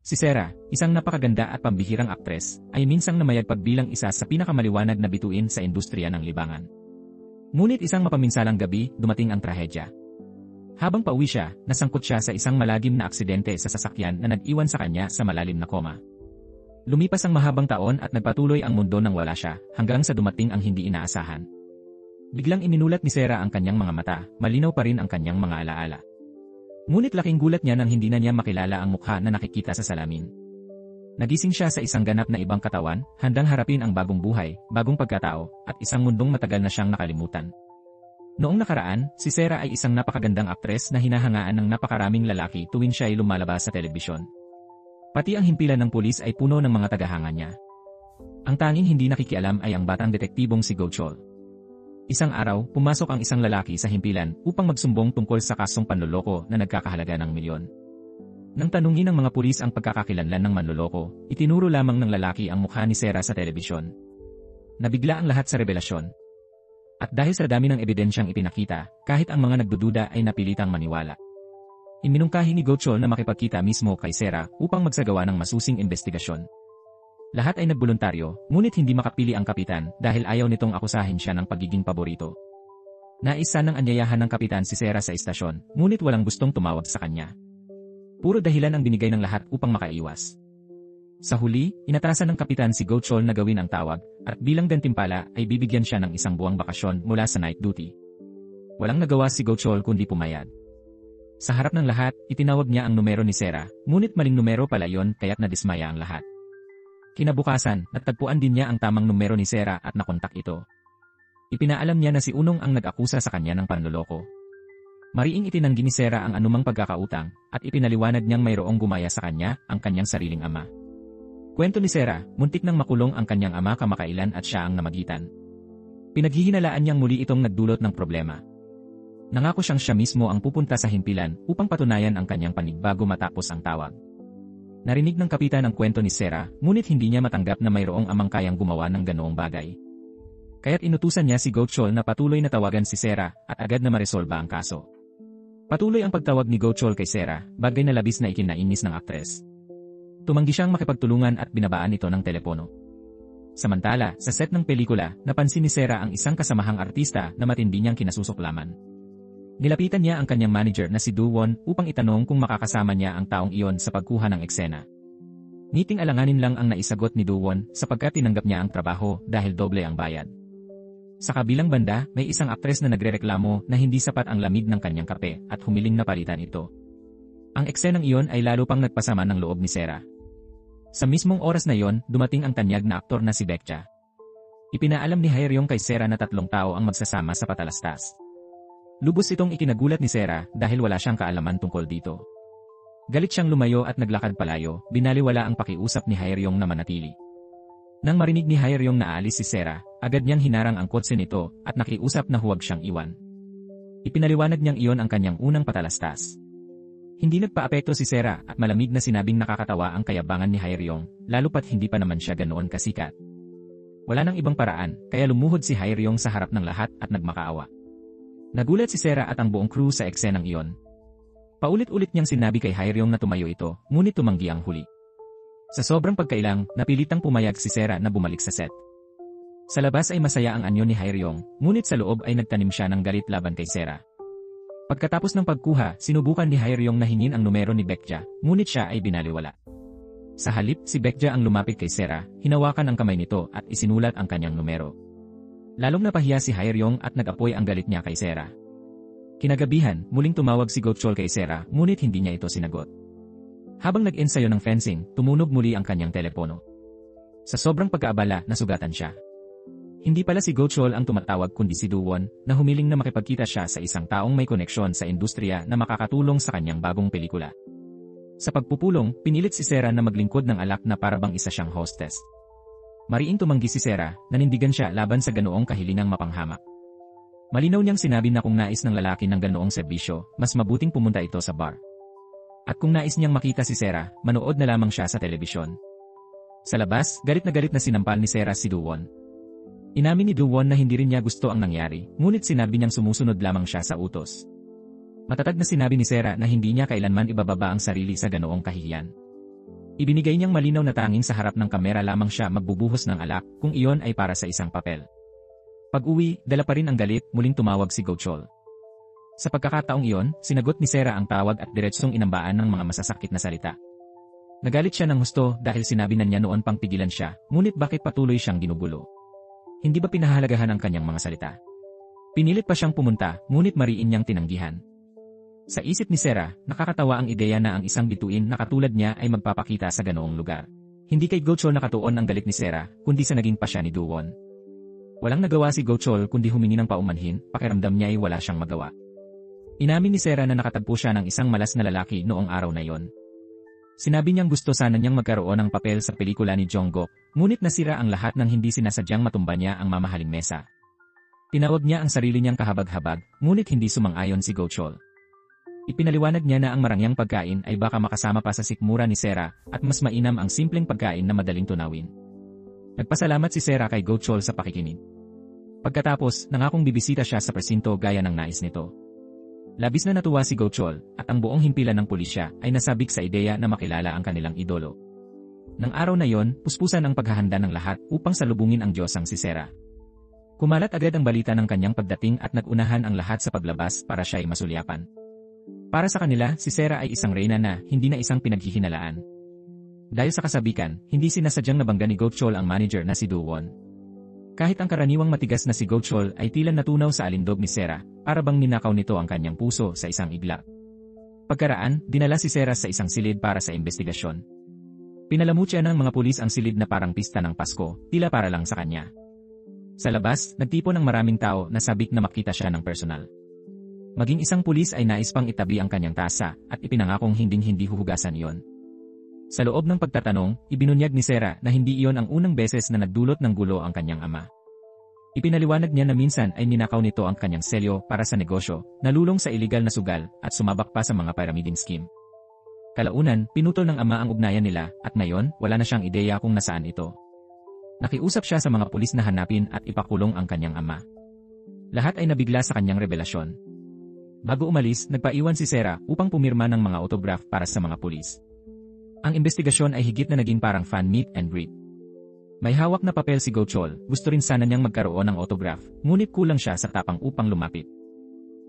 Si Sera, isang napakaganda at pambihirang aktres, ay minsang namayagpag bilang isa sa pinakamaliwanag na bituin sa industriya ng libangan. Ngunit isang mapaminsalang gabi, dumating ang trahedya. Habang pauwi siya, nasangkot siya sa isang malagim na aksidente sa sasakyan na nag-iwan sa kanya sa malalim na koma. Lumipas ang mahabang taon at nagpatuloy ang mundo nang wala siya, hanggang sa dumating ang hindi inaasahan. Biglang iminulat ni Sera ang kanyang mga mata, malinaw pa rin ang kanyang mga alaala. Ngunit laking gulat niya nang hindi na niya makilala ang mukha na nakikita sa salamin. Nagising siya sa isang ganap na ibang katawan, handang harapin ang bagong buhay, bagong pagkatao, at isang mundong matagal na siyang nakalimutan. Noong nakaraan, si Sera ay isang napakagandang aktres na hinahangaan ng napakaraming lalaki tuwing siya ay lumalabas sa telebisyon. Pati ang himpilan ng pulis ay puno ng mga tagahanga niya. Ang tanging hindi nakikialam ay ang batang detektibong si Go Chol. Isang araw, pumasok ang isang lalaki sa himpilan upang magsumbong tungkol sa kasong panloloko na nagkakahalaga ng milyon. Nang tanungin ng mga pulis ang pagkakakilanlan ng manloloko, itinuro lamang ng lalaki ang mukha ni Sera sa telebisyon. Nabigla ang lahat sa revelasyon. At dahil sa dami ng ebidensyang ipinakita, kahit ang mga nagdududa ay napilitang maniwala. Iminungkahi ni Go Chol na makipagkita mismo kay Sera upang magsagawa ng masusing investigasyon. Lahat ay nagboluntaryo, ngunit hindi makapili ang kapitan dahil ayaw nitong akusahin siya ng pagiging paborito. Nais sanang anyayahan ng kapitan si Sera sa istasyon, ngunit walang gustong tumawag sa kanya. Puro dahilan ang binigay ng lahat upang makaiwas. Sa huli, inatasan ng kapitan si Go Chol na gawin ang tawag, at bilang gantimpala ay bibigyan siya ng isang buwang bakasyon mula sa night duty. Walang nagawa si Go Chol kundi pumayag. Sa harap ng lahat, itinawag niya ang numero ni Sera, ngunit maling numero pala yon kaya't nadismaya ang lahat. Kinabukasan, natagpuan din niya ang tamang numero ni Sera at nakontak ito. Ipinaalam niya na si Unong ang nag-akusa sa kanya ng panloloko. Mariing itinanggi ni Sera ang anumang pagkakautang at ipinaliwanag niyang mayroong gumaya sa kanya, ang kanyang sariling ama. Kwento ni Sera, muntik nang makulong ang kanyang ama kamakailan at siya ang namagitan. Pinaghihinalaan niyang muli itong nagdulot ng problema. Nangako siyang siya mismo ang pupunta sa himpilan upang patunayan ang kanyang panig bago matapos ang tawag. Narinig ng kapitan ang kwento ni Sera, ngunit hindi niya matanggap na mayroong amang kayang gumawa ng ganoong bagay. Kaya't inutusan niya si Go Chol na patuloy na tawagan si Sera at agad na maresolba ang kaso. Patuloy ang pagtawag ni Go Chol kay Sera, bagay na labis na ikinainis ng aktres. Tumanggi siyang makipagtulungan at binabaan ito ng telepono. Samantala, sa set ng pelikula, napansin ni Sera ang isang kasamahang artista na matindi niyang kinasusuklaman. Nilapitan niya ang kanyang manager na si Do Won upang itanong kung makakasama niya ang taong iyon sa pagkuha ng eksena. Ngiting alanganin lang ang naisagot ni Do Won sapagkat tinanggap niya ang trabaho dahil doble ang bayad. Sa kabilang banda, may isang aktres na nagrereklamo na hindi sapat ang lamig ng kanyang kape at humiling na palitan ito. Ang eksenang iyon ay lalo pang nagpasama ng loob ni Sera. Sa mismong oras na iyon, dumating ang tanyag na aktor na si Baekja. Ipinaalam ni Haeryong kay Sera na 3 tao ang magsasama sa patalastas. Lubos itong ikinagulat ni Sera dahil wala siyang kaalaman tungkol dito. Galit siyang lumayo at naglakad palayo, binaliwala ang pakiusap ni Haeryong na manatili. Nang marinig ni Haeryong na aalis si Sera, agad niyang hinarang ang kotse nito at nakiusap na huwag siyang iwan. Ipinaliwanag niyang iyon ang kanyang unang patalastas. Hindi nagpaapekto si Sera at malamig na sinabing nakakatawa ang kayabangan ni Haeryong, lalo pat hindi pa naman siya ganoon kasikat. Wala nang ibang paraan, kaya lumuhod si Haeryong sa harap ng lahat at nagmakaawa. Nagulat si Sera at ang buong crew sa eksenang iyon. Paulit-ulit niyang sinabi kay Haeryong na tumayo ito, ngunit tumanggi ang huli. Sa sobrang pagkailang, napilitang pumayag si Sera na bumalik sa set. Sa labas ay masaya ang anyo ni Haeryong, ngunit sa loob ay nagtanim siya ng galit laban kay Sera. Pagkatapos ng pagkuha, sinubukan ni Haeryong na hingin ang numero ni Baekja, ngunit siya ay binaliwala. Sa halip, si Baekja ang lumapit kay Sera, hinawakan ang kamay nito at isinulat ang kanyang numero. Lalong napahiya si Haeryong at nag-apoy ang galit niya kay Sera. Kinagabihan, muling tumawag si Go Chol kay Sera, ngunit hindi niya ito sinagot. Habang nag-ensayo ng fencing, tumunog muli ang kanyang telepono. Sa sobrang pagkaabala, nasugatan siya. Hindi pala si Go Chol ang tumatawag kundi si Do Won, na humiling na makipagkita siya sa isang taong may koneksyon sa industriya na makakatulong sa kanyang bagong pelikula. Sa pagpupulong, pinilit si Sera na maglingkod ng alak na parabang isa siyang hostess. Mariing tumanggi si Sera, nanindigan siya laban sa ganoong kahilingang mapanghamak. Malinaw niyang sinabi na kung nais ng lalaki ng ganoong serbisyo, mas mabuting pumunta ito sa bar. At kung nais niyang makita si Sera, manood na lamang siya sa telebisyon. Sa labas, galit na sinampal ni Sera si Do Won. Inamin ni Do Won na hindi rin niya gusto ang nangyari, ngunit sinabi niyang sumusunod lamang siya sa utos. Matatag na sinabi ni Sera na hindi niya kailanman ibababa ang sarili sa ganoong kahihiyan. Ibinigay niyang malinaw na tanging sa harap ng kamera lamang siya magbubuhos ng alak kung iyon ay para sa isang papel. Pag-uwi, dala pa rin ang galit, muling tumawag si Gochol. Sa pagkakataong iyon, sinagot ni Sarah ang tawag at diretsong inambaan ng mga masasakit na salita. Nagalit siya ng husto dahil sinabi na niya noon pang pigilan siya, ngunit bakit patuloy siyang ginugulo? Hindi ba pinahalagahan ang kanyang mga salita? Pinilit pa siyang pumunta, ngunit mariin niyang tinanggihan. Sa isip ni Sarah, nakakatawa ang ideya na ang isang bituin na katulad niya ay magpapakita sa ganoong lugar. Hindi kay Gochol nakatuon ang galit ni Sarah, kundi sa naging pasya ni Do-won. Walang nagawa si Gochol kundi humingi ng paumanhin, pakiramdam niya ay wala siyang magawa. Inamin ni Sarah na nakatagpo siya ng isang malas na lalaki noong araw na yon. Sinabi niyang gusto sana niyang magkaroon ng papel sa pelikula ni Jungkook, ngunit nasira ang lahat nang hindi sinasadyang matumba niya ang mamahaling mesa. Tinawag niya ang sarili niyang kahabag-habag, ngunit hindi sumang-ayon si Gochol. Ipinaliwanag niya na ang marangyang pagkain ay baka makasama pa sa sikmura ni Sarah at mas mainam ang simpleng pagkain na madaling tunawin. Nagpasalamat si Sarah kay Gochol sa pakikinig. Pagkatapos, nangakong bibisita siya sa presinto gaya ng nais nito. Labis na natuwa si Gochol at ang buong himpilan ng pulisya ay nasabik sa ideya na makilala ang kanilang idolo. Nang araw na yon, puspusan ang paghahanda ng lahat upang salubungin ang Diyosang si Sarah. Kumalat agad ang balita ng kanyang pagdating at nagunahan ang lahat sa paglabas para siya ay masulyapan. Para sa kanila, si Sarah ay isang reyna na, hindi na isang pinaghihinalaan. Dahil sa kasabikan, hindi sinasadyang nabangga ni Gochol ang manager na si Do-won. Kahit ang karaniwang matigas na si Gochol ay tila natunaw sa alindog ni Sarah, para bang ninakaw nito ang kanyang puso sa isang iglap. Pagkaraan, dinala si Sarah sa isang silid para sa investigasyon. Pinalamutya ng mga pulis ang silid na parang pista ng Pasko, tila para lang sa kanya. Sa labas, nagtipon ng maraming tao na sabik na makita siya ng personal. Maging isang pulis ay nais pang itabi ang kanyang tasa at ipinangakong hinding-hindi huhugasan iyon. Sa loob ng pagtatanong, ibinunyag ni Sarah na hindi iyon ang unang beses na nagdulot ng gulo ang kanyang ama. Ipinaliwanag niya na minsan ay ninakaw nito ang kanyang selyo para sa negosyo, nalulong sa iligal na sugal at sumabak pa sa mga pyramiding scheme. Kalaunan, pinutol ng ama ang ugnayan nila at ngayon wala na siyang ideya kung nasaan ito. Nakiusap siya sa mga pulis na hanapin at ipakulong ang kanyang ama. Lahat ay nabigla sa kanyang revelasyon. Bago umalis, nagpaiwan si Sarah upang pumirma ng mga autograph para sa mga pulis. Ang investigasyon ay higit na naging parang fan meet and greet. May hawak na papel si Gochol, gusto rin sana niyang magkaroon ng autograph, ngunit kulang siya sa tapang upang lumapit.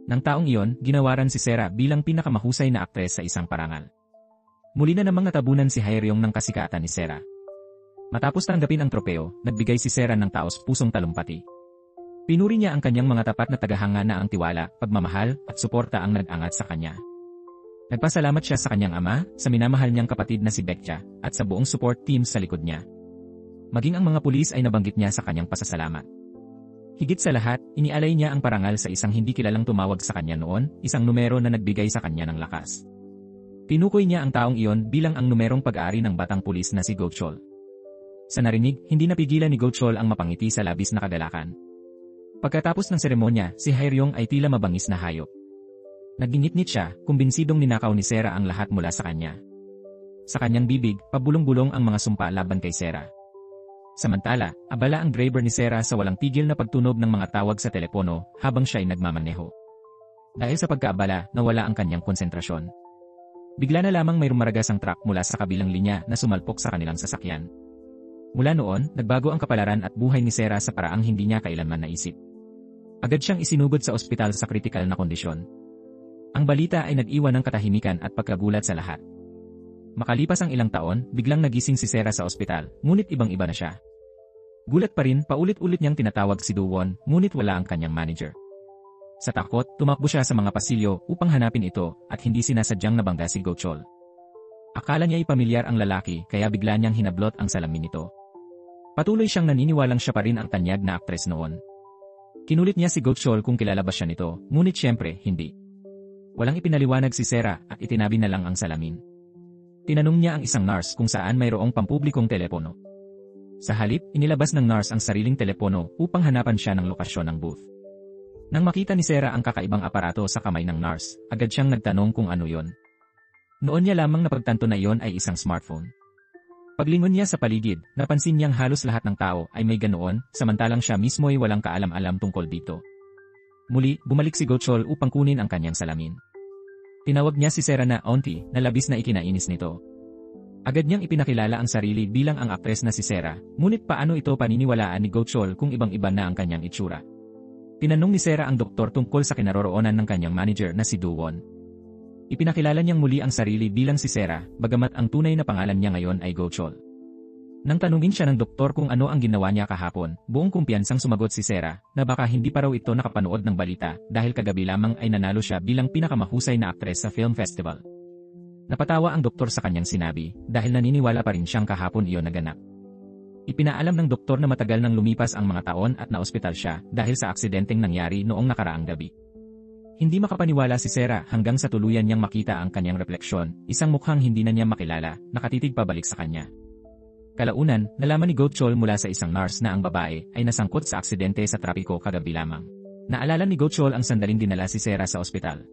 Nang taong iyon, ginawaran si Sarah bilang pinakamahusay na aktres sa isang parangal. Muli na namang natabunan si Haeryong ng kasikatan ni Sarah. Matapos tanggapin ang tropeo, nagbigay si Sarah ng taos-pusong talumpati. Pinuri niya ang kanyang mga tapat na tagahanga na ang tiwala, pagmamahal, at suporta ang nag-angat sa kanya. Nagpasalamat siya sa kanyang ama, sa minamahal niyang kapatid na si Baekja, at sa buong support team sa likod niya. Maging ang mga pulis ay nabanggit niya sa kanyang pasasalamat. Higit sa lahat, inialay niya ang parangal sa isang hindi kilalang tumawag sa kanya noon, isang numero na nagbigay sa kanya ng lakas. Tinukoy niya ang taong iyon bilang ang numerong pag-aari ng batang pulis na si Gochol. Sa narinig, hindi napigilan ni Gochol ang mapangiti sa labis na kagalakan. Pagkatapos ng seremonya, si Haeryong ay tila mabangis na hayop. Nagingit-ngit siya, kumbinsidong ninakaw ni Sarah ang lahat mula sa kanya. Sa kanyang bibig, pabulong-bulong ang mga sumpa laban kay Sarah. Samantala, abala ang driver ni Sarah sa walang tigil na pagtunog ng mga tawag sa telepono habang siya ay nagmamaneho. Dahil sa pagkaabala, nawala ang kanyang konsentrasyon. Bigla na lamang may rumaragas ang truck mula sa kabilang linya na sumalpok sa kanilang sasakyan. Mula noon, nagbago ang kapalaran at buhay ni Sarah sa paraang hindi niya kailanman naisip. Agad siyang isinugod sa ospital sa kritikal na kondisyon. Ang balita ay nag-iwan ng katahimikan at pagkagulat sa lahat. Makalipas ang ilang taon, biglang nagising si Sarah sa ospital, ngunit ibang-iba na siya. Gulat pa rin, paulit-ulit niyang tinatawag si Do-won, ngunit wala ang kanyang manager. Sa takot, tumakbo siya sa mga pasilyo upang hanapin ito at hindi sinasadyang nabangga si Gochol. Akala niya ay pamilyar ang lalaki kaya bigla niyang hinablot ang salamin nito. Patuloy siyang naniniwalang siya pa rin ang tanyag na aktres noon. Kinulit niya si Gochol kung kilala ba siya nito, ngunit siyempre, hindi. Walang ipinaliwanag si Sarah at itinabi na lang ang salamin. Tinanong niya ang isang nurse kung saan mayroong pampublikong telepono. Sa halip, inilabas ng nurse ang sariling telepono upang hanapan siya ng lokasyon ng booth. Nang makita ni Sarah ang kakaibang aparato sa kamay ng nurse, agad siyang nagtanong kung ano yon. Noon niya lamang napagtanto na iyon ay isang smartphone. Paglingon niya sa paligid, napansin niyang halos lahat ng tao ay may ganoon, samantalang siya mismo ay walang kaalam-alam tungkol dito. Muli, bumalik si Gochol upang kunin ang kanyang salamin. Tinawag niya si Sarah na auntie, na labis na ikinainis nito. Agad niyang ipinakilala ang sarili bilang ang aktres na si Sarah, ngunit paano ito paniniwalaan ni Gottschall kung ibang-iba na ang kanyang itsura? Tinanong ni Sarah ang doktor tungkol sa kinaroroonan ng kanyang manager na si Do-won. Ipinakilala niyang muli ang sarili bilang si Sarah, bagamat ang tunay na pangalan niya ngayon ay Gottschall. Nang tanungin siya ng doktor kung ano ang ginawa niya kahapon, buong kumpiyansang sumagot si Sarah na baka hindi pa raw ito nakapanood ng balita dahil kagabi lamang ay nanalo siya bilang pinakamahusay na aktres sa film festival. Napatawa ang doktor sa kanyang sinabi dahil naniniwala pa rin siyang kahapon iyon naganap. Ipinaalam ng doktor na matagal nang lumipas ang mga taon at naospital siya dahil sa aksidenteng nangyari noong nakaraang gabi. Hindi makapaniwala si Sarah hanggang sa tuluyan niyang makita ang kanyang refleksyon, isang mukhang hindi na niya makilala, nakatitig pabalik sa kanya. Kalaunan, nalaman ni Gottschall mula sa isang nurse na ang babae ay nasangkot sa aksidente sa trapiko kagabi lamang. Naalala ni Gottschall ang sandaling dinala si Sarah sa ospital.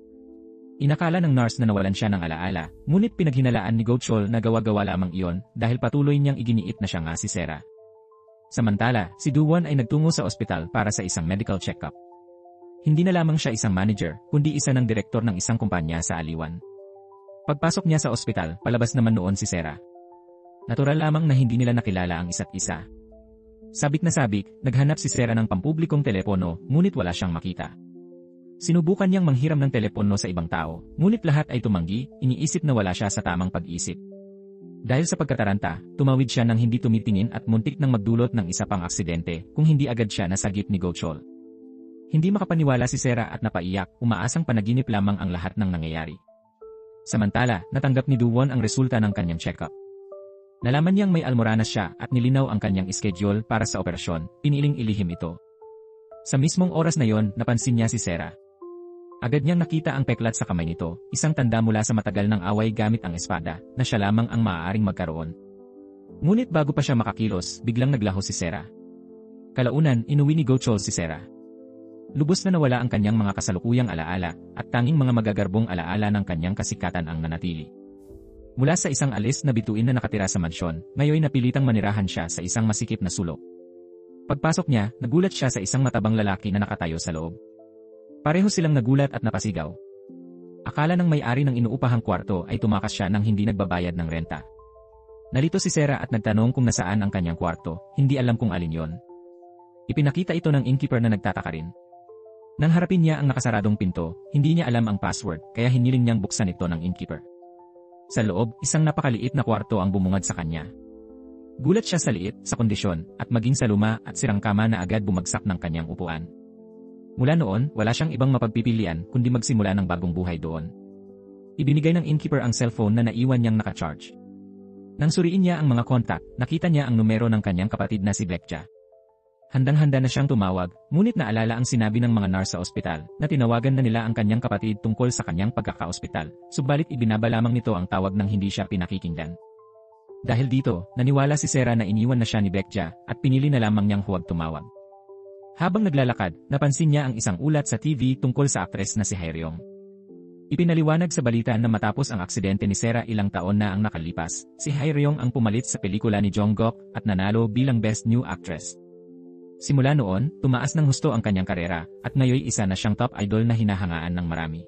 Inakala ng nurse na nawalan siya ng alaala, ngunit pinaghinalaan ni Gottschall na gawa-gawa lamang iyon dahil patuloy niyang iginiit na siya nga si Sarah. Samantala, si Do-won ay nagtungo sa ospital para sa isang medical check-up. Hindi na lamang siya isang manager, kundi isa ng direktor ng isang kumpanya sa Aliwan. Pagpasok niya sa ospital, palabas naman noon si Sarah. Natural lamang na hindi nila nakilala ang isa't isa. Sabik na sabik, naghanap si Sarah ng pampublikong telepono, ngunit wala siyang makita. Sinubukan niyang manghiram ng telepono sa ibang tao, ngunit lahat ay tumanggi, iniisip na wala siya sa tamang pag-isip. Dahil sa pagkataranta, tumawid siya nang hindi tumitingin at muntik nang magdulot ng isa pang aksidente kung hindi agad siya nasagip ni Gottschall. Hindi makapaniwala si Sarah at napaiyak, umaasang panaginip lamang ang lahat ng nangyayari. Samantala, natanggap ni Do-won ang resulta ng kanyang check-up. Nalaman niyang may almoranas siya at nilinaw ang kanyang schedule para sa operasyon, piniling ilihim ito. Sa mismong oras na yon, napansin niya si Sarah. Agad niyang nakita ang peklat sa kamay nito, isang tanda mula sa matagal ng away gamit ang espada, na siya lamang ang maaaring magkaroon. Ngunit bago pa siya makakilos, biglang naglaho si Sarah. Kalaunan, inuwi ni Gottschall si Sarah. Lubos na nawala ang kanyang mga kasalukuyang alaala, at tanging mga magagarbong alaala ng kanyang kasikatan ang nanatili. Mula sa isang alis na bituin na nakatira sa mansyon, ngayon napilitang manirahan siya sa isang masikip na sulok. Pagpasok niya, nagulat siya sa isang matabang lalaki na nakatayo sa loob. Pareho silang nagulat at napasigaw. Akala ng may-ari ng inuupahang kwarto ay tumakas siya nang hindi nagbabayad ng renta. Nalito si Sarah at nagtanong kung nasaan ang kanyang kwarto, hindi alam kung alin yon. Ipinakita ito ng innkeeper na nagtataka rin. Nang harapin niya ang nakasaradong pinto, hindi niya alam ang password kaya hiniling niyang buksan ito ng innkeeper. Sa loob, isang napakaliit na kwarto ang bumungad sa kanya. Gulat siya sa liit, sa kondisyon, at maging sa luma at sirang kama na agad bumagsak ng kanyang upuan. Mula noon, wala siyang ibang mapagpipilian kundi magsimula ng bagong buhay doon. Ibinigay ng innkeeper ang cellphone na naiwan niyang nakacharge. Nang suriin niya ang mga kontak, nakita niya ang numero ng kanyang kapatid na si Bekja. Handang-handa na siyang tumawag, ngunit naalala ang sinabi ng mga nurse sa ospital na tinawagan na nila ang kanyang kapatid tungkol sa kanyang pagkaka-ospital, subalit ibinaba lamang nito ang tawag nang hindi siya pinakikinggan. Dahil dito, naniwala si Sarah na iniwan na siya ni Bekja at pinili na lamang niyang huwag tumawag. Habang naglalakad, napansin niya ang isang ulat sa TV tungkol sa aktres na si Hae-ryung. Ipinaliwanag sa balita na matapos ang aksidente ni Sarah ilang taon na ang nakalipas, si Hae-ryung ang pumalit sa pelikula ni Jungkook at nanalo bilang Best New Actress. Simula noon, tumaas ng husto ang kanyang karera at ngayon isa na siyang top idol na hinahangaan ng marami.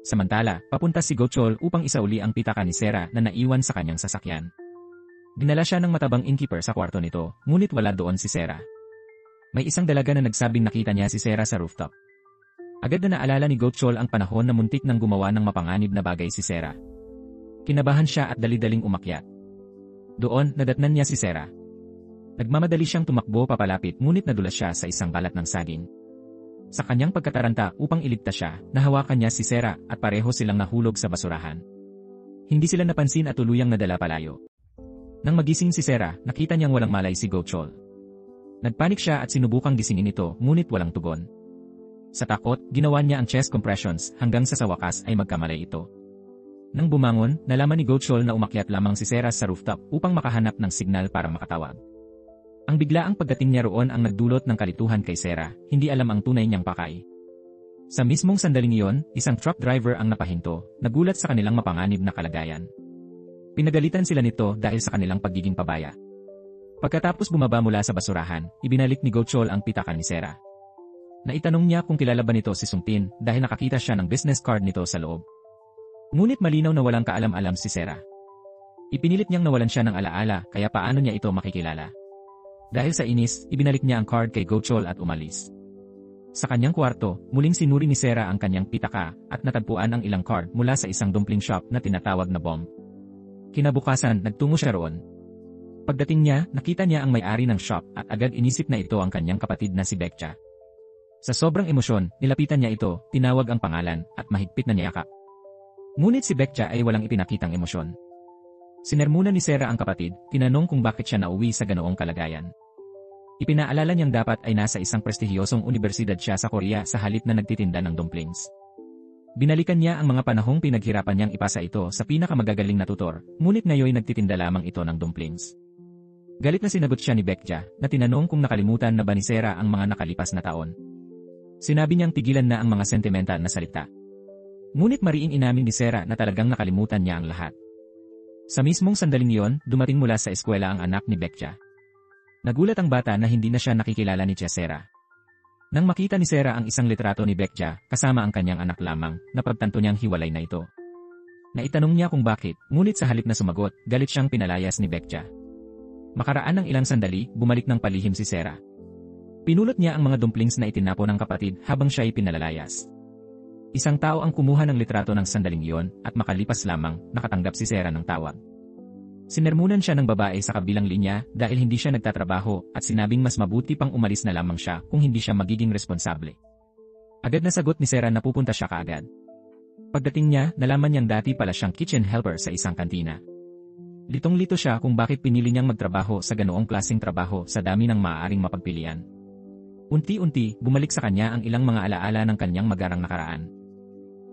Samantala, papunta si Gottschall upang isauli ang pitaka ni Sarah na naiwan sa kanyang sasakyan. Dinala siya ng matabang innkeeper sa kwarto nito, ngunit wala doon si Sarah. May isang dalaga na nagsabing nakita niya si Sarah sa rooftop. Agad na naalala ni Gottschall ang panahon na muntik nang gumawa ng mapanganib na bagay si Sarah. Kinabahan siya at dali-daling umakyat. Doon, nadatnan niya si Sarah. Nagmamadali siyang tumakbo papalapit ngunit nadulas siya sa isang balat ng saging. Sa kanyang pagkataranta upang iligtas siya, nahawakan niya si Sarah at pareho silang nahulog sa basurahan. Hindi sila napansin at tuluyang nadala palayo. Nang magising si Sarah, nakita niyang walang malay si Gottschall. Nagpanik siya at sinubukang gisingin ito ngunit walang tugon. Sa takot, ginawa niya ang chest compressions hanggang sa wakas ay magkamalay ito. Nang bumangon, nalaman ni Gottschall na umakyat lamang si Sarah sa rooftop upang makahanap ng signal para makatawag. Ang biglaang pagdating niya roon ang nagdulot ng kalituhan kay Sarah, hindi alam ang tunay niyang pakay. Sa mismong sandaling iyon, isang truck driver ang napahinto, nagulat sa kanilang mapanganib na kalagayan. Pinagalitan sila nito dahil sa kanilang pagiging pabaya. Pagkatapos bumaba mula sa basurahan, ibinalik ni Gottschall ang pitaka ni Sarah. Naitanong niya kung kilala ba nito si Sungtin dahil nakakita siya ng business card nito sa loob. Ngunit malinaw na walang kaalam-alam si Sarah. Ipinilit niyang nawalan siya ng alaala kaya paano niya ito makikilala. Dahil sa inis, ibinalik niya ang card kay Gochol at umalis. Sa kanyang kwarto, muling sinuri ni Sarah ang kanyang pitaka at natagpuan ang ilang card mula sa isang dumpling shop na tinatawag na bomb. Kinabukasan, nagtungo siya roon. Pagdating niya, nakita niya ang may-ari ng shop at agad inisip na ito ang kanyang kapatid na si Bekcha. Sa sobrang emosyon, nilapitan niya ito, tinawag ang pangalan at mahigpit na niyakap. Ngunit si Bekcha ay walang ipinakitang emosyon. Sinermona ni Sarah ang kapatid, tinanong kung bakit siya nauwi sa ganoong kalagayan. Ipinaalala niyang dapat ay nasa isang prestihiyosong universidad siya sa Korea sa halip na nagtitinda ng dumplings. Binalikan niya ang mga panahong pinaghirapan niyang ipasa ito sa pinakamagagaling na tutor, ngunit ngayon nagtitinda lamang ito ng dumplings. Galit na sinagot siya ni Bekcha na tinanong kung nakalimutan na ba ni Sarah ang mga nakalipas na taon. Sinabi niyang tigilan na ang mga sentimental na salita. Ngunit mariing inamin ni Sarah na talagang nakalimutan niya ang lahat. Sa mismong sandaling iyon, dumating mula sa eskwela ang anak ni Bekcha. Nagulat ang bata na hindi na siya nakikilala ni Sarah. Nang makita ni Sarah ang isang litrato ni Bekcha kasama ang kanyang anak lamang, napagtanto niyang hiwalay na ito. Naitanong niya kung bakit, ngunit sa halip na sumagot, galit siyang pinalayas ni Bekcha. Makaraan ng ilang sandali, bumalik ng palihim si Sarah. Pinulot niya ang mga dumplings na itinapon ng kapatid habang siya ay pinalalayas. Isang tao ang kumuha ng litrato ng sandaling iyon at makalipas lamang, nakatanggap si Sarah ng tawag. Sinermunan siya ng babae sa kabilang linya dahil hindi siya nagtatrabaho at sinabing mas mabuti pang umalis na lamang siya kung hindi siya magiging responsable. Agad na sagot ni Sarah na pupunta siya kaagad. Pagdating niya, nalaman niyang dati pala siyang kitchen helper sa isang kantina. Litong-lito siya kung bakit pinili niyang magtrabaho sa ganoong klaseng trabaho sa dami ng maaaring mapagpilian. Unti-unti, bumalik sa kanya ang ilang mga alaala ng kanyang magarang nakaraan.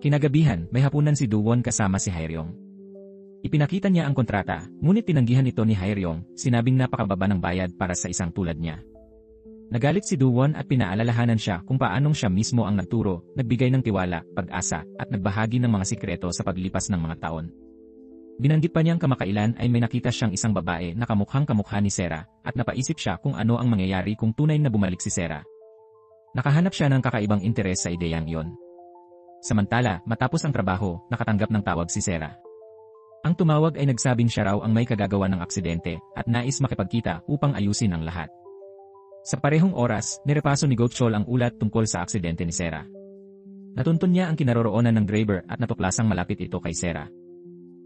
Kinagabihan, may hapunan si Duwon kasama si Haeryong. Ipinakita niya ang kontrata, ngunit tinanggihan ito ni Haeryong, sinabing napakababa ng bayad para sa isang tulad niya. Nagalit si Duwon at pinaalalahanan siya kung paanong siya mismo ang nagturo, nagbigay ng tiwala, pag-asa, at nagbahagi ng mga sikreto sa paglipas ng mga taon. Binanggit pa niyang kamakailan ay may nakita siyang isang babae na kamukhang-kamukha ni Sarah, at napaisip siya kung ano ang mangyayari kung tunay na bumalik si Sarah. Nakahanap siya ng kakaibang interes sa ideyang iyon. Samantala, matapos ang trabaho, nakatanggap ng tawag si Sarah. Ang tumawag ay nagsabing siya raw ang may kagagawa ng aksidente at nais makipagkita upang ayusin ang lahat. Sa parehong oras, nirepaso ni Gochol ang ulat tungkol sa aksidente ni Sarah. Natuntun niya ang kinaroroonan ng driver at natuklasang malapit ito kay Sarah.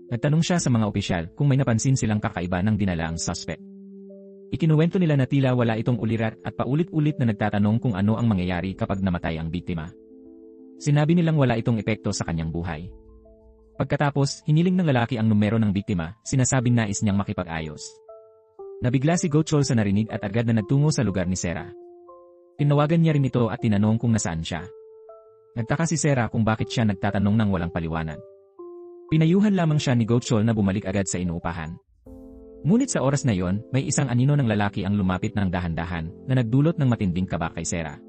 Nagtanong siya sa mga opisyal kung may napansin silang kakaiba ng dinala ang suspect. Ikinuwento nila na tila wala itong ulirat at paulit-ulit na nagtatanong kung ano ang mangyayari kapag namatay ang biktima. Sinabi nilang wala itong epekto sa kanyang buhay. Pagkatapos, hiniling ng lalaki ang numero ng biktima, sinasabing nais niyang makipag-ayos. Nabigla si Gochol sa narinig at agad na nagtungo sa lugar ni Sarah. Tinawagan niya rin ito at tinanong kung nasaan siya. Nagtaka si Sarah kung bakit siya nagtatanong ng walang paliwanag. Pinayuhan lamang siya ni Gochol na bumalik agad sa inuupahan. Ngunit sa oras na iyon, may isang anino ng lalaki ang lumapit ng dahan-dahan na nagdulot ng matinding kaba kay Sarah.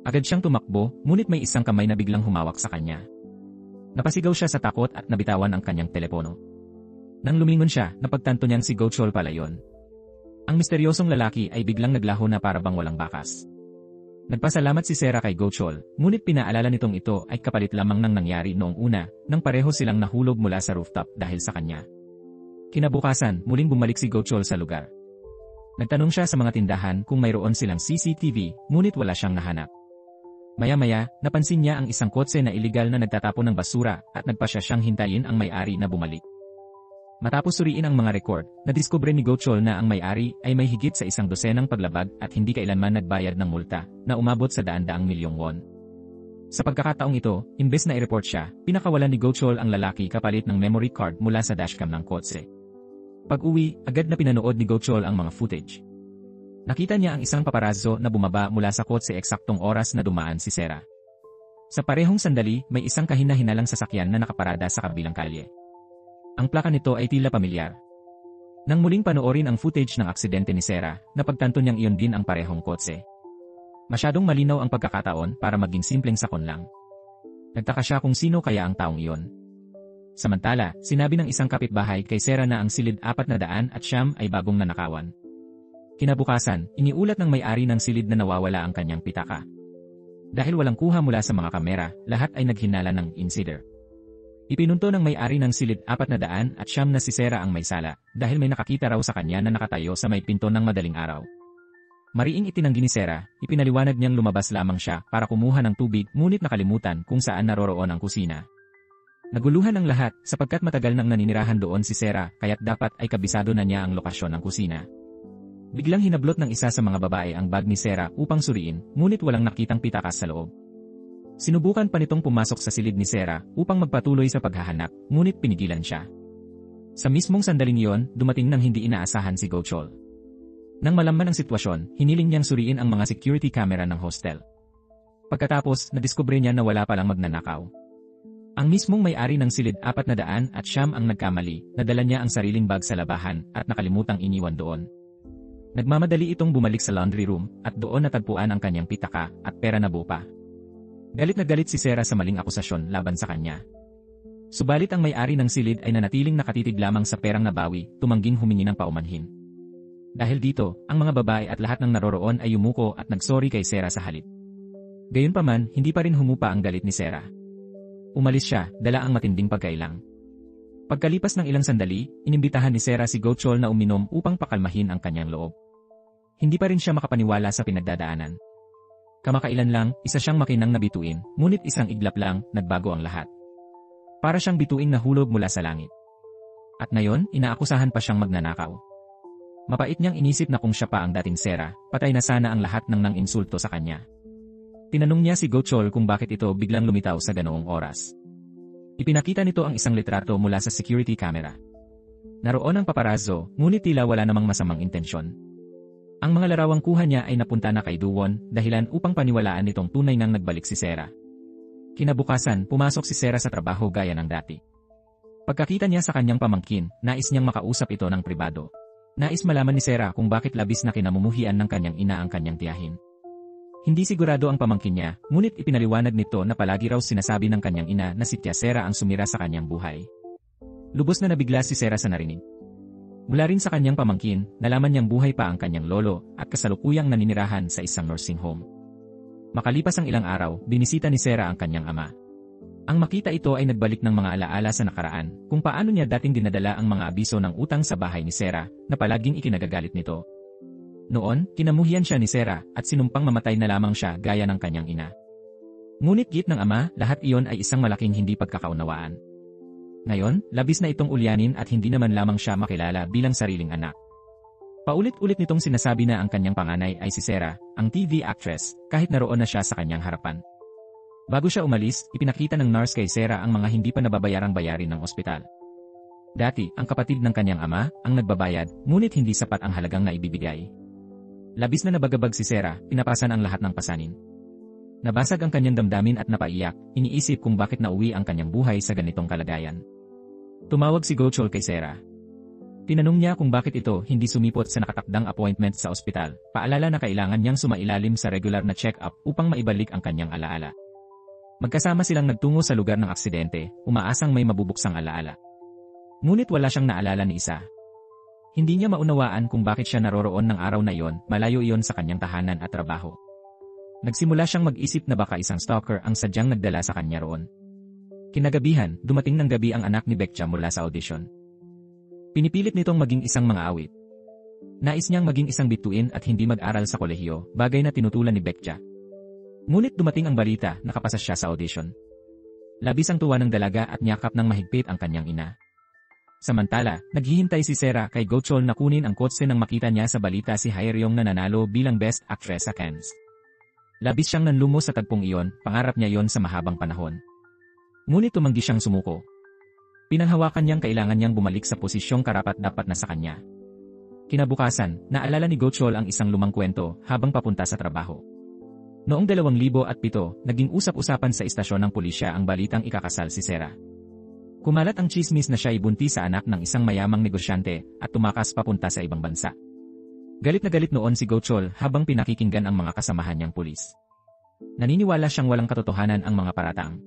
Agad siyang tumakbo, ngunit may isang kamay na biglang humawak sa kanya. Napasigaw siya sa takot at nabitawan ang kanyang telepono. Nang lumingon siya, napagtanto niyang si Gochol pala yon. Ang misteryosong lalaki ay biglang naglaho na para bang walang bakas. Nagpasalamat si Sarah kay Gochol, ngunit pinaalala nitong ito ay kapalit lamang ng nangyari noong una, nang pareho silang nahulog mula sa rooftop dahil sa kanya. Kinabukasan, muling bumalik si Gochol sa lugar. Nagtanong siya sa mga tindahan kung mayroon silang CCTV, ngunit wala siyang nahanap. Maya-maya, napansin niya ang isang kotse na iligal na nagtatapon ng basura at nagpasya siyang hintayin ang may-ari na bumalik. Matapos suriin ang mga record, nadiskubre ni Gochol na ang may-ari ay may higit sa 100 paglabag at hindi kailanman nagbayad ng multa na umabot sa daan-daang milyong won. Sa pagkakataong ito, imbes na i-report siya, pinakawalan ni Gochol ang lalaki kapalit ng memory card mula sa dashcam ng kotse. Pag-uwi, agad na pinanood ni Gochol ang mga footage. Nakita niya ang isang paparazzo na bumaba mula sa kotse eksaktong oras na dumaan si Sarah. Sa parehong sandali, may isang kahina-hinalang sasakyan na nakaparada sa kabilang kalye. Ang plaka nito ay tila pamilyar. Nang muling panoorin ang footage ng aksidente ni Sarah, napagtanto niyang iyon din ang parehong kotse. Masyadong malinaw ang pagkakataon para maging simpleng sakon lang. Nagtaka siya kung sino kaya ang taong iyon. Samantala, sinabi ng isang kapitbahay kay Sarah na ang silid 400 at siyam ay bagong nanakawan. Kinabukasan, iniulat ng may-ari ng silid na nawawala ang kanyang pitaka. Dahil walang kuha mula sa mga kamera, lahat ay naghinala ng insider. Ipinunto ng may-ari ng silid 400 at siyam na si Sarah ang may sala dahil may nakakita raw sa kanya na nakatayo sa may pinto ng madaling araw. Mariing itinanggi ni Sarah, ipinaliwanag niyang lumabas lamang siya para kumuha ng tubig ngunit nakalimutan kung saan naroroon ang kusina. Naguluhan ang lahat sapagkat matagal nang naninirahan doon si Sarah kaya't dapat ay kabisado na niya ang lokasyon ng kusina. Biglang hinablot ng isa sa mga babae ang bag ni Sarah upang suriin ngunit walang nakitang pitakas sa loob. Sinubukan pa nitong pumasok sa silid ni Sarah upang magpatuloy sa paghahanap, ngunit pinigilan siya. Sa mismong sandaling iyon, dumating nang hindi inaasahan si Gochol. Nang malaman ang sitwasyon, hiniling niyang suriin ang mga security camera ng hostel. Pagkatapos, nadiskubre niya na wala palang magnanakaw. Ang mismong may-ari ng silid 400 at siyam ang nagkamali, nadala niya ang sariling bag sa labahan at nakalimutang iniwan doon. Nagmamadali itong bumalik sa laundry room at doon natagpuan ang kanyang pitaka at pera na buo pa. Galit na galit si Sarah sa maling akusasyon laban sa kanya. Subalit ang may-ari ng silid ay nanatiling nakatitig lamang sa perang nabawi, tumangging humingi ng paumanhin. Dahil dito, ang mga babae at lahat ng naroroon ay yumuko at nagsorry kay Sarah sa halip. Gayunpaman, hindi pa rin humupa ang galit ni Sarah. Umalis siya, dala ang matinding pagkailang. Pagkalipas ng ilang sandali, inimbitahan ni Sarah si Gochol na uminom upang pakalmahin ang kanyang loob. Hindi pa rin siya makapaniwala sa pinagdadaanan. Kamakailan lang, isa siyang makinang na bituin, ngunit isang iglap lang, nagbago ang lahat. Para siyang bituing na hulog mula sa langit. At ngayon, inaakusahan pa siyang magnanakaw. Mapait niyang inisip na kung siya pa ang dating Sarah, patay na sana ang lahat ng nang insulto sa kanya. Tinanong niya si Gochol kung bakit ito biglang lumitaw sa ganoong oras. Ipinakita nito ang isang litrato mula sa security camera. Naroon ang paparazzo, ngunit tila wala namang masamang intensyon. Ang mga larawang kuha niya ay napunta na kay Duwon, dahilan upang paniwalaan nitong tunay nang nagbalik si Sarah. Kinabukasan, pumasok si Sarah sa trabaho gaya ng dati. Pagkakita niya sa kanyang pamangkin, nais niyang makausap ito ng pribado. Nais malaman ni Sarah kung bakit labis na kinamumuhian ng kanyang ina ang kanyang tiyahin. Hindi sigurado ang pamangkin niya, ngunit ipinaliwanag nito na palagi raw sinasabi ng kanyang ina na si Tia Sarah ang sumira sa kanyang buhay. Lubos na nabigla si Sarah sa narinig. Mula rin sa kanyang pamangkin, nalaman niyang buhay pa ang kanyang lolo at kasalukuyang naninirahan sa isang nursing home. Makalipas ang ilang araw, binisita ni Sarah ang kanyang ama. Ang makita ito ay nagbalik ng mga alaala sa nakaraan, kung paano niya dating dinadala ang mga abiso ng utang sa bahay ni Sarah, na palaging ikinagagalit nito. Noon, kinamuhian siya ni Sarah at sinumpang mamatay na lamang siya gaya ng kanyang ina. Ngunit git ng ama, lahat iyon ay isang malaking hindi pagkakaunawaan. Ngayon, labis na itong ulyanin at hindi naman lamang siya makilala bilang sariling anak. Paulit-ulit nitong sinasabi na ang kanyang panganay ay si Sarah, ang TV actress, kahit naroon na siya sa kanyang harapan. Bago siya umalis, ipinakita ng nurse kay Sarah ang mga hindi pa nababayarang bayarin ng ospital. Dati, ang kapatid ng kanyang ama, ang nagbabayad, ngunit hindi sapat ang halagang naibibigay. Labis na nabagabag si Sarah, pinapasan ang lahat ng pasanin. Nabasag ang kanyang damdamin at napaiyak, iniisip kung bakit nauwi ang kanyang buhay sa ganitong kalagayan. Tumawag si Gochol kay Sarah. Tinanong niya kung bakit ito hindi sumipot sa nakatakdang appointment sa ospital, paalala na kailangan niyang sumailalim sa regular na check-up upang maibalik ang kanyang alaala. Magkasama silang nagtungo sa lugar ng aksidente, umaasang may mabubuksang alaala. Ngunit wala siyang naalala ni isa. Hindi niya maunawaan kung bakit siya naroroon ng araw na iyon, malayo iyon sa kanyang tahanan at trabaho. Nagsimula siyang mag-isip na baka isang stalker ang sadyang nagdala sa kanya roon. Kinagabihan, dumating ng gabi ang anak ni Bekcha mula sa audition. Pinipilit nitong maging isang mga awit. Nais niyang maging isang bituin at hindi mag-aral sa kolehiyo, bagay na tinutulan ni Bekcha. Ngunit dumating ang balita, nakapasa siya sa audition. Labis ang tuwa ng dalaga at niyakap ng mahigpit ang kanyang ina. Samantala, naghihintay si Sarah kay Gochol na kunin ang kotse nang makita niya sa balita si Haeryong na nanalo bilang Best Actress sa Cannes. Labis siyang nanlumo sa tagpong iyon, pangarap niya iyon sa mahabang panahon. Ngunit tumanggi siyang sumuko. Pinanghawakan niyang kailangan niyang bumalik sa posisyong karapat-dapat na sa kanya. Kinabukasan, naalala ni Gochol ang isang lumang kwento habang papunta sa trabaho. Noong 2007, naging usap-usapan sa istasyon ng pulisya ang balitang ikakasal si Sarah. Kumalat ang chismis na siya ay buntis sa anak ng isang mayamang negosyante at tumakas papunta sa ibang bansa. Galit na galit noon si Gochol habang pinakikinggan ang mga kasamahan niyang pulis. Naniniwala siyang walang katotohanan ang mga paratang.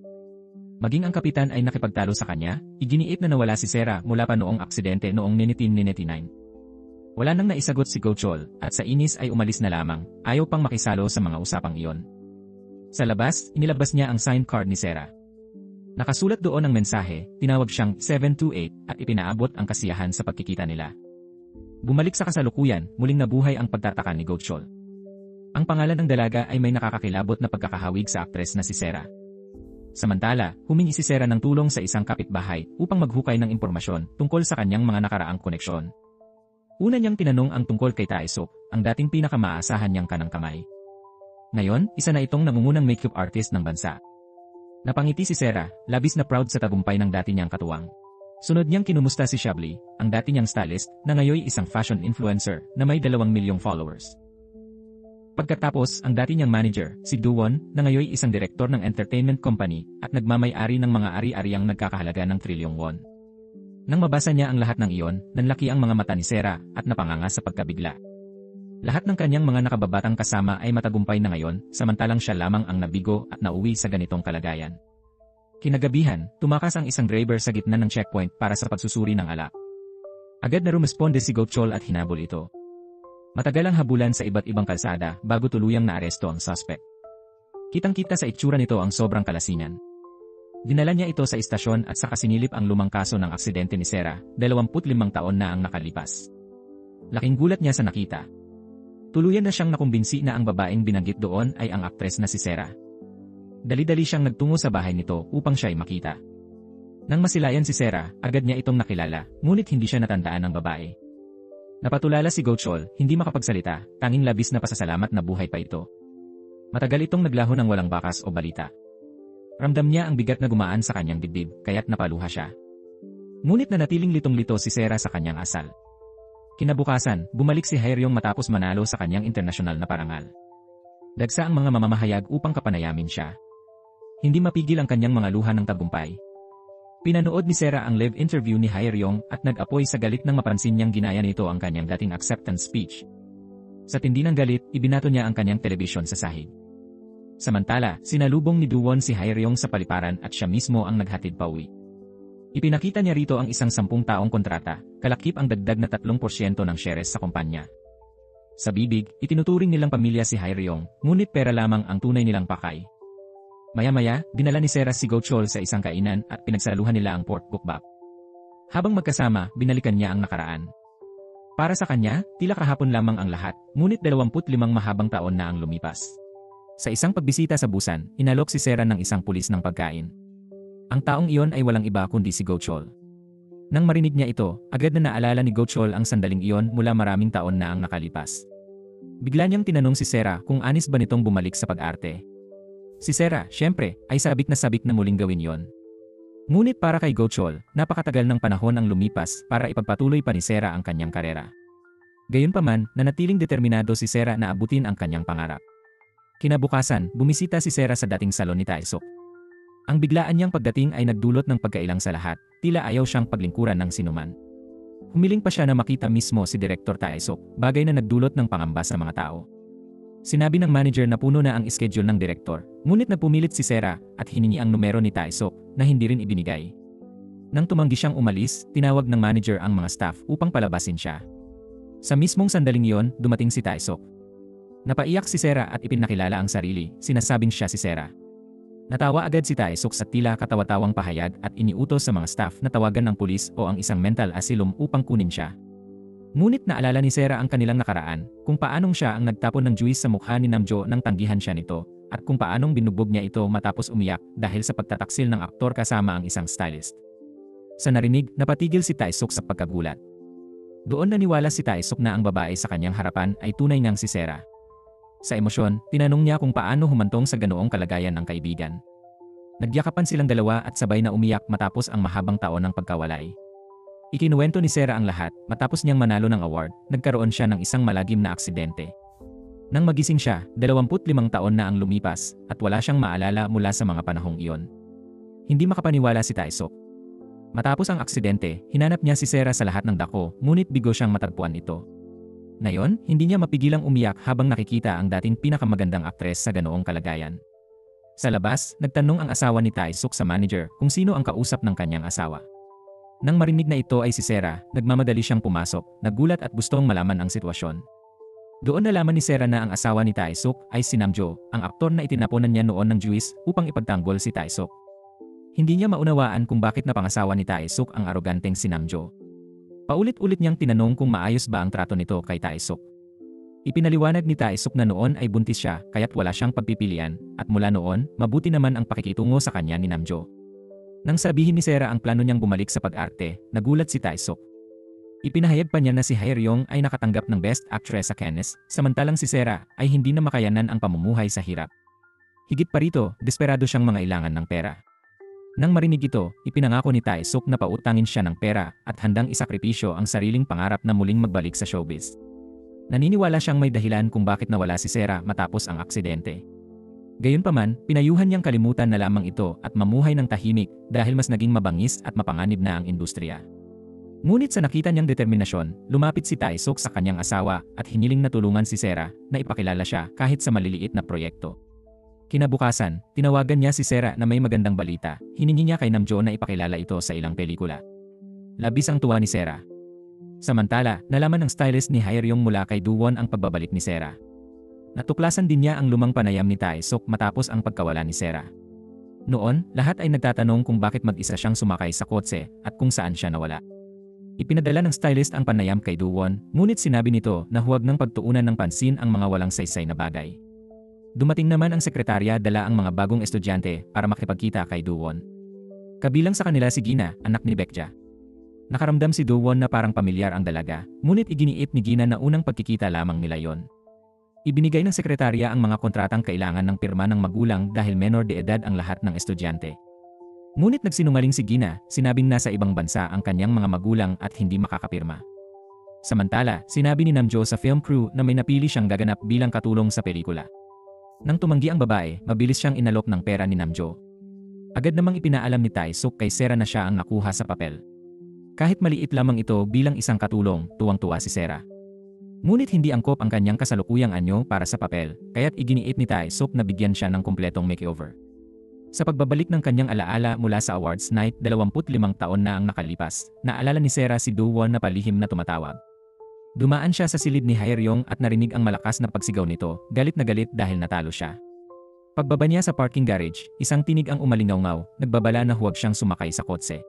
Maging ang kapitan ay nakipagtalo sa kanya, iginiit na nawala si Sarah mula pa noong aksidente noong 1999. Wala nang naisagot si Gochol at sa inis ay umalis na lamang, ayaw pang makisalo sa mga usapang iyon. Sa labas, inilabas niya ang signed card ni Sarah. Nakasulat doon ang mensahe, tinawag siyang 728 at ipinaabot ang kasiyahan sa pagkikita nila. Bumalik sa kasalukuyan, muling nabuhay ang pagtataka ni Gottschall. Ang pangalan ng dalaga ay may nakakakilabot na pagkakahawig sa aktres na si Sarah. Samantala, humingi si Sarah ng tulong sa isang kapitbahay upang maghukay ng impormasyon tungkol sa kanyang mga nakaraang koneksyon. Una niyang tinanong ang tungkol kay Tae-suk, ang dating pinakamaasahan niyang kanang kamay. Ngayon, isa na itong nangungunang makeup artist ng bansa. Napangiti si Sarah, labis na proud sa tagumpay ng dati niyang katuwang. Sunod niyang kinumusta si Shabli, ang dati niyang stylist, na ngayon isang fashion influencer na may 2 milyong followers. Pagkatapos, ang dati niyang manager, si Do-won, na ngayon isang direktor ng entertainment company at nagmamay-ari ng mga ari-ariang nagkakahalaga ng trilyong won. Nang mabasa niya ang lahat ng iyon, nanlaki ang mga mata ni Sarah at napanganga sa pagkabigla. Lahat ng kanyang mga nakababatang kasama ay matagumpay na ngayon, samantalang siya lamang ang nabigo at nauwi sa ganitong kalagayan. Kinagabihan, tumakas ang isang driver sa gitna ng checkpoint para sa pagsusuri ng alak. Agad na rumisponde si Gottschall at hinabol ito. Matagal ang habulan sa iba't ibang kalsada bago tuluyang naaresto ang suspect. Kitang-kita sa itsura nito ang sobrang kalasingan. Dinala niya ito sa istasyon at saka sinilip ang lumang kaso ng aksidente ni Sarah, 25 taon na ang nakalipas. Laking gulat niya sa nakita. Tuluyan na siyang nakumbinsi na ang babaeng binanggit doon ay ang aktres na si Sarah. Dali-dali siyang nagtungo sa bahay nito upang siya ay makita. Nang masilayan si Sarah, agad niya itong nakilala, ngunit hindi siya natandaan ng babae. Napatulala si Gottschall, hindi makapagsalita, tanging labis na pasasalamat na buhay pa ito. Matagal itong naglaho ng walang bakas o balita. Ramdam niya ang bigat na gumaan sa kanyang dibdib, kaya't napaluha siya. Ngunit nanatiling litong-lito si Sarah sa kanyang asal. Kinabukasan, bumalik si Hae-ryong matapos manalo sa kanyang internasyonal na parangal. Dagsa ang mga mamamahayag upang kapanayamin siya. Hindi mapigil ang kanyang mga luha ng tagumpay. Pinanood ni Sarah ang live interview ni Hae-ryong at nag-apoy sa galit nang mapansin niyang ginaya nito ang kanyang dating acceptance speech. Sa tindi ng galit, ibinato niya ang kanyang telebisyon sa sahig. Samantala, sinalubong ni Do-won si Hae-ryong sa paliparan at siya mismo ang naghatid pauwi. Ipinakita niya rito ang isang 10 taong kontrata, kalakip ang dagdag na 3% ng shares sa kumpanya. Sa bibig, itinuturing nilang pamilya si Hae-ryong, ngunit pera lamang ang tunay nilang pakay. Maya-maya, dinala ni Sarah si Gottschall sa isang kainan at pinagsaluhan nila ang pork bukbak. Habang magkasama, binalikan niya ang nakaraan. Para sa kanya, tila kahapon lamang ang lahat, ngunit 25 mahabang taon na ang lumipas. Sa isang pagbisita sa Busan, inalok si Sarah ng isang pulis ng pagkain. Ang taong iyon ay walang iba kundi si Gottschall. Nang marinig niya ito, agad na naalala ni Gottschall ang sandaling iyon mula maraming taon na ang nakalipas. Bigla niyang tinanong si Sarah kung anis ba nitong bumalik sa pag-arte. Si Sarah, syempre, ay sabik na muling gawin yon. Ngunit para kay Gottschall, napakatagal ng panahon ang lumipas para ipagpatuloy pa ni Sarah ang kanyang karera. Gayunpaman, nanatiling determinado si Sarah na abutin ang kanyang pangarap. Kinabukasan, bumisita si Sarah sa dating salon ni Tae-suk. Ang biglaan niyang pagdating ay nagdulot ng pagkailang sa lahat, tila ayaw siyang paglingkuran ng sinuman. Humiling pa siya na makita mismo si Direktor Tae-suk, bagay na nagdulot ng pangamba sa mga tao. Sinabi ng manager na puno na ang schedule ng direktor, ngunit nagpumilit si Sarah at hiningi ang numero ni Tae-suk na hindi rin ibinigay. Nang tumanggi siyang umalis, tinawag ng manager ang mga staff upang palabasin siya. Sa mismong sandaling iyon, dumating si Tae-suk. Napaiyak si Sarah at ipinakilala ang sarili, sinasabing siya si Sarah. Natawa agad si Tae-suk sa tila katawa-tawang pahayag at iniutos sa mga staff na tawagan ng pulis o ang isang mental asylum upang kunin siya. Ngunit naalala ni Sarah ang kanilang nakaraan, kung paanong siya ang nagtapon ng juice sa mukha ni Namjo nang tanggihan siya nito, at kung paanong binugbog niya ito matapos umiyak dahil sa pagtataksil ng aktor kasama ang isang stylist. Sa narinig, napatigil si Tae-suk sa pagkagulat. Doon naniwala si Tae-suk na ang babae sa kanyang harapan ay tunay ngang si Sarah. Sa emosyon, tinanong niya kung paano humantong sa ganoong kalagayan ng kaibigan. Nagyakapan silang dalawa at sabay na umiyak matapos ang mahabang taon ng pagkawalay. Ikinuwento ni Sarah ang lahat, matapos niyang manalo ng award, nagkaroon siya ng isang malagim na aksidente. Nang magising siya, 25 taon na ang lumipas, at wala siyang maalala mula sa mga panahong iyon. Hindi makapaniwala si Tae-suk. Matapos ang aksidente, hinanap niya si Sarah sa lahat ng dako, ngunit bigo siyang matagpuan ito. Ngayon, hindi niya mapigilang umiyak habang nakikita ang dating pinakamagandang aktres sa ganoong kalagayan. Sa labas, nagtanong ang asawa ni Tae-suk sa manager kung sino ang kausap ng kanyang asawa. Nang marinig na ito ay si Sarah, nagmamadali siyang pumasok, nagulat at gustong malaman ang sitwasyon. Doon nalaman ni Sarah na ang asawa ni Tae-suk ay si Namjo, ang aktor na itinapunan niya noon ng juice upang ipagtanggol si Tae-suk. Hindi niya maunawaan kung bakit napangasawa ni Tae-suk ang aroganteng si Namjo. Paulit-ulit niyang tinanong kung maayos ba ang trato nito kay Tae-suk. Ipinaliwanag ni Tae-suk na noon ay buntis siya kaya't wala siyang pagpipilian at mula noon, mabuti naman ang pakikitungo sa kanya ni Namjo. Nang sabihin ni Sera ang plano niyang bumalik sa pag-arte, nagulat si Tae-suk. Ipinahayag pa niya na si Hae-ryung ay nakatanggap ng Best Actress sa Cannes, samantalang si Sera ay hindi na makayanan ang pamumuhay sa hirap. Higit pa rito, desperado siyang mangailangan ng pera. Nang marinig ito, ipinangako ni Tae-suk na pautangin siya ng pera at handang isakripisyo ang sariling pangarap na muling magbalik sa showbiz. Naniniwala siyang may dahilan kung bakit nawala si Sera matapos ang aksidente. Gayunpaman, pinayuhan niyang kalimutan na lamang ito at mamuhay ng tahimik dahil mas naging mabangis at mapanganib na ang industriya. Ngunit sa nakita niyang determinasyon, lumapit si Tae-suk sa kanyang asawa at hiniling na tulungan si Sera na ipakilala siya kahit sa maliliit na proyekto. Kinabukasan, tinawagan niya si Sera na may magandang balita, hiningi niya kay Namjo na ipakilala ito sa ilang pelikula. Labis ang tuwa ni Sera. Samantala, nalaman ng stylist ni Hae-ryung mula kay Do-won ang pagbabalik ni Sera. Natuklasan din niya ang lumang panayam ni Tae-suk matapos ang pagkawala ni Sera. Noon, lahat ay nagtatanong kung bakit mag-isa siyang sumakay sa kotse at kung saan siya nawala. Ipinadala ng stylist ang panayam kay Do-won, ngunit sinabi nito na huwag nang pagtuunan ng pansin ang mga walang saysay na bagay. Dumating naman ang sekretarya dala ang mga bagong estudyante para makipagkita kay Do-won. Kabilang sa kanila si Gina, anak ni Baekja. Nakaramdam si Do-won na parang pamilyar ang dalaga, ngunit iginiit ni Gina na unang pagkikita lamang nila yon. Ibinigay ng sekretarya ang mga kontratang kailangan ng pirma ng magulang dahil menor de edad ang lahat ng estudyante. Ngunit nagsinungaling si Gina, sinabing nasa ibang bansa ang kanyang mga magulang at hindi makakapirma. Samantala, sinabi ni Namjo sa film crew na may napili siyang gaganap bilang katulong sa pelikula. Nang tumanggi ang babae, mabilis siyang inalok ng pera ni Namjo. Agad namang ipinaalam ni Tae-suk kay Sera na siya ang nakuha sa papel. Kahit maliit lamang ito bilang isang katulong, tuwang-tuwa si Sera. Ngunit hindi angkop ang kanyang kasalukuyang anyo para sa papel, kaya't iginiit ni Tae-suk na bigyan siya ng kumpletong makeover. Sa pagbabalik ng kanyang alaala mula sa awards night, 25 taon na ang nakalipas, naalala ni Sera si Do-won na palihim na tumatawag. Dumaan siya sa silid ni Hae-ryung at narinig ang malakas na pagsigaw nito, galit na galit dahil natalo siya. Pagbaba niya sa parking garage, isang tinig ang umalingaw-ngaw, nagbabala na huwag siyang sumakay sa kotse.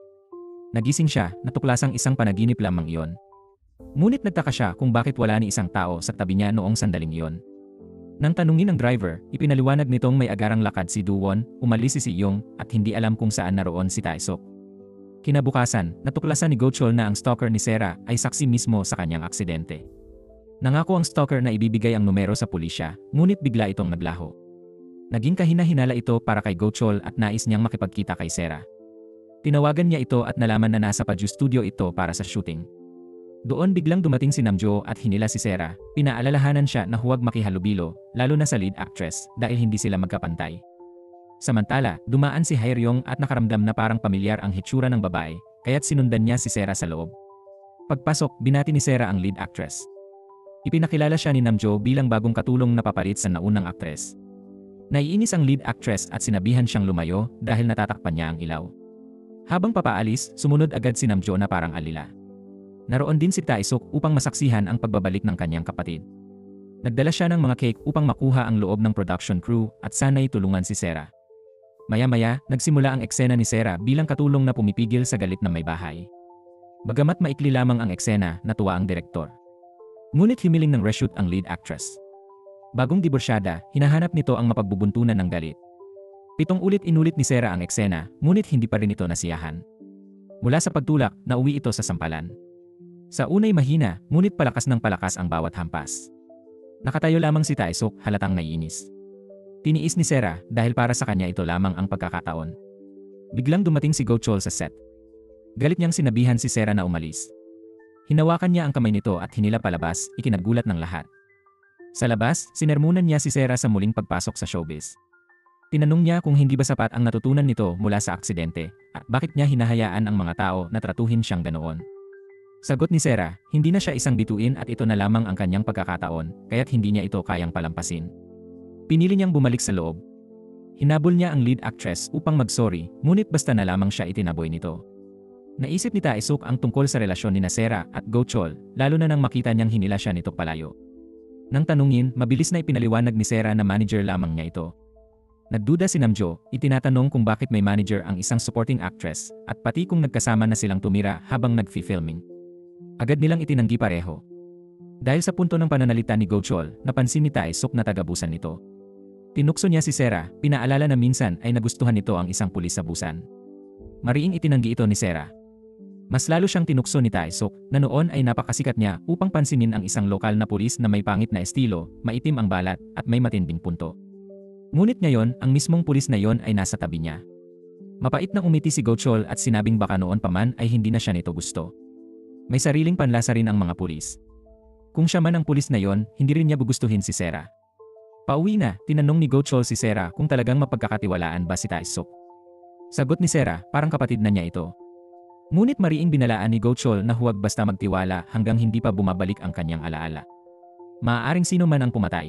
Nagising siya, natuklasang isang panaginip lamang iyon. Ngunit nagtaka siya kung bakit wala ni isang tao sa tabi niya noong sandaling iyon. Nang tanungin ng driver, ipinaliwanag nitong may agarang lakad si Do-won, umalis si Si-young, at hindi alam kung saan naroon si Tae-suk. Kinabukasan, natuklasan ni Go-chol na ang stalker ni Sera ay saksi mismo sa kanyang aksidente. Nangako ang stalker na ibibigay ang numero sa pulisya, ngunit bigla itong naglaho. Naging kahina-hinala ito para kay Go-chol at nais niyang makipagkita kay Sera. Tinawagan niya ito at nalaman na nasa Paju Studio ito para sa shooting. Doon biglang dumating si Namjo at hinila si Sera, pinaalalahanan siya na huwag makihalubilo, lalo na sa lead actress dahil hindi sila magkapantay. Samantala, dumaan si Hae-ryung at nakaramdam na parang pamilyar ang hitsura ng babae, kaya't sinundan niya si Sera sa loob. Pagpasok, binati ni Sera ang lead actress. Ipinakilala siya ni Namjo bilang bagong katulong na papalit sa naunang aktres. Naiinis ang lead actress at sinabihan siyang lumayo dahil natatakpan niya ang ilaw. Habang papaalis, sumunod agad si Namjo na parang alila. Naroon din si Tae-suk upang masaksihan ang pagbabalik ng kanyang kapatid. Nagdala siya ng mga cake upang makuha ang loob ng production crew at sana'y tulungan si Sera. Maya-maya, nagsimula ang eksena ni Sera bilang katulong na pumipigil sa galit ng may bahay. Bagamat maikli lamang ang eksena, natuwa ang direktor. Ngunit himiling ng reshoot ang lead actress. Bagong diborsyada, hinahanap nito ang mapagbubuntunan ng galit. 7 ulit inulit ni Sera ang eksena, ngunit hindi pa rin ito nasiyahan. Mula sa pagtulak, nauwi ito sa sampalan. Sa unay mahina, ngunit palakas ng palakas ang bawat hampas. Nakatayo lamang si Tae-suk, halatang naiinis. Tiniis ni Sera dahil para sa kanya ito lamang ang pagkakataon. Biglang dumating si Go-chol sa set. Galit niyang sinabihan si Sera na umalis. Hinawakan niya ang kamay nito at hinila palabas, ikinagulat ng lahat. Sa labas, sinermunan niya si Sera sa muling pagpasok sa showbiz. Tinanong niya kung hindi ba sapat ang natutunan nito mula sa aksidente at bakit niya hinahayaan ang mga tao na tratuhin siyang ganoon. Sagot ni Sera, hindi na siya isang bituin at ito na lamang ang kanyang pagkakataon, kaya't hindi niya ito kayang palampasin. Pinili niyang bumalik sa loob. Hinabol niya ang lead actress upang mag-sorry, ngunit basta na lamang siya itinaboy nito. Naisip ni Tae-suk ang tungkol sa relasyon ni Sera at Go-chol, lalo na nang makita niyang hinila siya nito palayo. Nang tanungin, mabilis na ipinaliwanag ni Sera na manager lamang niya ito. Nagduda si Namjo, itinatanong kung bakit may manager ang isang supporting actress at pati kung nagkasama na silang tumira habang nag-filming. Agad nilang itinanggi pareho. Dahil sa punto ng pananalita ni Go Chol, napansin ni Tae-suk na tagabusan nito. Tinukso niya si Sera, pinaalala na minsan ay nagustuhan nito ang isang pulis sa busan. Mariing itinanggi ito ni Sera. Mas lalo siyang tinukso ni Tae-suk na noon ay napakasikat niya upang pansinin ang isang lokal na pulis na may pangit na estilo, maitim ang balat at may matinding punto. Ngunit ngayon, ang mismong pulis na yon ay nasa tabi niya. Mapait na umiti si Go Chol at sinabing baka noon pa man ay hindi na siya nito gusto. May sariling panlasa rin ang mga pulis. Kung siya man ang pulis na yon, hindi rin niya gugustuhin si Sera. Pauwi na, tinanong ni Go Chol si Sera kung talagang mapagkakatiwalaan ba si Tae-suk. Sagot ni Sera, parang kapatid na niya ito. Ngunit mariing binalaan ni Go Chol na huwag basta magtiwala hanggang hindi pa bumabalik ang kanyang alaala. Maaaring sino man ang pumatay.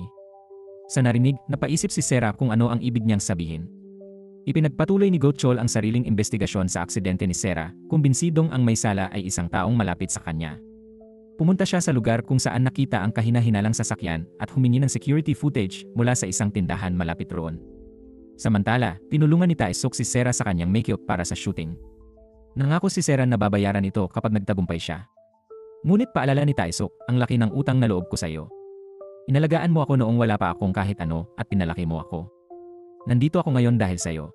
Sa narinig, napaisip si Sera kung ano ang ibig niyang sabihin. Ipinagpatuloy ni Go Chol ang sariling investigasyon sa aksidente ni Sera, kumbinsidong ang may sala ay isang taong malapit sa kanya. Pumunta siya sa lugar kung saan nakita ang kahina-hinalang sasakyan at humingi ng security footage mula sa isang tindahan malapit roon. Samantala, tinulungan ni Tae-suk si Sera sa kanyang make-up para sa shooting. Nangako si Sera na babayaran ito kapag nagtagumpay siya. Ngunit paalala ni Tae-suk, ang laki ng utang na loob ko sa iyo. Inalagaan mo ako noong wala pa akong kahit ano at pinalaki mo ako. Nandito ako ngayon dahil sa iyo.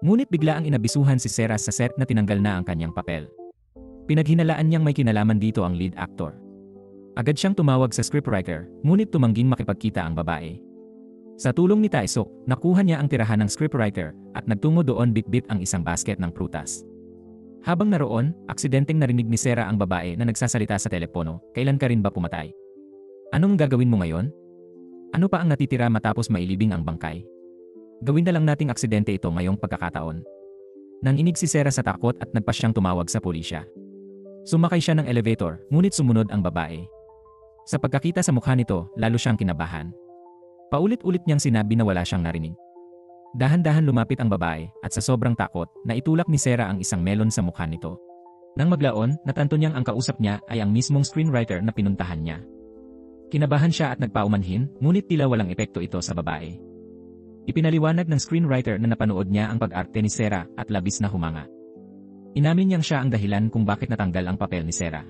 Ngunit bigla ang inabisuhan si Sera sa set na tinanggal na ang kanyang papel. Pinaghinalaan niyang may kinalaman dito ang lead actor. Agad siyang tumawag sa scriptwriter, ngunit tumangging makipagkita ang babae. Sa tulong ni Tae-suk, nakuha niya ang tirahan ng scriptwriter at nagtungo doon bitbit ang isang basket ng prutas. Habang naroon, aksidenteng narinig ni Sera ang babae na nagsasalita sa telepono, kailan ka rin ba pumatay? Anong gagawin mo ngayon? Ano pa ang natitira matapos mailibing ang bangkay? Gawin na lang nating aksidente ito ngayong pagkakataon. Nanginig si Sera sa takot at nagpa siyang tumawag sa pulisya. Sumakay siya ng elevator, ngunit sumunod ang babae. Sa pagkakita sa mukha nito, lalo siyang kinabahan. Paulit-ulit niyang sinabi na wala siyang narinig. Dahan-dahan lumapit ang babae at sa sobrang takot, naitulak ni Sera ang isang melon sa mukha nito. Nang maglaon, natanto niyang ang kausap niya ay ang mismong screenwriter na pinuntahan niya. Kinabahan siya at nagpaumanhin, ngunit tila walang epekto ito sa babae. Ipinaliwanag ng screenwriter na napanood niya ang pag-arte ni Sera at labis na humanga. Inamin niyang siya ang dahilan kung bakit natanggal ang papel ni Sera.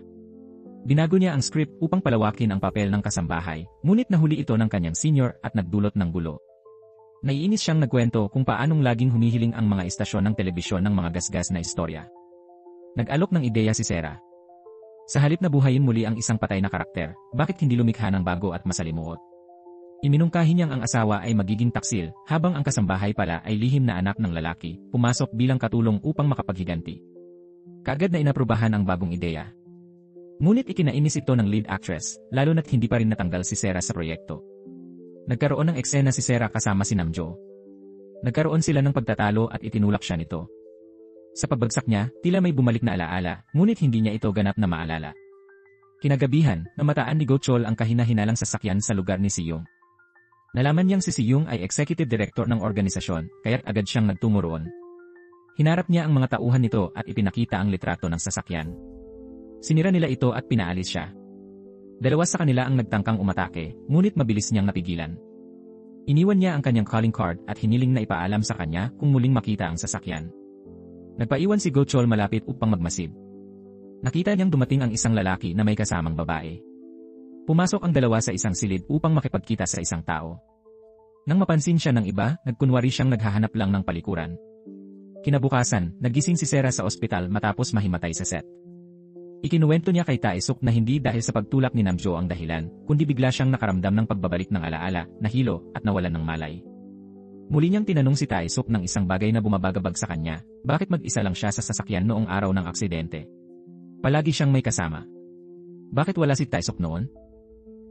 Binago niya ang script upang palawakin ang papel ng kasambahay, ngunit nahuli ito ng kanyang senior at nagdulot ng gulo. Naiinis siyang nagkwento kung paanong laging humihiling ang mga istasyon ng telebisyon ng mga gasgas na istorya. Nag-alok ng ideya si Sera. Sa halip na buhayin muli ang isang patay na karakter, bakit hindi lumikha ng bago at masalimuot? Iminungkahi niyang ang asawa ay magiging taksil, habang ang kasambahay pala ay lihim na anak ng lalaki, pumasok bilang katulong upang makapaghiganti. Kaagad na inaprubahan ang bagong ideya. Ngunit ikinainis ito ng lead actress, lalo na't hindi pa rin natanggal si Sera sa proyekto. Nagkaroon ng eksena si Sera kasama si Namjo. Nagkaroon sila ng pagtatalo at itinulak siya nito. Sa pagbagsak niya, tila may bumalik na alaala, ngunit hindi niya ito ganap na maalala. Kinagabihan, namataan ni Go Chol ang kahina-hinalang sasakyan sa lugar ni Siyong. Nalaman niyang si Siyong ay executive director ng organisasyon, kaya't agad siyang nagtungo roon. Hinarap niya ang mga tauhan nito at ipinakita ang litrato ng sasakyan. Sinira nila ito at pinaalis siya. Dalawa sa kanila ang nagtangkang umatake, ngunit mabilis niyang napigilan. Iniwan niya ang kanyang calling card at hiniling na ipaalam sa kanya kung muling makita ang sasakyan. Nagpaiwan si Go Chol malapit upang magmasid. Nakita niyang dumating ang isang lalaki na may kasamang babae. Pumasok ang dalawa sa isang silid upang makipagkita sa isang tao. Nang mapansin siya ng iba, nagkunwari siyang naghahanap lang ng palikuran. Kinabukasan, nagising si Sera sa ospital matapos mahimatay sa set. Ikinuwento niya kay Tae-suk na hindi dahil sa pagtulak ni Namjo ang dahilan, kundi bigla siyang nakaramdam ng pagbabalik ng alaala, nahilo, at nawalan ng malay. Muli niyang tinanong si Tae-suk ng isang bagay na bumabagabag sa kanya, bakit mag-isa lang siya sa sasakyan noong araw ng aksidente? Palagi siyang may kasama. Bakit wala si Tae-suk noon?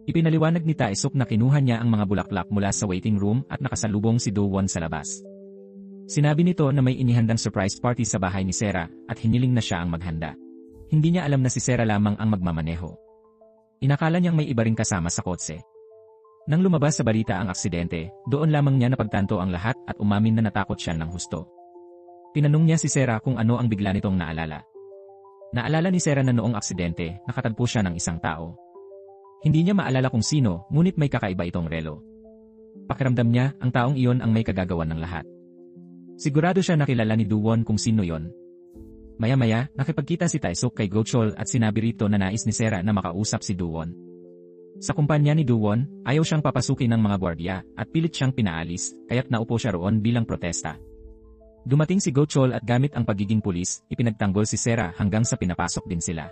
Ipinaliwanag ni Tae-suk na kinuha niya ang mga bulaklak mula sa waiting room at nakasalubong si Do-won sa labas. Sinabi nito na may inihandang surprise party sa bahay ni Sera at hiniling na siya ang maghanda. Hindi niya alam na si Sera lamang ang magmamaneho. Inakala niyang may iba ring kasama sa kotse. Nang lumabas sa balita ang aksidente, doon lamang niya napagtanto ang lahat at umamin na natakot siya ng husto. Tinanong niya si Sera kung ano ang bigla nitong naalala. Naalala ni Sera na noong aksidente, nakatagpo siya ng isang tao. Hindi niya maalala kung sino, ngunit may kakaiba itong relo. Pakiramdam niya, ang taong iyon ang may kagagawan ng lahat. Sigurado siya nakilala ni Do-won kung sino yon. Maya-maya, nakipagkita si Tae-suk kay Go-chol at sinabi rito na nais ni Sera na makausap si Do-won. Sa kumpanya ni Do-won, ayaw siyang papasukin ng mga gwardiya at pilit siyang pinaalis, kaya't naupo siya roon bilang protesta. Dumating si Go-chol at gamit ang pagiging pulis, ipinagtanggol si Sera hanggang sa pinapasok din sila.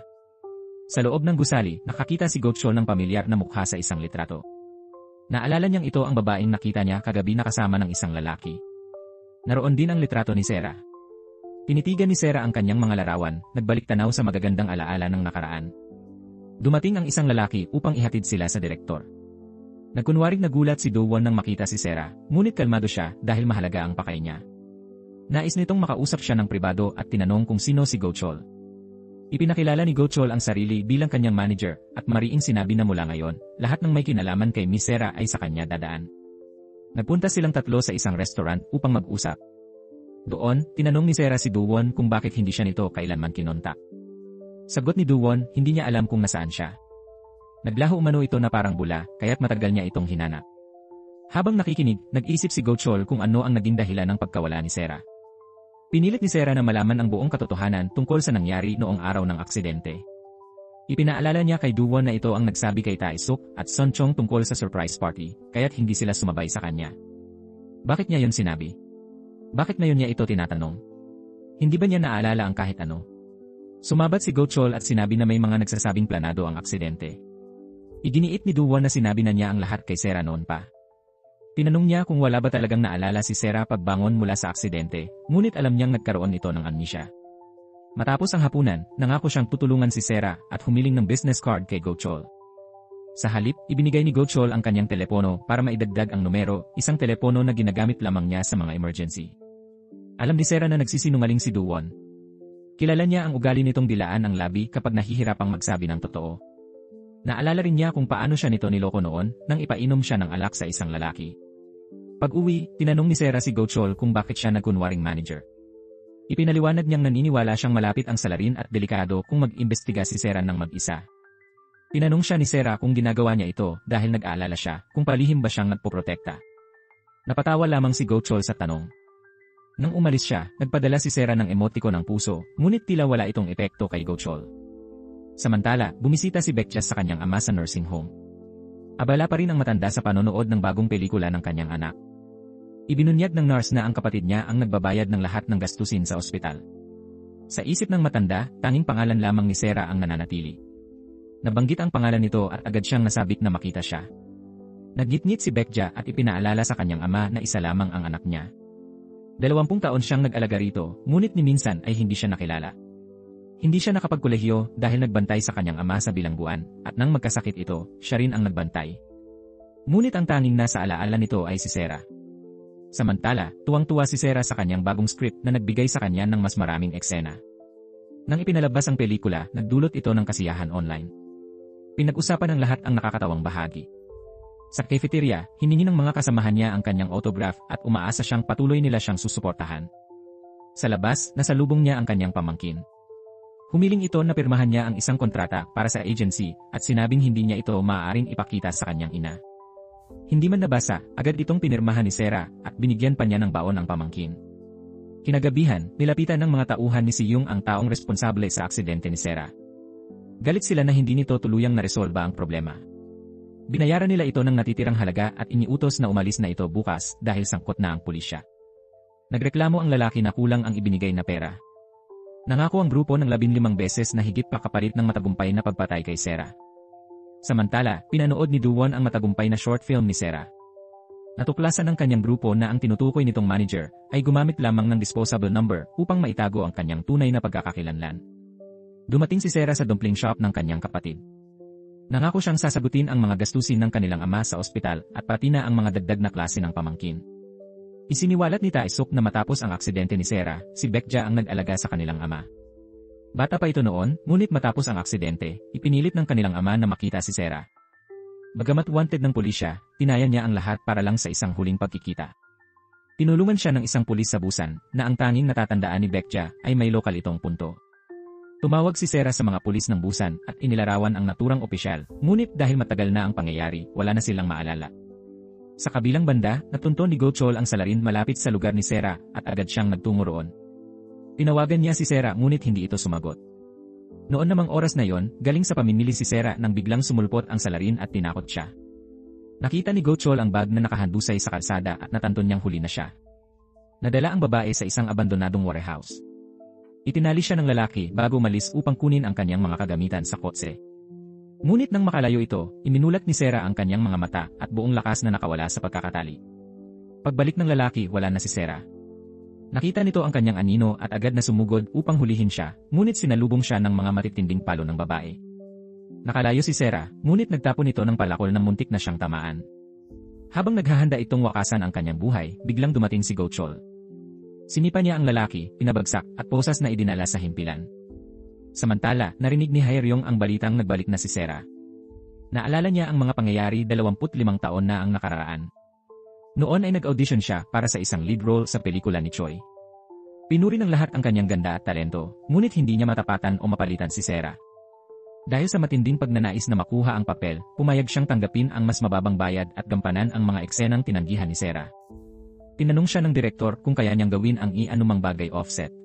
Sa loob ng gusali, nakakita si Go-chol ng pamilyar na mukha sa isang litrato. Naalala niyang ito ang babaeng nakita niya kagabi na kasama ng isang lalaki. Naroon din ang litrato ni Sera. Tinitigan ni Sera ang kanyang mga larawan, nagbalik tanaw sa magagandang alaala ng nakaraan. Dumating ang isang lalaki upang ihatid sila sa direktor. Nagkunwaring nagulat si Do-won nang makita si Sera, ngunit kalmado siya dahil mahalaga ang pakay niya. Nais nitong makausap siya ng pribado at tinanong kung sino si Go-chol. Ipinakilala ni Go-chol ang sarili bilang kanyang manager at mariing sinabi na mula ngayon, lahat ng may kinalaman kay Miss Sera ay sa kanya dadaan. Nagpunta silang tatlo sa isang restaurant upang mag-usap. Doon, tinanong ni Sera si Do-won kung bakit hindi siya nito kailanman kinontak. Sagot ni Do-won, hindi niya alam kung nasaan siya. Naglaho umano ito na parang bula, kaya't matagal niya itong hinanap. Habang nakikinig, nag-isip si Go-chol kung ano ang naging dahilan ng pagkawala ni Sera. Pinilit ni Sera na malaman ang buong katotohanan tungkol sa nangyari noong araw ng aksidente. Ipinaalala niya kay Do-won na ito ang nagsabi kay Tae-suk at Son Chong tungkol sa surprise party, kaya't hindi sila sumabay sa kanya. Bakit niya yon sinabi? Bakit ngayon niya ito tinatanong? Hindi ba niya naalala ang kahit ano? Sumabat si Go-chol at sinabi na may mga nagsasabing planado ang aksidente. Iginiit ni Do-won na sinabi na niya ang lahat kay Sera noon pa. Tinanong niya kung wala ba talagang naalala si Sera pagbangon mula sa aksidente, ngunit alam niyang nagkaroon ito ng amnesia. Matapos ang hapunan, nangako siyang tutulungan si Sera at humiling ng business card kay Go-chol. Sa halip, ibinigay ni Go-chol ang kanyang telepono para maidagdag ang numero, isang telepono na ginagamit lamang niya sa mga emergency. Alam ni Sera na nagsisinungaling si Do-won. Kilala niya ang ugali nitong dilaan ang labi kapag nahihirapang magsabi ng totoo. Naalala rin niya kung paano siya nito niloko noon nang ipainom siya ng alak sa isang lalaki. Pag-uwi, tinanong ni Sera si Go-chol kung bakit siya nagkunwaring manager. Ipinaliwanag niyang naniniwala siyang malapit ang salarin at delikado kung mag-imbestiga si Sera ng mag-isa. Tinanong siya ni Sera kung ginagawa niya ito dahil nag-aalala siya kung palihim ba siyang nagpoprotekta. Napatawa lamang si Go-chol sa tanong. Nang umalis siya, nagpadala si Sera ng emotiko ng puso, ngunit tila wala itong epekto kay Go-chol. Samantala, bumisita si Baekja sa kanyang ama sa nursing home. Abala pa rin ang matanda sa panonood ng bagong pelikula ng kanyang anak. Ibinunyag ng nurse na ang kapatid niya ang nagbabayad ng lahat ng gastusin sa ospital. Sa isip ng matanda, tanging pangalan lamang ni Sera ang nananatili. Nabanggit ang pangalan nito at agad siyang nasabik na makita siya. Naggitngit si Baekja at ipinaalala sa kanyang ama na isa lamang ang anak niya. 20 taon siyang nag-alaga rito, ngunit ni minsan ay hindi siya nakilala. Hindi siya nakapagkolehiyo dahil nagbantay sa kanyang ama sa bilangguan, at nang magkasakit ito, siya rin ang nagbantay. Ngunit ang tanging nasa alaala nito ay si Sera. Samantala, tuwang-tuwa si Sera sa kanyang bagong script na nagbigay sa kanya ng mas maraming eksena. Nang ipinalabas ang pelikula, nagdulot ito ng kasiyahan online. Pinag-usapan ng lahat ang nakakatawang bahagi. Sa cafeteria, hiningi ng mga kasamahan niya ang kanyang autograph at umaasa siyang patuloy nila siyang susuportahan. Sa labas, nasalubong niya ang kanyang pamangkin. Humiling ito na pirmahan niya ang isang kontrata para sa agency at sinabing hindi niya ito maaaring ipakita sa kanyang ina. Hindi man nabasa, agad itong pinirmahan ni Sera at binigyan pa niya ng baon ang pamangkin. Kinagabihan, nilapitan ng mga tauhan ni Si Yung ang taong responsable sa aksidente ni Sera. Galit sila na hindi nito tuluyang naresolba ang problema. Binayaran nila ito ng natitirang halaga at iniutos na umalis na ito bukas dahil sangkot na ang pulisya. Nagreklamo ang lalaki na kulang ang ibinigay na pera. Nangako ang grupo ng 15 beses na higit pa kapalit ng matagumpay na pagpatay kay Sera. Samantala, pinanood ni Do-won ang matagumpay na short film ni Sera. Natuklasan ng kanyang grupo na ang tinutukoy nitong manager ay gumamit lamang ng disposable number upang maitago ang kanyang tunay na pagkakakilanlan. Dumating si Sera sa dumpling shop ng kanyang kapatid. Nangako siyang sasagutin ang mga gastusin ng kanilang ama sa ospital at pati na ang mga dagdag na klase ng pamangkin. Isiniwalat ni Tae-suk na matapos ang aksidente ni Sera, si Baekja ang nag-alaga sa kanilang ama. Bata pa ito noon, ngunit matapos ang aksidente, ipinilit ng kanilang ama na makita si Sera. Bagamat wanted ng pulisya, tinaya niya ang lahat para lang sa isang huling pagkikita. Tinulungan siya ng isang pulis sa Busan, na ang tanging natatandaan ni Baekja ay may lokal itong punto. Tumawag si Sera sa mga pulis ng Busan at inilarawan ang naturang opisyal, ngunit dahil matagal na ang pangyayari, wala na silang maalala. Sa kabilang banda, natunton ni Go Chol ang salarin malapit sa lugar ni Sera at agad siyang nagtungo roon. Tinawagan niya si Sera ngunit hindi ito sumagot. Noon namang oras na yon, galing sa pamimili si Sera nang biglang sumulpot ang salarin at tinakot siya. Nakita ni Go Chol ang bag na nakahandusay sa kalsada at natanton niyang huli na siya. Nadala ang babae sa isang abandonadong warehouse. Itinali siya ng lalaki bago umalis upang kunin ang kanyang mga kagamitan sa kotse. Ngunit nang makalayo ito, iminulat ni Sera ang kanyang mga mata at buong lakas na nakawala sa pagkakatali. Pagbalik ng lalaki, wala na si Sera. Nakita nito ang kanyang anino at agad na sumugod upang hulihin siya, ngunit sinalubong siya ng mga matitinding palo ng babae. Nakalayo si Sera, ngunit nagtapon ito ng palakol na muntik na siyang tamaan. Habang naghahanda itong wakasan ang kanyang buhay, biglang dumating si Go Chol. Sinipa niya ang lalaki, pinabagsak at posas na idinala sa himpilan. Samantala, narinig ni Haeryong ang balitang nagbalik na si Sera. Naalala niya ang mga pangyayari 25 taon na ang nakararaan. Noon ay nag-audition siya para sa isang lead role sa pelikula ni Choi. Pinuri ng lahat ang kanyang ganda at talento, ngunit hindi niya matapatan o mapalitan si Sera. Dahil sa matinding pagnanais na makuha ang papel, pumayag siyang tanggapin ang mas mababang bayad at gampanan ang mga eksenang tinanggihan ni Sera. Tinanong siya ng direktor kung kaya niyang gawin ang anumang bagay offset.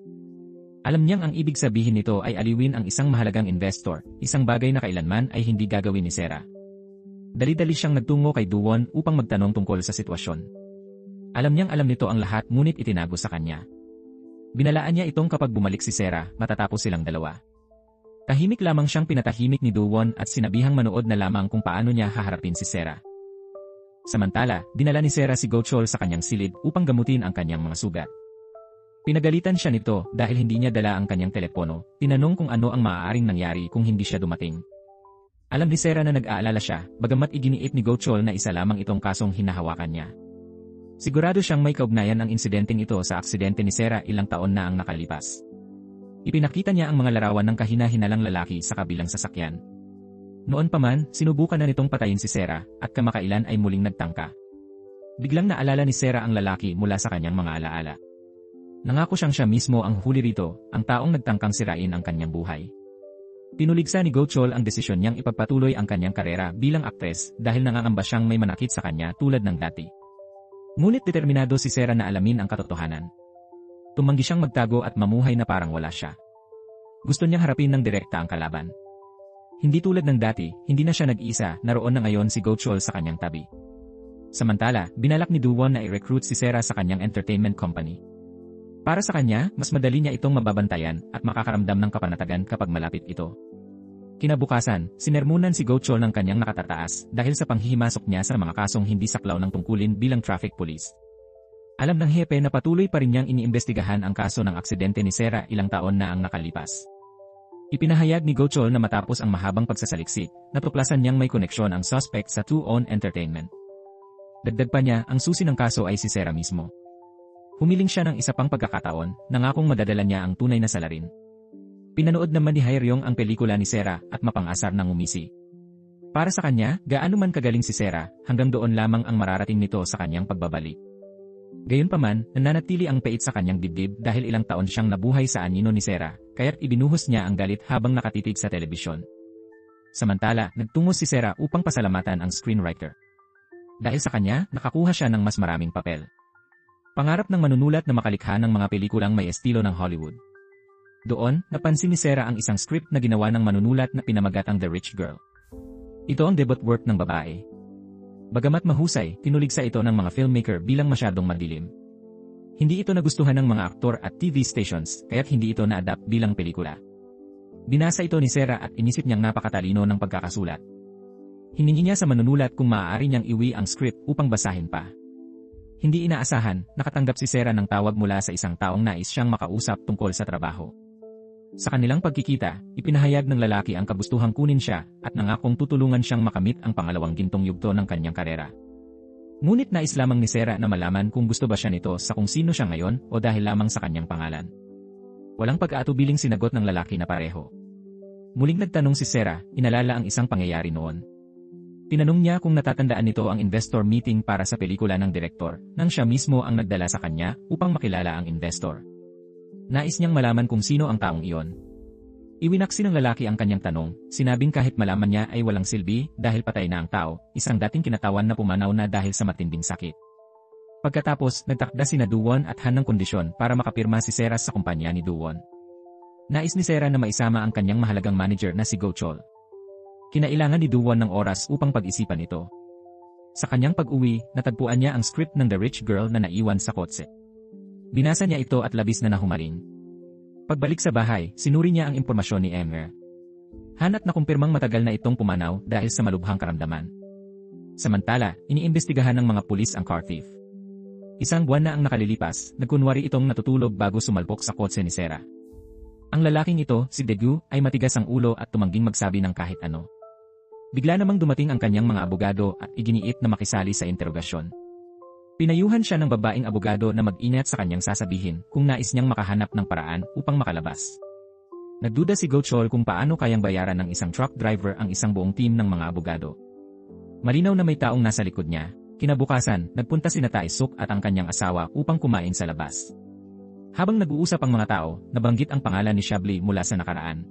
Alam niyang ang ibig sabihin nito ay aliwin ang isang mahalagang investor, isang bagay na kailanman ay hindi gagawin ni Sera. Dali-dali siyang nagtungo kay Doo-won upang magtanong tungkol sa sitwasyon. Alam niyang alam nito ang lahat ngunit itinago sa kanya. Binalaan niya itong kapag bumalik si Sera, matatapos silang dalawa. Tahimik lamang siyang pinatahimik ni Doo-won at sinabihang manood na lamang kung paano niya haharapin si Sera. Samantala, dinala ni Sera si Go Chol sa kanyang silid upang gamutin ang kanyang mga sugat. Pinagalitan siya nito dahil hindi niya dala ang kanyang telepono, tinanong kung ano ang maaaring nangyari kung hindi siya dumating. Alam ni Sera na nag-aalala siya, bagamat iginiit ni Go Chol na isa lamang itong kasong hinahawakan niya. Sigurado siyang may kaugnayan ang insidenteng ito sa aksidente ni Sera ilang taon na ang nakalipas. Ipinakita niya ang mga larawan ng kahina-hinalang lalaki sa kabilang sasakyan. Noon pa man, sinubukan na nitong patayin si Sera at kamakailan ay muling nagtangka. Biglang naalala ni Sera ang lalaki mula sa kanyang mga alaala. Nangako siyang siya mismo ang huli rito, ang taong nagtangkang sirain ang kanyang buhay. Pinuligsa ni Go Chol ang desisyon niyang ipagpatuloy ang kanyang karera bilang aktres dahil nangangamba siyang may manakit sa kanya tulad ng dati. Ngunit determinado si Sera na alamin ang katotohanan. Tumanggi siyang magtago at mamuhay na parang wala siya. Gusto niyang harapin ng direkta ang kalaban. Hindi tulad ng dati, hindi na siya nag-iisa, naroon na ngayon si Go Chol sa kanyang tabi. Samantala, binalak ni Doo-won na i-recruit si Sera sa kanyang entertainment company. Para sa kanya, mas madali niya itong mababantayan at makakaramdam ng kapanatagan kapag malapit ito. Kinabukasan, sinermunan si Go Chol ng kanyang nakatataas dahil sa panghihimasok niya sa mga kasong hindi saklaw ng tungkulin bilang traffic police. Alam ng hepe na patuloy pa rin niyang iniimbestigahan ang kaso ng aksidente ni Sera ilang taon na ang nakalipas. Ipinahayag ni Go Chol na matapos ang mahabang pagsasaliksik, natuklasan niyang may koneksyon ang suspect sa Two-On Entertainment. Dagdag pa niya, ang susi ng kaso ay si Sera mismo. Humiling siya ng isa pang pagkakataon, nangakong madadala niya ang tunay na salarin. Pinanood naman ni Haeryong ang pelikula ni Sera at mapang-asar ng umisi. Para sa kanya, gaano man kagaling si Sera, hanggang doon lamang ang mararating nito sa kanyang pagbabalik. Gayunpaman, nananatili ang pait sa kanyang dibdib dahil ilang taon siyang nabuhay sa anino ni Sera, kaya't ibinuhos niya ang galit habang nakatitig sa telebisyon. Samantala, nagtungo si Sera upang pasalamatan ang screenwriter. Dahil sa kanya, nakakuha siya ng mas maraming papel. Pangarap ng manunulat na makalikha ng mga pelikulang may estilo ng Hollywood. Doon, napansin ni Sera ang isang script na ginawa ng manunulat na pinamagatang The Rich Girl. Ito ang debut work ng babae. Bagamat mahusay, tinuligsa ito ng mga filmmaker bilang masyadong madilim. Hindi ito nagustuhan ng mga aktor at TV stations, kaya't hindi ito na-adapt bilang pelikula. Binasa ito ni Sera at inisip niyang napakatalino ng pagkakasulat. Hiningi niya sa manunulat kung maaari niyang iwi ang script upang basahin pa. Hindi inaasahan, nakatanggap si Sera ng tawag mula sa isang taong nais siyang makausap tungkol sa trabaho. Sa kanilang pagkikita, ipinahayag ng lalaki ang kagustuhang kunin siya at nangakong tutulungan siyang makamit ang pangalawang gintong yugto ng kanyang karera. Ngunit nais lamang ni Sera na malaman kung gusto ba siya nito sa kung sino siya ngayon o dahil lamang sa kanyang pangalan. Walang pag-aatubiling sinagot ng lalaki na pareho. Muling nagtanong si Sera, inalala ang isang pangyayari noon. Tinanong niya kung natatandaan nito ang investor meeting para sa pelikula ng direktor, nang siya mismo ang nagdala sa kanya upang makilala ang investor. Nais niyang malaman kung sino ang taong iyon. Iwinaksi ng lalaki ang kanyang tanong, sinabing kahit malaman niya ay walang silbi dahil patay na ang tao, isang dating kinatawan na pumanaw na dahil sa matinding sakit. Pagkatapos, nagtakda sina Duwon at Han ng kondisyon para makapirma si Seras sa kumpanya ni Duwon. Nais ni Sera na maisama ang kanyang mahalagang manager na si Go Chol. Kinailangan ni Duwon ng oras upang pag-isipan ito. Sa kanyang pag-uwi, natagpuan niya ang script ng The Rich Girl na naiwan sa kotse. Binasa niya ito at labis na nahumaling. Pagbalik sa bahay, sinuri niya ang impormasyon ni Emer. Han at nakumpirmang matagal na itong pumanaw dahil sa malubhang karamdaman. Samantala, iniimbestigahan ng mga pulis ang car thief. Isang buwan na ang nakalilipas, nagkunwari itong natutulog bago sumalpok sa kotse ni Sera. Ang lalaking ito, si Daegu, ay matigas ang ulo at tumangging magsabi ng kahit ano. Bigla namang dumating ang kanyang mga abogado at iginiit na makisali sa interogasyon. Pinayuhan siya ng babaeng abogado na mag-ingat sa kanyang sasabihin kung nais niyang makahanap ng paraan upang makalabas. Nagduda si Go Chol kung paano kayang bayaran ng isang truck driver ang isang buong team ng mga abogado. Malinaw na may taong nasa likod niya. Kinabukasan, nagpunta sina Tae-suk at ang kanyang asawa upang kumain sa labas. Habang nag-uusap ang mga tao, nabanggit ang pangalan ni Shabli mula sa nakaraan.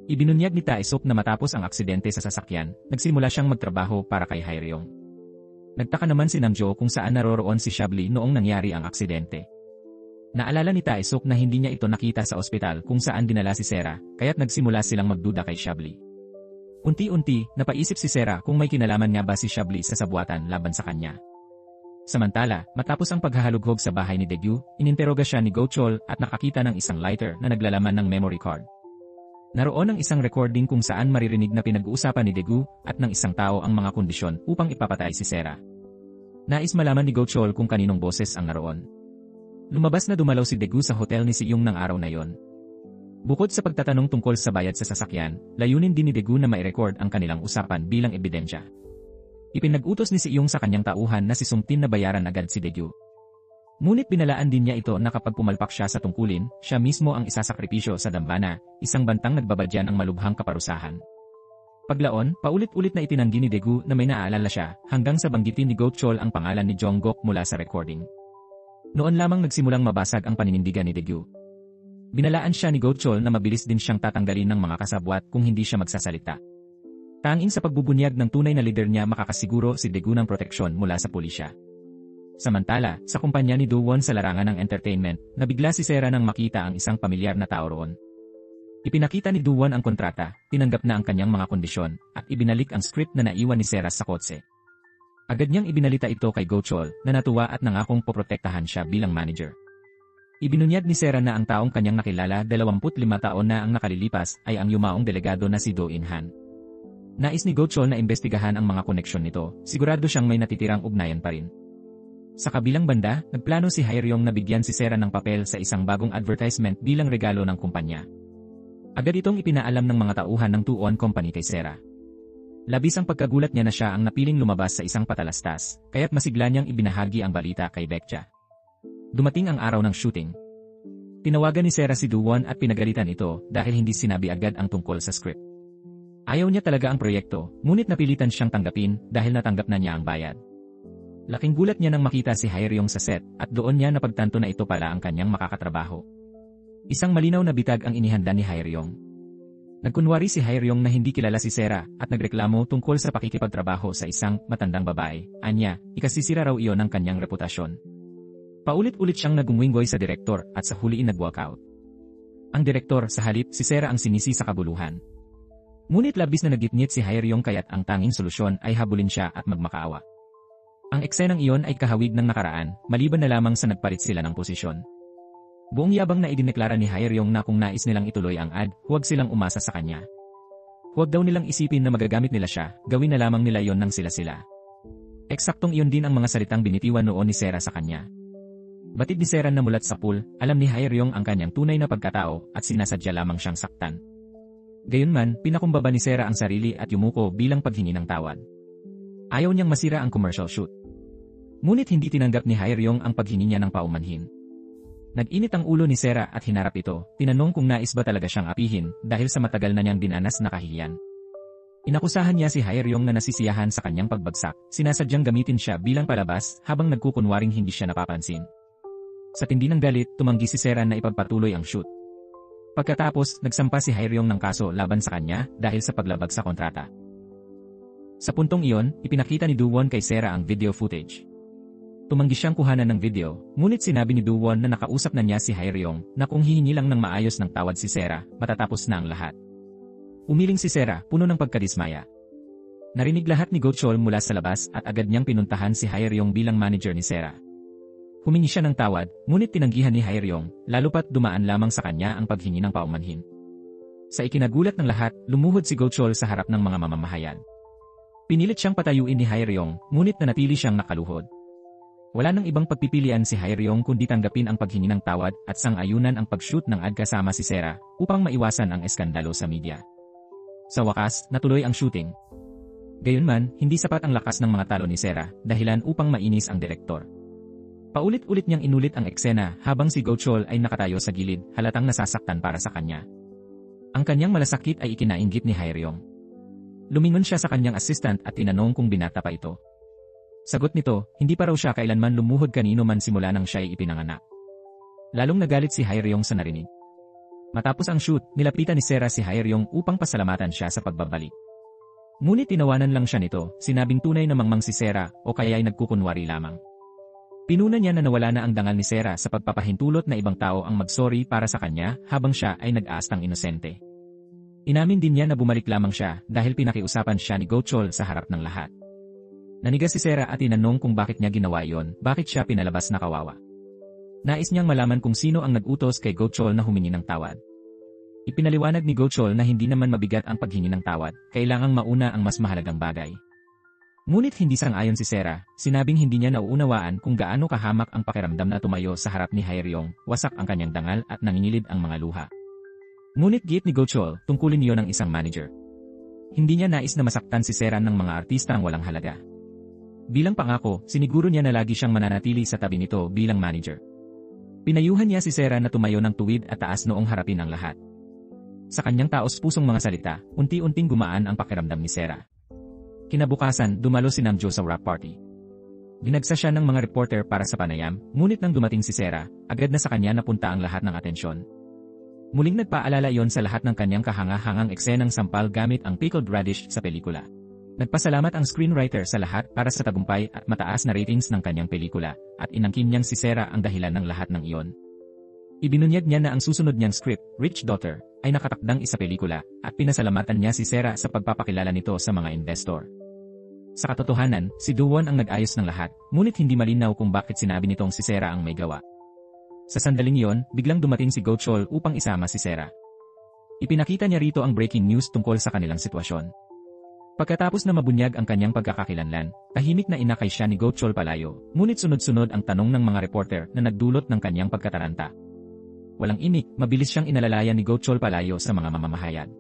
Ibinunyag ni Tae-suk na matapos ang aksidente sa sasakyan, nagsimula siyang magtrabaho para kay Haeryong. Nagtaka naman si Namjo kung saan naroroon si Shabli noong nangyari ang aksidente. Naalala ni Tae-suk na hindi niya ito nakita sa ospital kung saan dinala si Sera, kaya't nagsimula silang magduda kay Shabli. Unti-unti, napaisip si Sera kung may kinalaman nga ba si Shabli sa sabuatan laban sa kanya. Samantala, matapos ang paghahalughog sa bahay ni Daegu, ininteroga siya ni Go Chol at nakakita ng isang lighter na naglalaman ng memory card. Naroon ang isang recording kung saan maririnig na pinag-uusapan ni Daegu at ng isang tao ang mga kondisyon upang ipapatay si Sera. Nais malaman ni Go Chol kung kaninong boses ang naroon. Lumabas na dumalaw si Daegu sa hotel ni Siyong ng araw na yon. Bukod sa pagtatanong tungkol sa bayad sa sasakyan, layunin din ni Daegu na mai-record ang kanilang usapan bilang ebidensya. Ipinag-utos ni Siyong sa kanyang tauhan na si Sungtin na bayaran agad si Daegu. Ngunit binalaan din niya ito na kapag pumalpak siya sa tungkulin, siya mismo ang isasakripisyo sa dambana, isang bantang nagbabadyan ang malubhang kaparusahan. Paglaon, paulit-ulit na itinanggi ni Daegu na may naaalala siya, hanggang sa banggitin ni Go Chol ang pangalan ni Jongkook mula sa recording. Noon lamang nagsimulang mabasag ang paninindigan ni Daegu. Binalaan siya ni Go Chol na mabilis din siyang tatanggalin ng mga kasabwat kung hindi siya magsasalita. Tanging sa pagbubunyag ng tunay na lider niya makakasiguro si Daegu ng proteksyon mula sa pulisya. Samantala, sa kumpanya ni Duwon sa larangan ng entertainment, nabigla si Sera nang makita ang isang pamilyar na tao roon. Ipinakita ni Duwon ang kontrata, tinanggap na ang kanyang mga kondisyon, at ibinalik ang script na naiwan ni Sera sa kotse. Agad niyang ibinalita ito kay Go Chol, na natuwa at nangakong poprotektahan siya bilang manager. Ibinunyag ni Sera na ang taong kanyang nakilala 25 taon na ang nakalilipas ay ang yumaong delegado na si Do In-han. Nais ni Go Chol na imbestigahan ang mga koneksyon nito, sigurado siyang may natitirang ugnayan pa rin. Sa kabilang banda, nagplano si Haeryong na bigyan si Sera ng papel sa isang bagong advertisement bilang regalo ng kumpanya. Agad itong ipinaalam ng mga tauhan ng Tuon Company kay Sera. Labis ang pagkagulat niya na siya ang napiling lumabas sa isang patalastas, kaya't masigla niyang ibinahagi ang balita kay Baekja. Dumating ang araw ng shooting. Tinawagan ni Sera si Duwon at pinagalitan ito dahil hindi sinabi agad ang tungkol sa script. Ayaw niya talaga ang proyekto, ngunit napilitan siyang tanggapin dahil natanggap na niya ang bayad. Laking gulat niya nang makita si Haeryong sa set at doon niya napagtanto na ito pala ang kanyang makakatrabaho. Isang malinaw na bitag ang inihanda ni Haeryong. Nagkunwari si Haeryong na hindi kilala si Sera at nagreklamo tungkol sa pakikipagtrabaho sa isang matandang babae. Anya, ikasisira raw iyon ang kanyang reputasyon. Paulit-ulit siyang nagungwinggoy sa direktor at sa huliin nag-walkout. Ang direktor sa halip si Sera ang sinisi sa kabuluhan. Ngunit labis na nagitngit si Haeryong kaya't ang tanging solusyon ay habulin siya at magmakaawa. Ang eksenang iyon ay kahawig ng nakaraan, maliban na lamang sa nagpalit sila ng posisyon. Buong yabang na idineklara ni Haeryong na kung nais nilang ituloy ang ad, huwag silang umasa sa kanya. Huwag daw nilang isipin na magagamit nila siya, gawin na lamang nila yon nang sila-sila. Eksaktong iyon din ang mga salitang binitiwan noon ni Sera sa kanya. Batid ni Sera na mulat sa pool, alam ni Haeryong ang kanyang tunay na pagkatao at sinasadya lamang siyang saktan. Gayunman, pinakumbaba ni Sera ang sarili at yumuko bilang paghingi ng tawad. Ayaw niyang masira ang commercial shoot. Ngunit hindi tinanggap ni Haeryong ang paghingi niya ng paumanhin. Nag-init ang ulo ni Sera at hinarap ito, tinanong kung nais ba talaga siyang apihin dahil sa matagal na niyang dinanas na kahihiyan. Inakusahan niya si Haeryong na nasisiyahan sa kanyang pagbagsak, sinasadyang gamitin siya bilang palabas habang nagkukunwaring hindi siya napapansin. Sa tindi ng galit, tumanggi si Sera na ipagpatuloy ang shoot. Pagkatapos, nagsampa si Haeryong ng kaso laban sa kanya dahil sa paglabag sa kontrata. Sa puntong iyon, ipinakita ni Do-won kay Sera ang video footage. Tumanggi siyang kuhanan ng video, ngunit sinabi ni Do-won na nakausap na niya si Haeryong na kung hihingi lang ng maayos ng tawad si Sera, matatapos na ang lahat. Umiling si Sera, puno ng pagkadismaya. Narinig lahat ni Go Chol mula sa labas at agad niyang pinuntahan si Haeryong bilang manager ni Sera. Humingi siya ng tawad, ngunit tinanggihan ni Haeryong, lalo pat dumaan lamang sa kanya ang paghingi ng paumanhin. Sa ikinagulat ng lahat, lumuhod si Go Chol sa harap ng mga mamamahayan. Pinilit siyang patayuin ni Haeryong, ngunit nanatili siyang nakaluhod. Wala nang ibang pagpipilian si Haeryong kundi tanggapin ang paghingi ng tawad at sang-ayunan ang pag-shoot ng ad kasama si Sera upang maiwasan ang eskandalo sa media. Sa wakas, natuloy ang shooting. Gayunman, hindi sapat ang lakas ng mga talo ni Sera, dahilan upang mainis ang direktor. Paulit-ulit niyang inulit ang eksena habang si Go Chol ay nakatayo sa gilid, halatang nasasaktan para sa kanya. Ang kanyang malasakit ay ikinainggit ni Haeryong. Lumingon siya sa kanyang assistant at tinanong kung binata pa ito. Sagot nito, hindi pa raw siya kailanman lumuhod kanino man simula nang siya ay ipinanganak. Lalong nagalit si Haeryong sa narinig. Matapos ang shoot, nilapitan ni Sera si Haeryong upang pasalamatan siya sa pagbabalik. Ngunit tinawanan lang siya nito, sinabing tunay na mangmang si Sera o kaya ay nagkukunwari lamang. Pinuna niya na nawala na ang dangal ni Sera sa pagpapahintulot na ibang tao ang magsorry para sa kanya habang siya ay nag-aastang inosente. Inamin din niya na bumalik lamang siya dahil pinakiusapan siya ni Go Chol sa harap ng lahat. Nanigas si Sera at tinanong kung bakit niya ginawa iyon, bakit siya pinalabas na kawawa. Nais niyang malaman kung sino ang nag-utos kay Go Chol na humingi ng tawad. Ipinaliwanag ni Go Chol na hindi naman mabigat ang paghingi ng tawad, kailangang mauna ang mas mahalagang bagay. Ngunit hindi sang-ayon si Sera, sinabing hindi niya nauunawaan kung gaano kahamak ang pakiramdam na tumayo sa harap ni Haeryong, wasak ang kanyang dangal at nangingilid ang mga luha. Ngunit giit ni Go Chol, tungkulin iyon ng isang manager. Hindi niya nais na masaktan si Sera ng mga artistang walang halaga. Bilang pangako, siniguro niya na lagi siyang mananatili sa tabi nito bilang manager. Pinayuhan niya si Sera na tumayo ng tuwid at taas noong harapin ang lahat. Sa kanyang taos-pusong mga salita, unti-unting gumaan ang pakiramdam ni Sera. Kinabukasan, dumalo si Namjoon sa wrap party. Dinagsa siya ng mga reporter para sa panayam, ngunit nang dumating si Sera, agad na sa kanya napunta ang lahat ng atensyon. Muling nagpaalala iyon sa lahat ng kanyang kahanga-hangang eksenang sampal gamit ang pickled radish sa pelikula. Nagpasalamat ang screenwriter sa lahat para sa tagumpay at mataas na ratings ng kanyang pelikula, at inangkin niyang si Sera ang dahilan ng lahat ng iyon. Ibinunyag niya na ang susunod niyang script, Rich Daughter, ay nakatakdang isa pelikula, at pinasalamatan niya si Sera sa pagpapakilala nito sa mga investor. Sa katotohanan, si Do-won ang nag-ayos ng lahat, ngunit hindi malinaw kung bakit sinabi nitong si Sera ang may gawa. Sa sandaling iyon, biglang dumating si Go Chol upang isama si Sera. Ipinakita niya rito ang breaking news tungkol sa kanilang sitwasyon. Pagkatapos na mabunyag ang kanyang pagkakakilanlan, tahimik na inakay siya ni Go Chol palayo, ngunit sunod-sunod ang tanong ng mga reporter na nagdulot ng kanyang pagkataranta. Walang imik, mabilis siyang inalalayan ni Go Chol palayo sa mga mamamahayan.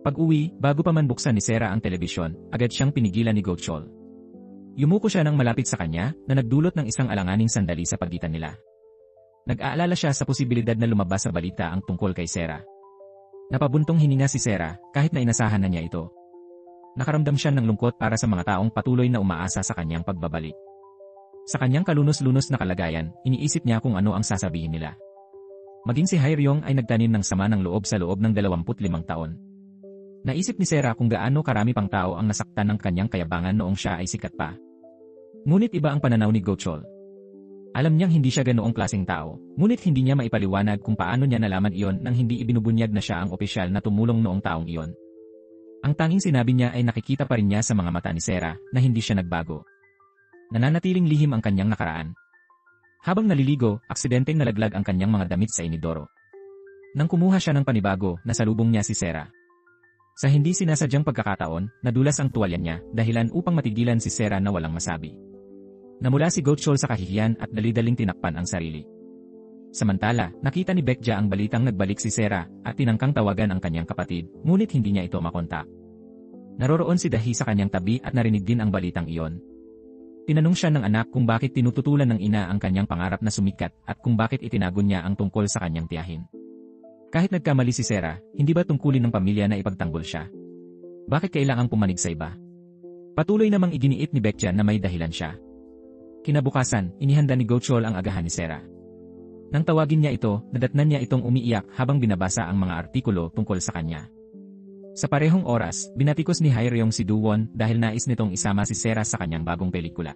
Pag-uwi, bago pa man buksan ni Sera ang telebisyon, agad siyang pinigilan ni Go Chol. Yumuko siya ng malapit sa kanya na nagdulot ng isang alanganing sandali sa pagitan nila. Nag-aalala siya sa posibilidad na lumabas sa balita ang tungkol kay Sera. Napabuntong hininga si Sera kahit na inasahan na niya ito. Nakaramdam siya ng lungkot para sa mga taong patuloy na umaasa sa kanyang pagbabalik. Sa kanyang kalunos-lunos na kalagayan, iniisip niya kung ano ang sasabihin nila. Maging si Haeryong ay nagtanim ng sama ng loob sa loob ng 25 taon. Naisip ni Sera kung gaano karami pang tao ang nasaktan ng kanyang kayabangan noong siya ay sikat pa. Ngunit iba ang pananaw ni Go Chol. Alam niyang hindi siya ganoong klaseng tao, ngunit hindi niya maipaliwanag kung paano niya nalaman iyon nang hindi ibinubunyag na siya ang opisyal na tumulong noong taong iyon. Ang tanging sinabi niya ay nakikita pa rin niya sa mga mata ni Sera na hindi siya nagbago. Nananatiling lihim ang kanyang nakaraan. Habang naliligo, aksidenteng nalaglag ang kanyang mga damit sa inidoro. Nang kumuha siya ng panibago, nasalubong niya si Sera. Sa hindi sinasadyang pagkakataon, nadulas ang tuwalya niya dahilan upang matigilan si Sera na walang masabi. Namula si Go Chol sa kahihiyan at dali-daling tinakpan ang sarili. Samantala, nakita ni Baekja ang balitang nagbalik si Sera at tinangkang tawagan ang kanyang kapatid, ngunit hindi niya ito makontak. Naroroon si Dahi sa kanyang tabi at narinig din ang balitang iyon. Tinanong siya ng anak kung bakit tinututulan ng ina ang kanyang pangarap na sumikat at kung bakit itinago niya ang tungkol sa kanyang tiyahin. Kahit nagkamali si Sera, hindi ba tungkulin ng pamilya na ipagtanggol siya? Bakit kailangang pumanig sa iba? Patuloy namang iginiit ni Baekja na may dahilan siya. Kinabukasan, inihanda ni Go Chol ang agahan ni Sera. Nang tawagin niya ito, nadatnan niya itong umiiyak habang binabasa ang mga artikulo tungkol sa kanya. Sa parehong oras, binatikos ni Haeryong si Do-won dahil nais nitong isama si Sera sa kanyang bagong pelikula.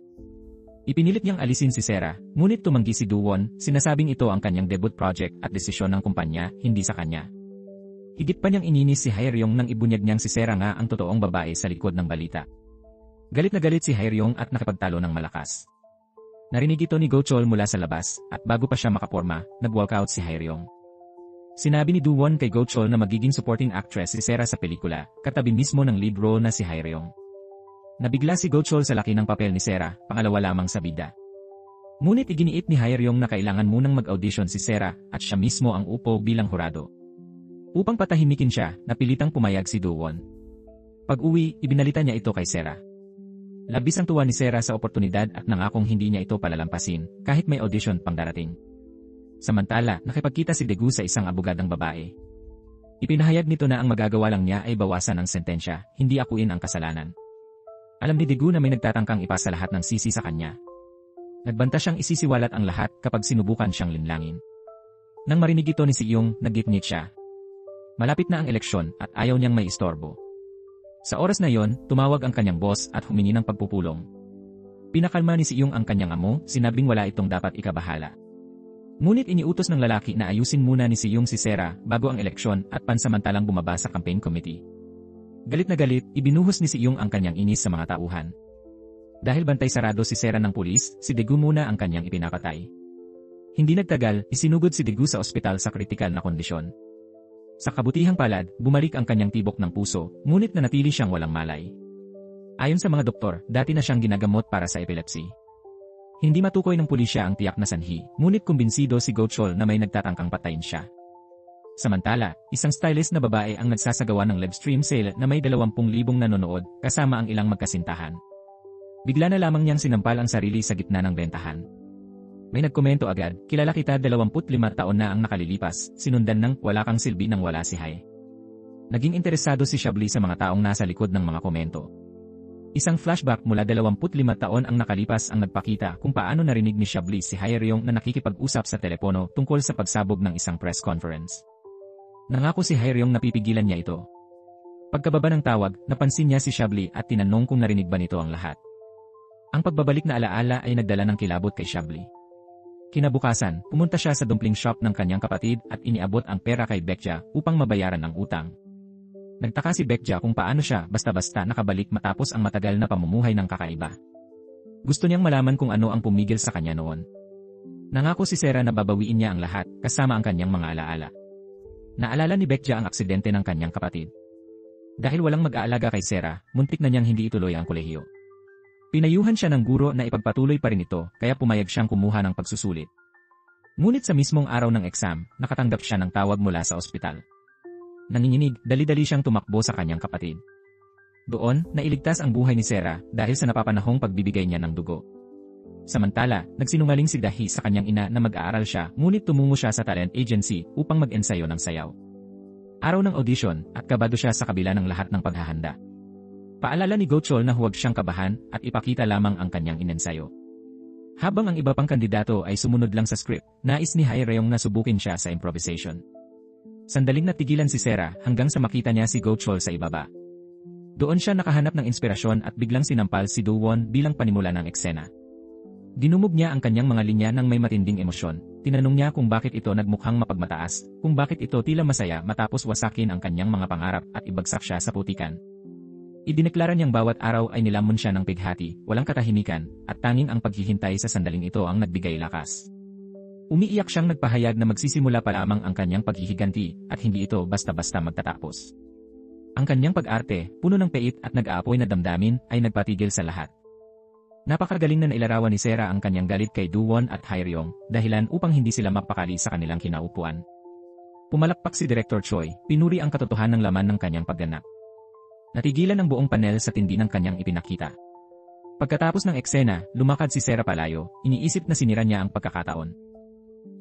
Ipinilit niyang alisin si Sera, ngunit tumanggi si Do-won, sinasabing ito ang kanyang debut project at desisyon ng kumpanya, hindi sa kanya. Higit pa niyang ininis si Haeryong nang ibunyag niyang si Sera nga ang totoong babae sa likod ng balita. Galit na galit si Haeryong at nakipagtalo ng malakas. Narinig ito ni Go Chol mula sa labas, at bago pa siya makaporma, nag-walkout si Haeryong. Sinabi ni Do-won kay Go Chol na magiging supporting actress si Sera sa pelikula, katabi mismo ng lead role na si Haeryong. Nabigla si Go Chol sa laki ng papel ni Sera, pangalawa lamang sa bida. Ngunit iginiit ni Haeryong na kailangan munang mag-audition si Sera at siya mismo ang upo bilang hurado. Upang patahimikin siya, napilitang pumayag si Do-won. Pag-uwi, ibinalita niya ito kay Sera. Labis ang tuwa ni Sera sa oportunidad at nangakong hindi niya ito palalampasin, kahit may audition pang darating. Samantala, nakipagkita si Daegu sa isang abogadang babae. Ipinahayag nito na ang magagawa lang niya ay bawasan ang sentensya, hindi akuin ang kasalanan. Alam ni Daegu na may nagtatangkang ipasa lahat ng sisi sa kanya. Nagbanta siyang isisiwalat ang lahat kapag sinubukan siyang linlangin. Nang marinig ito ni Siyong, nagitnit siya. Malapit na ang eleksyon at ayaw niyang may istorbo. Sa oras na yon, tumawag ang kanyang boss at humingi ng pagpupulong. Pinakalma ni Siyong ang kanyang amo, sinabing wala itong dapat ikabahala. Ngunit iniutos ng lalaki na ayusin muna ni Siyong si Sera bago ang eleksyon at pansamantalang bumaba sa campaign committee. Galit na galit, ibinuhos ni Siyong ang kanyang inis sa mga tauhan. Dahil bantay sarado si Sera ng pulis, si Daegu muna ang kanyang ipinapatay. Hindi nagtagal, isinugod si Daegu sa ospital sa kritikal na kondisyon. Sa kabutihang palad, bumalik ang kanyang tibok ng puso, ngunit nanatili siyang walang malay. Ayon sa mga doktor, dati na siyang ginagamot para sa epilepsy. Hindi matukoy ng pulisya ang tiyak na sanhi, ngunit kumbinsido si Go Chol na may nagtatangkang patayin siya. Samantala, isang stylist na babae ang nagsasagawa ng live stream sale na may 20,000 nanonood, kasama ang ilang magkasintahan. Bigla na lamang niyang sinampal ang sarili sa gitna ng bentahan. May nagkomento agad, kilala kita 25 taon na ang nakalilipas, sinundan ng wala kang silbi nang wala si Hai. Naging interesado si Shabli sa mga taong nasa likod ng mga komento. Isang flashback mula 25 taon ang nakalipas ang nagpakita kung paano narinig ni Shabli si Haeryong na nakikipag-usap sa telepono tungkol sa pagsabog ng isang press conference. Nangako si Haeryong na pipigilan niya ito. Pagkababa ng tawag, napansin niya si Shabli at tinanong kung narinig ba nito ang lahat. Ang pagbabalik na alaala ay nagdala ng kilabot kay Shabli. Kinabukasan, pumunta siya sa dumpling shop ng kanyang kapatid at iniabot ang pera kay Baekja upang mabayaran ang utang. Nagtaka si Baekja kung paano siya basta-basta nakabalik matapos ang matagal na pamumuhay ng kakaiba. Gusto niyang malaman kung ano ang pumigil sa kanya noon. Nangako si Sera na babawiin niya ang lahat kasama ang kanyang mga alaala. Naalala ni Baekja ang aksidente ng kanyang kapatid. Dahil walang mag-aalaga kay Sera, muntik na niyang hindi ituloy ang kolehiyo. Pinayuhan siya ng guro na ipagpatuloy pa rin ito, kaya pumayag siyang kumuha ng pagsusulit. Ngunit sa mismong araw ng exam, nakatanggap siya ng tawag mula sa ospital. Nanginginig, dali-dali siyang tumakbo sa kanyang kapatid. Doon, nailigtas ang buhay ni Sera dahil sa napapanahong pagbibigay niya ng dugo. Samantala, nagsinungaling si Dahi sa kanyang ina na mag-aaral siya, ngunit tumungo siya sa talent agency upang mag-ensayo ng sayaw. Araw ng audition, at kabado siya sa kabila ng lahat ng paghahanda. Paalala ni Go Chol na huwag siyang kabahan at ipakita lamang ang kanyang inensayo. Habang ang iba pang kandidato ay sumunod lang sa script, nais ni Haeryong na subukin siya sa improvisation. Sandaling natigilan si Sera hanggang sa makita niya si Go Chol sa ibaba. Doon siya nakahanap ng inspirasyon at biglang sinampal si Do-won bilang panimula ng eksena. Dinumog niya ang kanyang mga linya ng may matinding emosyon. Tinanong niya kung bakit ito nagmukhang mapagmataas, kung bakit ito tila masaya matapos wasakin ang kanyang mga pangarap at ibagsak siya sa putikan. Idineklara niyang bawat araw ay nilamon siya ng pighati, walang katahimikan, at tanging ang paghihintay sa sandaling ito ang nagbigay lakas. Umiiyak siyang nagpahayag na magsisimula pa lamang ang kanyang paghihiganti at hindi ito basta-basta magtatapos. Ang kanyang pag-arte, puno ng pait at nag-aapoy na damdamin, ay nagpatigil sa lahat. Napakagaling na nailarawan ni Sera ang kanyang galit kay Do-won at Haeryong, dahilan upang hindi sila mapakali sa kanilang kinaupuan. Pumalakpak si Director Choi, pinuri ang katotohanan ng laman ng kanyang pagganap. Natigilan ang buong panel sa tindi ng kanyang ipinakita. Pagkatapos ng eksena, lumakad si Sera palayo, iniisip na sinira niya ang pagkakataon.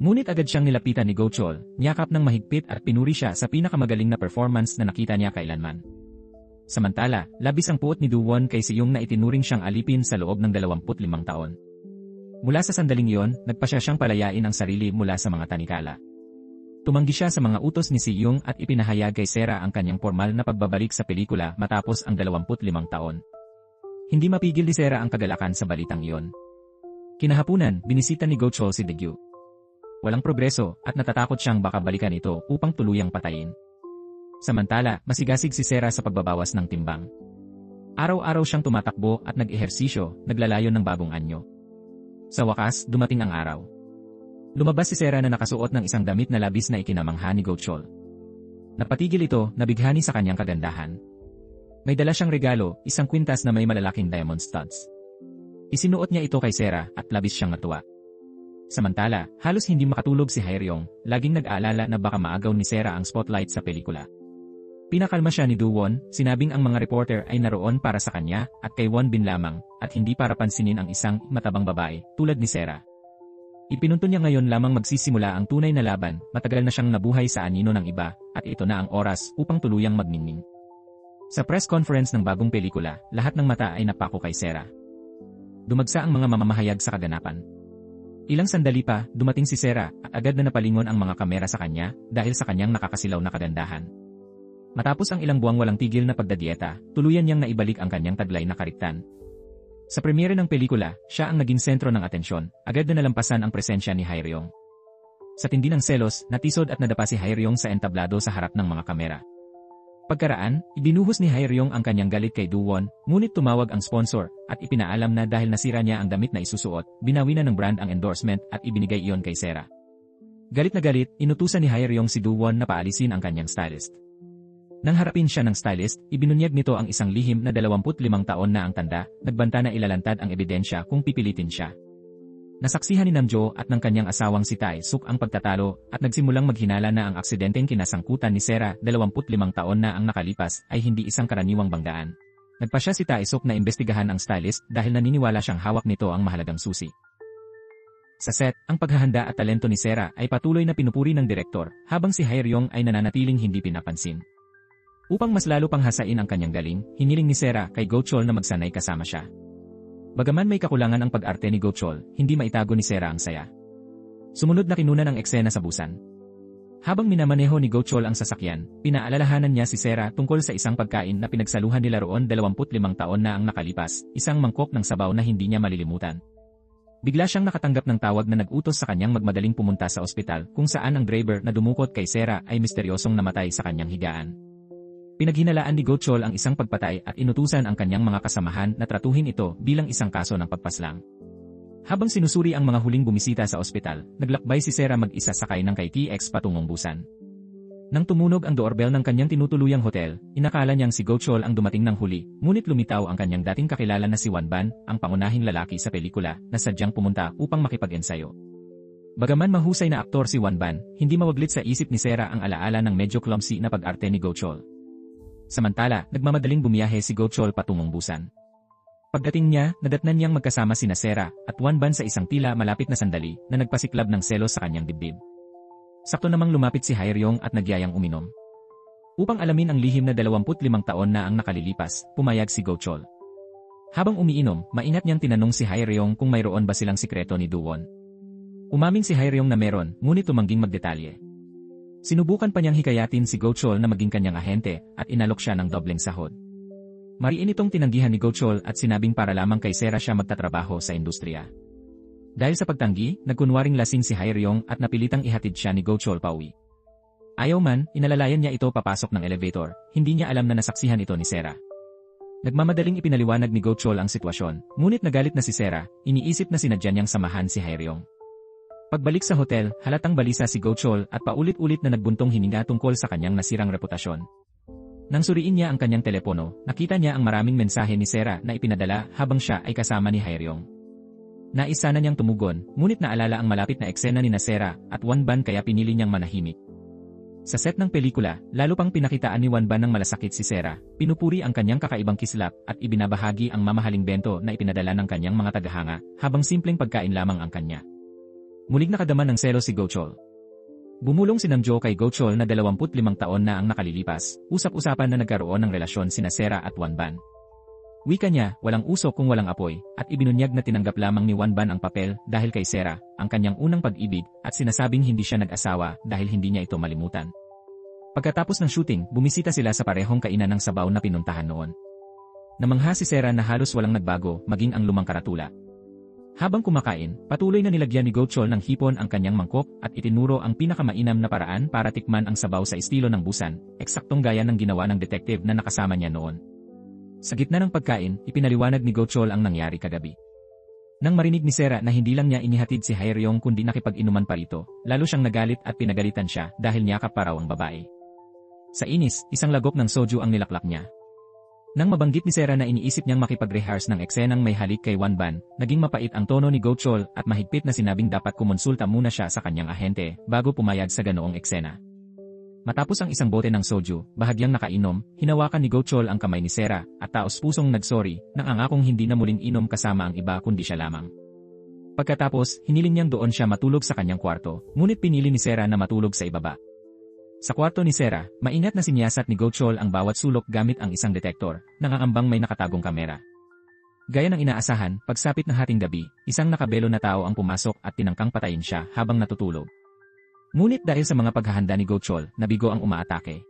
Ngunit agad siyang nilapitan ni Go Chol, niyakap ng mahigpit at pinuri siya sa pinakamagaling na performance na nakita niya kailanman. Samantala, labis ang puot ni Do-won kay Siyong na itinuring siyang alipin sa loob ng 25 taon. Mula sa sandaling iyon, nagpasya siyang palayain ang sarili mula sa mga tanikala. Tumanggi siya sa mga utos ni Si Yung at ipinahayag kay Sera ang kanyang formal na pagbabalik sa pelikula matapos ang 25 taon. Hindi mapigil ni Sera ang kagalakan sa balitang iyon. Kinahapunan, binisita ni Go Chol si Daegu. Walang progreso at natatakot siyang baka balikan ito upang tuluyang patayin. Samantala, masigasig si Sera sa pagbabawas ng timbang. Araw-araw siyang tumatakbo at nag-ehersisyo, naglalayon ng bagong anyo. Sa wakas, dumating ang araw. Lumabas si Sera na nakasuot ng isang damit na labis na ikinamangha ni Go Chol. Napatigil ito, nabighani sa kanyang kagandahan. May dala siyang regalo, isang kwintas na may malalaking diamond studs. Isinuot niya ito kay Sera at labis siyang natuwa. Samantala, halos hindi makatulog si Haeryong, laging nag-aalala na baka maagaw ni Sera ang spotlight sa pelikula. Pinakalma siya ni Do-won, sinabing ang mga reporter ay naroon para sa kanya at kay Won-bin lamang at hindi para pansinin ang isang matabang babae tulad ni Sera. Ipinunto niya ngayon lamang magsisimula ang tunay na laban, matagal na siyang nabuhay sa anino ng iba at ito na ang oras upang tuluyang magniningning. Sa press conference ng bagong pelikula, lahat ng mata ay napako kay Sera. Dumagsa ang mga mamamahayag sa kaganapan. Ilang sandali pa, dumating si Sera at agad na napalingon ang mga kamera sa kanya dahil sa kanyang nakakasilaw na kagandahan. Matapos ang ilang buwang walang tigil na pagdadieta, tuluyan niyang naibalik ang kanyang taglay na kariktan. Sa premiere ng pelikula, siya ang naging sentro ng atensyon, agad na nalampasan ang presensya ni Haeryong. Sa tindi ng selos, natisod at nadapa si Haeryong sa entablado sa harap ng mga kamera. Pagkaraan, ibinuhos ni Haeryong ang kanyang galit kay Do-won, ngunit tumawag ang sponsor at ipinaalam na dahil nasira niya ang damit na isusuot, binawi na ng brand ang endorsement at ibinigay iyon kay Sera. Galit na galit, inutusan ni Haeryong si Do-won na paalisin ang kanyang stylist. Nang harapin siya ng stylist, ibinunyag nito ang isang lihim na 25 taon na ang tanda, nagbanta na ilalantad ang ebidensya kung pipilitin siya. Nasaksihan ni Namjo at ng kanyang asawang si Tae-suk ang pagtatalo at nagsimulang maghinala na ang aksidenteng kinasangkutan ni Sera 25 taon na ang nakalipas ay hindi isang karaniwang banggaan. Nagpasya si Tae-suk na imbestigahan ang stylist dahil naniniwala siyang hawak nito ang mahalagang susi. Sa set, ang paghahanda at talento ni Sera ay patuloy na pinupuri ng direktor habang si Haeryong ay nananatiling hindi pinapansin. Upang mas lalo pang hasain ang kanyang galing, hiniling ni Sera kay Go Chol na magsanay kasama siya. Bagaman may kakulangan ang pag-arte ni Go Chol, hindi maitago ni Sera ang saya. Sumunod na kinunan ang eksena sa Busan. Habang minamaneho ni Go Chol ang sasakyan, pinaalalahanan niya si Sera tungkol sa isang pagkain na pinagsaluhan nila roon 25 taon na ang nakalipas, isang mangkok ng sabaw na hindi niya malilimutan. Bigla siyang nakatanggap ng tawag na nag-utos sa kanyang magmadaling pumunta sa ospital kung saan ang driver na dumukot kay Sera ay misteryosong namatay sa kanyang higaan. Pinaghinalaan ni Go Chol ang isang pagpatay at inutusan ang kanyang mga kasamahan na tratuhin ito bilang isang kaso ng pagpaslang. Habang sinusuri ang mga huling bumisita sa ospital, naglakbay si Sera mag-isa sakay ng kay TX patungong Busan. Nang tumunog ang doorbell ng kanyang tinutuluyang hotel, inakala niyang si Go Chol ang dumating ng huli, ngunit lumitaw ang kanyang dating kakilala na si Won-ban, ang pangunahing lalaki sa pelikula, na sadyang pumunta upang makipag-ensayo. Bagaman mahusay na aktor si Won-ban, hindi mawaglit sa isip ni Sera ang alaala ng medyo clumsy na pag-arte ni Go Chol. Samantala, nagmamadaling bumiyahe si Go Chol patungong Busan. Pagdating niya, nadatnan niyang magkasama sina Sera at Won-ban sa isang tila malapit na sandali na nagpasiklab ng selos sa kanyang dibdib. Sakto namang lumapit si Haeryong at nagyayang uminom. Upang alamin ang lihim na 25 taon na ang nakalilipas, pumayag si Go Chol. Habang umiinom, maingat niyang tinanong si Haeryong kung mayroon ba silang sikreto ni Do-won. Umamin si Haeryong na meron, ngunit tumangging magdetalye. Sinubukan pa niyang hikayatin si Go Chol na maging kanyang ahente at inalok siya ng dobleng sahod. Mariin itong tinanggihan ni Go Chol at sinabing para lamang kay Sera siya magtatrabaho sa industriya. Dahil sa pagtanggi, nagkunwaring lasing si Haeryong at napilitang ihatid siya ni Go Chol pauwi. Ayaw man, inalalayan niya ito papasok ng elevator, hindi niya alam na nasaksihan ito ni Sera. Nagmamadaling ipinaliwanag ni Go Chol ang sitwasyon, ngunit nagalit na si Sera, iniisip na sinadya niyang samahan si Haeryong. Pagbalik sa hotel, halatang balisa si Go Chol at paulit-ulit na nagbuntong hininga tungkol sa kanyang nasirang reputasyon. Nang suriin niya ang kanyang telepono, nakita niya ang maraming mensahe ni Sera na ipinadala habang siya ay kasama ni Haeryong. Nais sana niyang tumugon, ngunit naalala ang malapit na eksena ni Sera at Won-ban kaya pinili niyang manahimik. Sa set ng pelikula, lalo pang pinakitaan ni Won-ban ng malasakit si Sera, pinupuri ang kanyang kakaibang kislap at ibinabahagi ang mamahaling bento na ipinadala ng kanyang mga tagahanga, habang simpleng pagkain lamang ang kanya. Muling nakadaman ng selos si Go Chol. Bumulong si Namjo kay Go Chol na 25 taon na ang nakalilipas, usap-usapan na nagkaroon ng relasyon sina Sera at Won-ban. Wika niya, walang usok kung walang apoy, at ibinunyag na tinanggap lamang ni Wanban ang papel dahil kay Sera, ang kanyang unang pag-ibig, at sinasabing hindi siya nag-asawa dahil hindi niya ito malimutan. Pagkatapos ng shooting, bumisita sila sa parehong kainan ng sabaw na pinuntahan noon. Namangha si Sera na halos walang nagbago, maging ang lumang karatula. Habang kumakain, patuloy na nilagyan ni Gochol ng hipon ang kanyang mangkok at itinuro ang pinakamainam na paraan para tikman ang sabaw sa estilo ng Busan, eksaktong gaya ng ginawa ng detective na nakasama niya noon. Sa gitna ng pagkain, ipinaliwanag ni Gochol ang nangyari kagabi. Nang marinig ni Sera na hindi lang niya inihatid si Haeryong kundi nakipag-inuman pa rito, lalo siyang nagalit at pinagalitan siya dahil niyakap pa raw ang babae. Sa inis, isang lagok ng soju ang nilaklak niya. Nang mabanggit ni Sera na iniisip niyang makipag-rehearse ng eksenang may halik kay Wanban, naging mapait ang tono ni Gochol at mahigpit na sinabing dapat kumonsulta muna siya sa kanyang ahente bago pumayag sa ganoong eksena. Matapos ang isang bote ng soju, bahagyang nakainom, hinawakan ni Gochol ang kamay ni Sera at taos-pusong nagsorry nang angakong hindi na muling inom kasama ang iba kundi siya lamang. Pagkatapos, hiniling niyang doon siya matulog sa kanyang kwarto, ngunit pinili ni Sera na matulog sa ibaba. Sa kwarto ni Sera, maingat na sinyasat ni Gochol ang bawat sulok gamit ang isang detektor, nangangambang may nakatagong kamera. Gaya ng inaasahan, pagsapit ng hating gabi, isang nakabelo na tao ang pumasok at tinangkang patayin siya habang natutulog. Ngunit dahil sa mga paghahanda ni Gochol, nabigo ang umaatake.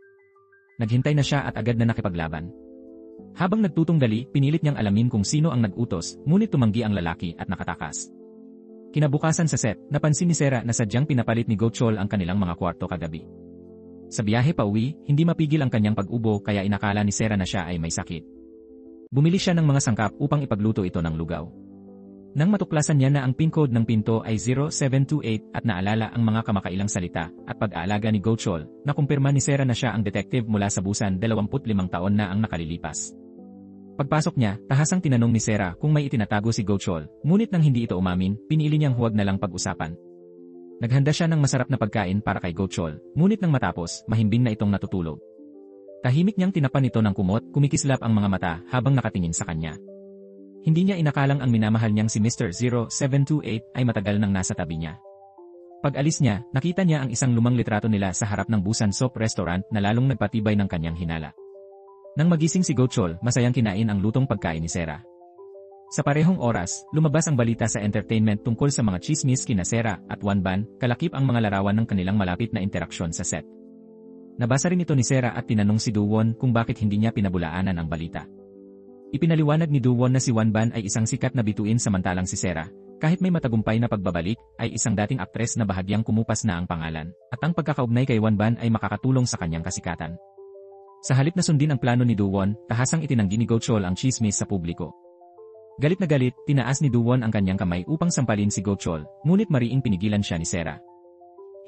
Naghintay na siya at agad na nakipaglaban. Habang nagtutunggali, pinilit niyang alamin kung sino ang nag-utos, ngunit tumanggi ang lalaki at nakatakas. Kinabukasan sa set, napansin ni Sera na sadyang pinapalit ni Gochol ang kanilang mga kwarto kagabi. Sa biyahe pa uwi, hindi mapigil ang kanyang pag-ubo kaya inakala ni Sera na siya ay may sakit. Bumili siya ng mga sangkap upang ipagluto ito ng lugaw. Nang matuklasan niya na ang PIN code ng pinto ay 0728 at naalala ang mga kamakailang salita at pag-aalaga ni Gochol, nakumpirma ni Sera na siya ang detective mula sa Busan 25 taon na ang nakalilipas. Pagpasok niya, tahasang tinanong ni Sera kung may itinatago si Gochol, ngunit nang hindi ito umamin, pinili niyang huwag na lang pag-usapan. Naghanda siya ng masarap na pagkain para kay Gochol, ngunit nang matapos, mahimbing na itong natutulog. Tahimik niyang tinapan ito ng kumot, kumikislap ang mga mata habang nakatingin sa kanya. Hindi niya inakalang ang minamahal niyang si Mr. 0728 ay matagal nang nasa tabi niya. Pag-alis niya, nakita niya ang isang lumang litrato nila sa harap ng Busan Soap Restaurant na lalong nagpatibay ng kanyang hinala. Nang magising si Gochol, masayang kinain ang lutong pagkain ni Sera. Sa parehong oras, lumabas ang balita sa entertainment tungkol sa mga chismis kina Sera at Wanban, kalakip ang mga larawan ng kanilang malapit na interaksyon sa set. Nabasa rin ito ni Sera at tinanong si Do-won kung bakit hindi niya pinabulaanan ang balita. Ipinaliwanag ni Do-won na si Wanban ay isang sikat na bituin samantalang si Sera, kahit may matagumpay na pagbabalik, ay isang dating aktres na bahagyang kumupas na ang pangalan, at ang pagkakaugnay kay Wanban ay makakatulong sa kanyang kasikatan. Sa halip na sundin ang plano ni Do-won, tahasang itinanggi ni Gochol ang chismis sa publiko. Galit na galit, tinaas ni Do-won ang kanyang kamay upang sampalin si Gochol, ngunit mariing pinigilan siya ni Sera.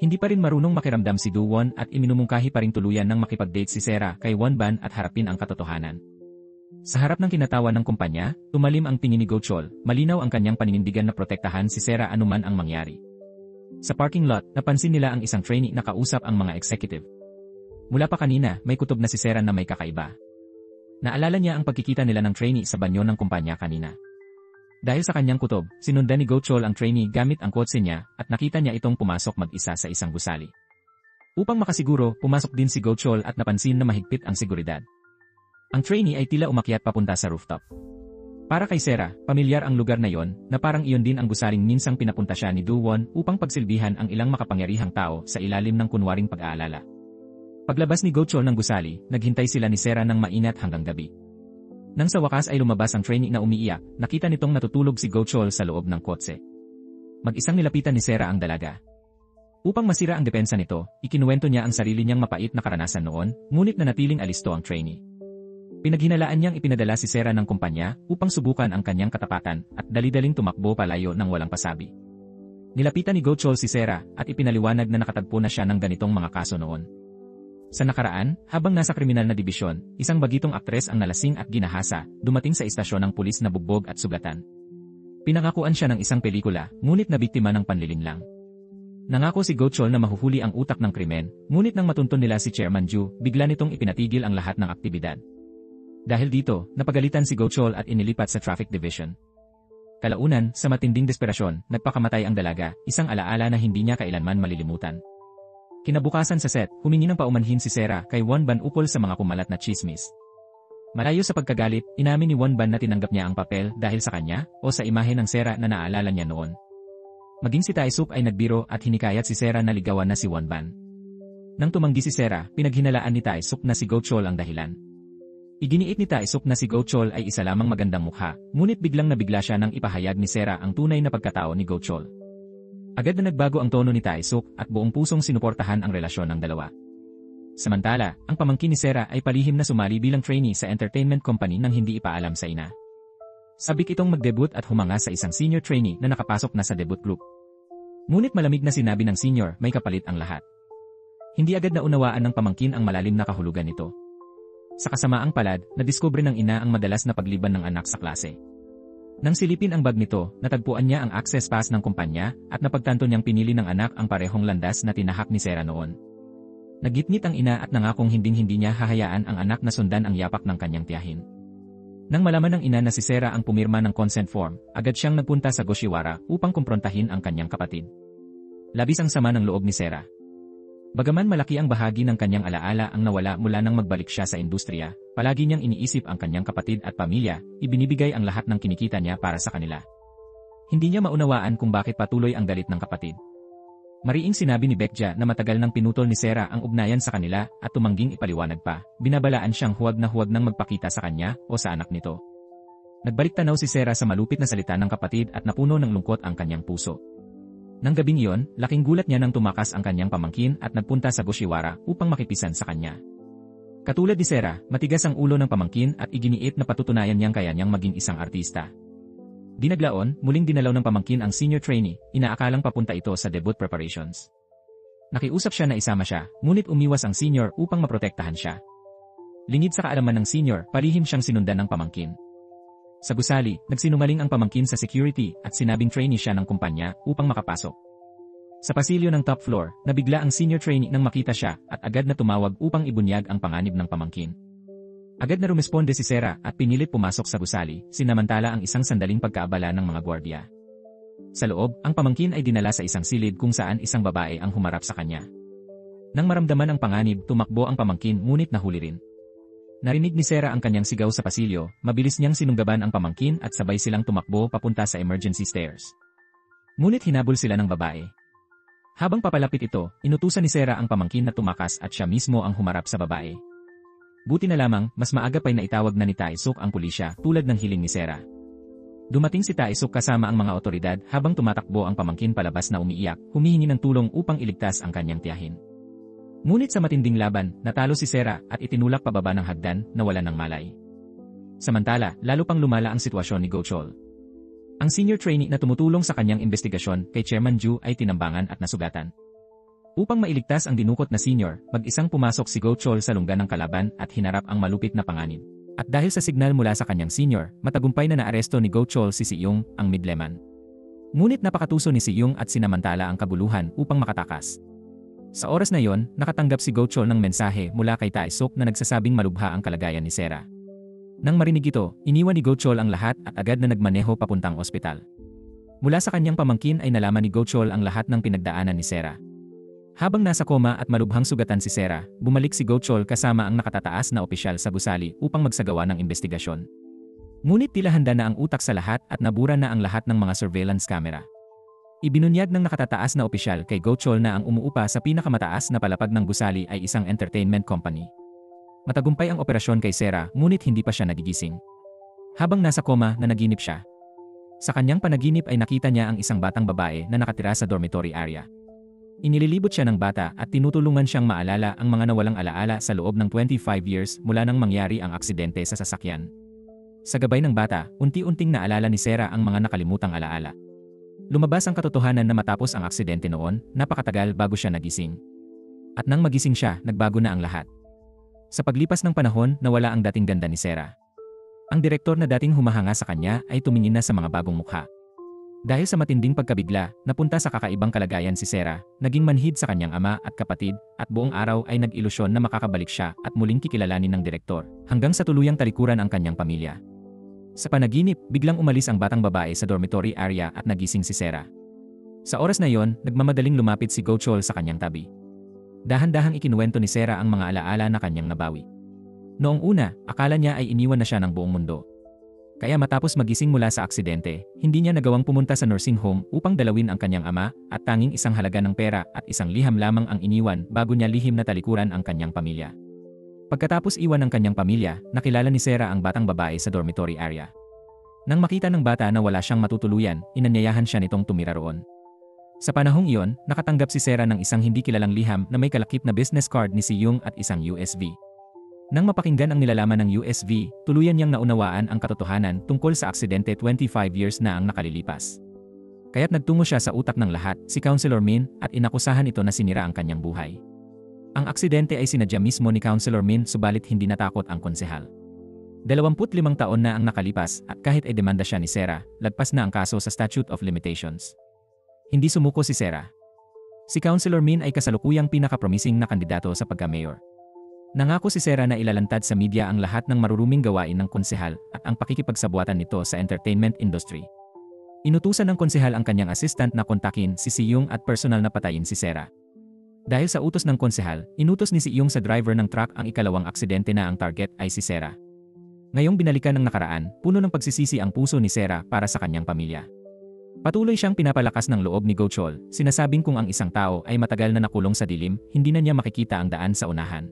Hindi pa rin marunong makiramdam si Do-won at iminumungkahi pa rin tuluyan ng makipag-date si Sera kay Wanban at harapin ang katotohanan. Sa harap ng kinatawa ng kumpanya, tumalim ang tingin ni Gochol, malinaw ang kanyang paninindigan na protektahan si Sera anuman ang mangyari. Sa parking lot, napansin nila ang isang trainee na kausap ang mga executive. Mula pa kanina, may kutob na si Sera na may kakaiba. Naalala niya ang pagkikita nila ng trainee sa banyo ng kumpanya kanina. Dahil sa kanyang kutob, sinundan ni Gochol ang trainee gamit ang kotse niya at nakita niya itong pumasok mag-isa sa isang gusali. Upang makasiguro, pumasok din si Gochol at napansin na mahigpit ang seguridad. Ang trainee ay tila umakyat papunta sa rooftop. Para kay Sera, pamilyar ang lugar na yon, na parang iyon din ang gusaling minsang pinapunta siya ni Do-won upang pagsilbihan ang ilang makapangyarihang tao sa ilalim ng kunwaring pag-aalala. Paglabas ni Gochol ng gusali, naghintay sila ni Sera ng mainat hanggang gabi. Nang sa wakas ay lumabas ang trainee na umiiyak, nakita nitong natutulog si Gochol sa loob ng kotse. Mag-isang nilapitan ni Sera ang dalaga. Upang masira ang depensa nito, ikinuwento niya ang sarili niyang mapait na karanasan noon, ngunit nanatiling alisto ang trainee. Pinaghinalaan niyang ipinadala si Sera ng kumpanya upang subukan ang kanyang katapatan at dali-daling tumakbo palayo ng walang pasabi. Nilapitan ni Gochol si Sera at ipinaliwanag na nakatagpo na siya ng ganitong mga kaso noon. Sa nakaraan, habang nasa kriminal na dibisyon, isang bagitong aktres ang nalasing at ginahasa, dumating sa istasyon ng pulis na bugbog at sugatan. Pinangakuan siya ng isang pelikula, ngunit nabiktima ng panlilinlang. Nangako si Gochol na mahuhuli ang utak ng krimen, ngunit nang matunton nila si Chairman Ju, bigla nitong ipinatigil ang lahat ng aktibidad. Dahil dito, napagalitan si Gochol at inilipat sa traffic division. Kalaunan, sa matinding desperasyon, nagpakamatay ang dalaga, isang alaala na hindi niya kailanman malilimutan. Kinabukasan sa set, humingi ng paumanhin si Sera kay Wanban ukol sa mga kumalat na chismis. Malayo sa pagkagalit, inamin ni Wonban na tinanggap niya ang papel dahil sa kanya o sa imahe ng Sera na naalala niya noon. Maging si Tae-suk ay nagbiro at hinikayat si Sera na ligawan na si Wonban. Nang tumanggi si Sera, pinaghinalaan ni Tae-suk na si Go-chol ang dahilan. Iginiit ni Tae-suk na si Go-chol ay isa lamang magandang mukha, ngunit biglang nabigla siya nang ipahayag ni Sera ang tunay na pagkatao ni Go-chol. Agad na nagbago ang tono ni Tae-suk at buong pusong sinuportahan ang relasyon ng dalawa. Samantala, ang pamangkin ni Sera ay palihim na sumali bilang trainee sa entertainment company nang hindi ipaalam sa ina. Sabik itong mag-debut at humanga sa isang senior trainee na nakapasok na sa debut group. Ngunit malamig na sinabi ng senior, may kapalit ang lahat. Hindi agad naunawaan ng pamangkin ang malalim na kahulugan nito. Sa kasamaang palad, nadiskubre ng ina ang madalas na pagliban ng anak sa klase. Nang silipin ang bag nito, natagpuan niya ang access pass ng kumpanya at napagtanto niyang pinili ng anak ang parehong landas na tinahak ni Sera noon. Nagitngit ang ina at nangakong hinding-hindi niya hahayaan ang anak na sundan ang yapak ng kanyang tiyahin. Nang malaman ng ina na si Sera ang pumirma ng consent form, agad siyang nagpunta sa Goshiwara upang kumprontahin ang kanyang kapatid. Labis ang sama ng loob ni Sera. Bagaman malaki ang bahagi ng kanyang alaala ang nawala mula nang magbalik siya sa industriya, palagi niyang iniisip ang kanyang kapatid at pamilya, ibinibigay ang lahat ng kinikita niya para sa kanila. Hindi niya maunawaan kung bakit patuloy ang galit ng kapatid. Mariing sinabi ni Baekja na matagal nang pinutol ni Sera ang ugnayan sa kanila at tumangging ipaliwanag pa, binabalaan siyang huwag na huwag nang magpakita sa kanya o sa anak nito. Nagbalik tanaw si Sera sa malupit na salita ng kapatid at napuno ng lungkot ang kanyang puso. Nang gabing iyon, laking gulat niya nang tumakas ang kanyang pamangkin at nagpunta sa Goshiwara upang makipisan sa kanya. Katulad ni Sera, matigas ang ulo ng pamangkin at iginiit na patutunayan niyang kaya niyang maging isang artista. Dinaglaon, muling dinalaw ng pamangkin ang senior trainee, inaakalang papunta ito sa debut preparations. Nakiusap siya na isama siya, ngunit umiwas ang senior upang maprotektahan siya. Lingid sa kaalaman ng senior, palihim siyang sinundan ng pamangkin. Sa gusali, nagsinungaling ang pamangkin sa security at sinabing trainee siya ng kumpanya upang makapasok. Sa pasilyo ng top floor, nabigla ang senior trainee nang makita siya at agad na tumawag upang ibunyag ang panganib ng pamangkin. Agad na rumesponde si Sera at pinilit pumasok sa gusali, sinamantala ang isang sandaling pagkaabala ng mga gwardiya. Sa loob, ang pamangkin ay dinala sa isang silid kung saan isang babae ang humarap sa kanya. Nang maramdaman ang panganib, tumakbo ang pamangkin ngunit nahuli rin. Narinig ni Sera ang kanyang sigaw sa pasilyo, mabilis niyang sinunggaban ang pamangkin at sabay silang tumakbo papunta sa emergency stairs. Ngunit hinabol sila ng babae. Habang papalapit ito, inutusan ni Sera ang pamangkin na tumakas at siya mismo ang humarap sa babae. Buti na lamang, mas maaga pa'y naitawag na ni Tae-suk ang pulisya tulad ng hiling ni Sera. Dumating si Tae-suk kasama ang mga otoridad habang tumatakbo ang pamangkin palabas na umiiyak, humihingi ng tulong upang iligtas ang kanyang tiyahin. Ngunit sa matinding laban, natalo si Sera at itinulak pababa ng hagdan na wala ng malay. Samantala, lalo pang lumala ang sitwasyon ni Go-chol. Ang senior trainee na tumutulong sa kanyang investigasyon kay Chairman Ju ay tinambangan at nasugatan. Upang mailigtas ang dinukot na senior, mag-isang pumasok si Go-chol sa lungga ng kalaban at hinarap ang malupit na panganib. At dahil sa signal mula sa kanyang senior, matagumpay na naaresto ni Go-chol si Si-young, ang midleman. Ngunit napakatuso ni Si-young at sinamantala ang kabuluhan upang makatakas. Sa oras na yon, nakatanggap si Go-chol ng mensahe mula kay Tae-suk na nagsasabing malubha ang kalagayan ni Sera. Nang marinig ito, iniwan ni Go-chol ang lahat at agad na nagmaneho papuntang ospital. Mula sa kanyang pamangkin ay nalaman ni Go-chol ang lahat ng pinagdaanan ni Sera. Habang nasa koma at malubhang sugatan si Sera, bumalik si Go-chol kasama ang nakatataas na opisyal sa gusali upang magsagawa ng investigasyon. Ngunit tila handa na ang utak sa lahat at nabura na ang lahat ng mga surveillance camera. Ibinunyag ng nakatataas na opisyal kay Go-chol na ang umuupa sa pinakamataas na palapag ng gusali ay isang entertainment company. Matagumpay ang operasyon kay Sera ngunit hindi pa siya nagigising. Habang nasa koma na naginip siya. Sa kanyang panaginip ay nakita niya ang isang batang babae na nakatira sa dormitory area. Inililibot siya ng bata at tinutulungan siyang maalala ang mga nawalang alaala sa loob ng 25 years mula nang mangyari ang aksidente sa sasakyan. Sa gabay ng bata, unti-unting naalala ni Sera ang mga nakalimutang alaala. Lumabas ang katotohanan na matapos ang aksidente noon, napakatagal bago siya nagising. At nang magising siya, nagbago na ang lahat. Sa paglipas ng panahon, nawala ang dating ganda ni Sera. Ang direktor na dating humahanga sa kanya ay tumingin na sa mga bagong mukha. Dahil sa matinding pagkabigla, napunta sa kakaibang kalagayan si Sera, naging manhid sa kanyang ama at kapatid, at buong araw ay nag-ilusyon na makakabalik siya at muling kikilalanin ng direktor, hanggang sa tuluyang talikuran ang kanyang pamilya. Sa panaginip, biglang umalis ang batang babae sa dormitory area at nagising si Sera. Sa oras na yon, nagmamadaling lumapit si Go-chol sa kanyang tabi. Dahan-dahang ikinuwento ni Sera ang mga alaala na kanyang nabawi. Noong una, akala niya ay iniwan na siya ng buong mundo. Kaya matapos magising mula sa aksidente, hindi niya nagawang pumunta sa nursing home upang dalawin ang kanyang ama at tanging isang halaga ng pera at isang liham lamang ang iniwan bago niya lihim na talikuran ang kanyang pamilya. Pagkatapos iwan ng kanyang pamilya, nakilala ni Sarah ang batang babae sa dormitory area. Nang makita ng bata na wala siyang matutuluyan, inanyayahan siya nitong tumira roon. Sa panahong iyon, nakatanggap si Sarah ng isang hindi kilalang liham na may kalakip na business card ni Si Yung at isang USV. Nang mapakinggan ang nilalaman ng USV, tuluyan niyang naunawaan ang katotohanan tungkol sa aksidente 25 years na ang nakalilipas. Kaya't nagtungo siya sa utak ng lahat, si Counselor Min, at inakusahan ito na sinira ang kanyang buhay. Ang aksidente ay sinadya mismo ni Counselor Min subalit hindi natakot ang konsehal. 25 taon na ang nakalipas at kahit ay demanda siya ni Sarah, lagpas na ang kaso sa Statute of Limitations. Hindi sumuko si Sarah. Si Counselor Min ay kasalukuyang pinaka-promising na kandidato sa pagka-mayor. Nangako si Sarah na ilalantad sa media ang lahat ng maruruming gawain ng konsehal at ang pakikipagsabuatan nito sa entertainment industry. Inutusan ng konsehal ang kanyang assistant na kontakin si Yung at personal na patayin si Sarah. Dahil sa utos ng konsehal, inutos ni Yung sa driver ng truck ang ikalawang aksidente na ang target ay si Sarah. Ngayong binalikan ng nakaraan, puno ng pagsisisi ang puso ni Sarah para sa kanyang pamilya. Patuloy siyang pinapalakas ng loob ni Go Chol, sinasabing kung ang isang tao ay matagal na nakulong sa dilim, hindi na niya makikita ang daan sa unahan.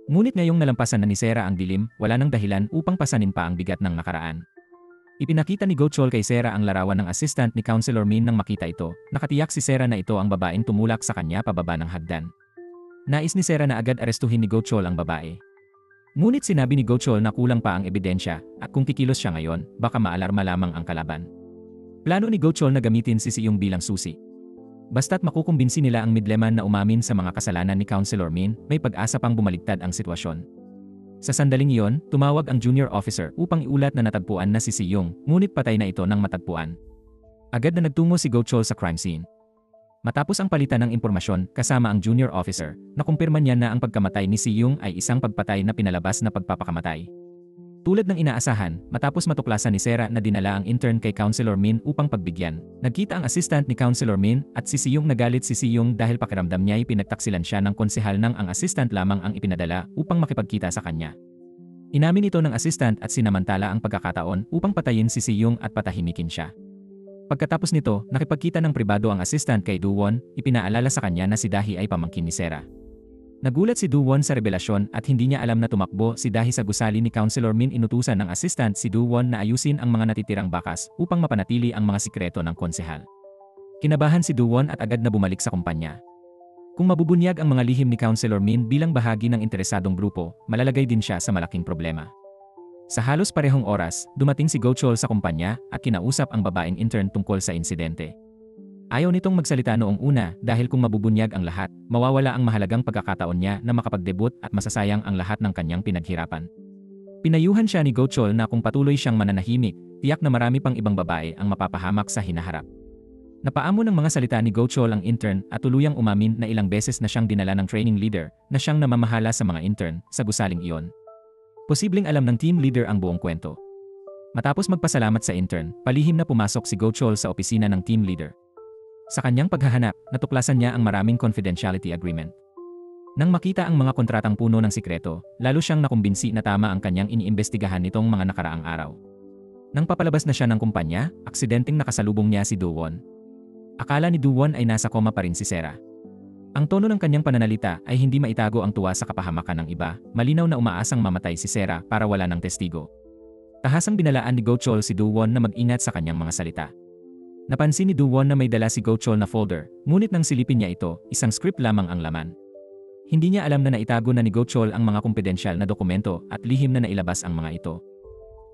Ngunit ngayong nalampasan na ni Sarah ang dilim, wala nang dahilan upang pasanin pa ang bigat ng nakaraan. Ipinakita ni Go Chol kay Sarah ang larawan ng assistant ni Counselor Min nang makita ito, nakatiyak si Sarah na ito ang babaeng tumulak sa kanya pababa ng hagdan. Nais ni Sarah na agad arestuhin ni Go Chol ang babae. Ngunit sinabi ni Go Chol na kulang pa ang ebidensya at kung kikilos siya ngayon, baka maalarma lamang ang kalaban. Plano ni Go Chol na gamitin si Yung bilang susi. Basta't makukumbinsi nila ang Midleman na umamin sa mga kasalanan ni Counselor Min, may pag-asa pang bumaligtad ang sitwasyon. Sa sandaling iyon, tumawag ang junior officer upang iulat na natagpuan na si Yung, ngunit patay na ito nang matagpuan. Agad na nagtungo si Go Chol sa crime scene. Matapos ang palitan ng impormasyon kasama ang junior officer, nakumpirma niya na ang pagkamatay ni Yung ay isang pagpatay na pinalabas na pagpapakamatay. Tulad ng inaasahan, matapos matuklasan ni Sarah na dinala ang intern kay Counselor Min upang pagbigyan, nagkita ang assistant ni Counselor Min at si Yung nagalit si Yung dahil pakiramdam niya ay pinagtaksilan siya ng konsehal nang ang assistant lamang ang ipinadala upang makipagkita sa kanya. Inamin ito ng assistant at sinamantala ang pagkakataon upang patayin si Yung at patahimikin siya. Pagkatapos nito, nakipagkita ng pribado ang assistant kay Do-won, ipinaalala sa kanya na si Dahi ay pamangkin ni Sarah. Nagulat si Do-won sa revelasyon at hindi niya alam na tumakbo si Dahi sa gusali ni Counselor Min. Inutusan ng assistant si Do-won na ayusin ang mga natitirang bakas upang mapanatili ang mga sikreto ng konsehal. Kinabahan si Do-won at agad na bumalik sa kumpanya. Kung mabubunyag ang mga lihim ni Counselor Min bilang bahagi ng interesadong grupo, malalagay din siya sa malaking problema. Sa halos parehong oras, dumating si Go Chol sa kumpanya at kinausap ang babaeng intern tungkol sa insidente. Ayaw nitong magsalita noong una dahil kung mabubunyag ang lahat, mawawala ang mahalagang pagkakataon niya na makapagdebut at masasayang ang lahat ng kanyang pinaghirapan. Pinayuhan siya ni Go Chol na kung patuloy siyang mananahimik, tiyak na marami pang ibang babae ang mapapahamak sa hinaharap. Napaamo ng mga salita ni Go Chol ang intern at tuluyang umamin na ilang beses na siyang dinala ng training leader na siyang namamahala sa mga intern sa gusaling iyon. Posibleng alam ng team leader ang buong kwento. Matapos magpasalamat sa intern, palihim na pumasok si Go Chol sa opisina ng team leader. Sa kanyang paghahanap, natuklasan niya ang maraming confidentiality agreement. Nang makita ang mga kontratang puno ng sikreto, lalo siyang nakumbinsi na tama ang kanyang iniimbestigahan nitong mga nakaraang araw. Nang papalabas na siya ng kumpanya, aksidenteng nakasalubong niya si Do-won. Akala ni Do-won ay nasa koma pa rin si Sarah. Ang tono ng kanyang pananalita ay hindi maitago ang tuwa sa kapahamakan ng iba, malinaw na umaasang mamatay si Sarah para wala ng testigo. Tahasang binalaan ni Go Chol si Do-won na mag-ingat sa kanyang mga salita. Napansin ni Do-won na may dala si Go Chol na folder, ngunit nang silipin niya ito, isang script lamang ang laman. Hindi niya alam na naitago na ni Go Chol ang mga kumpidensyal na dokumento at lihim na nailabas ang mga ito.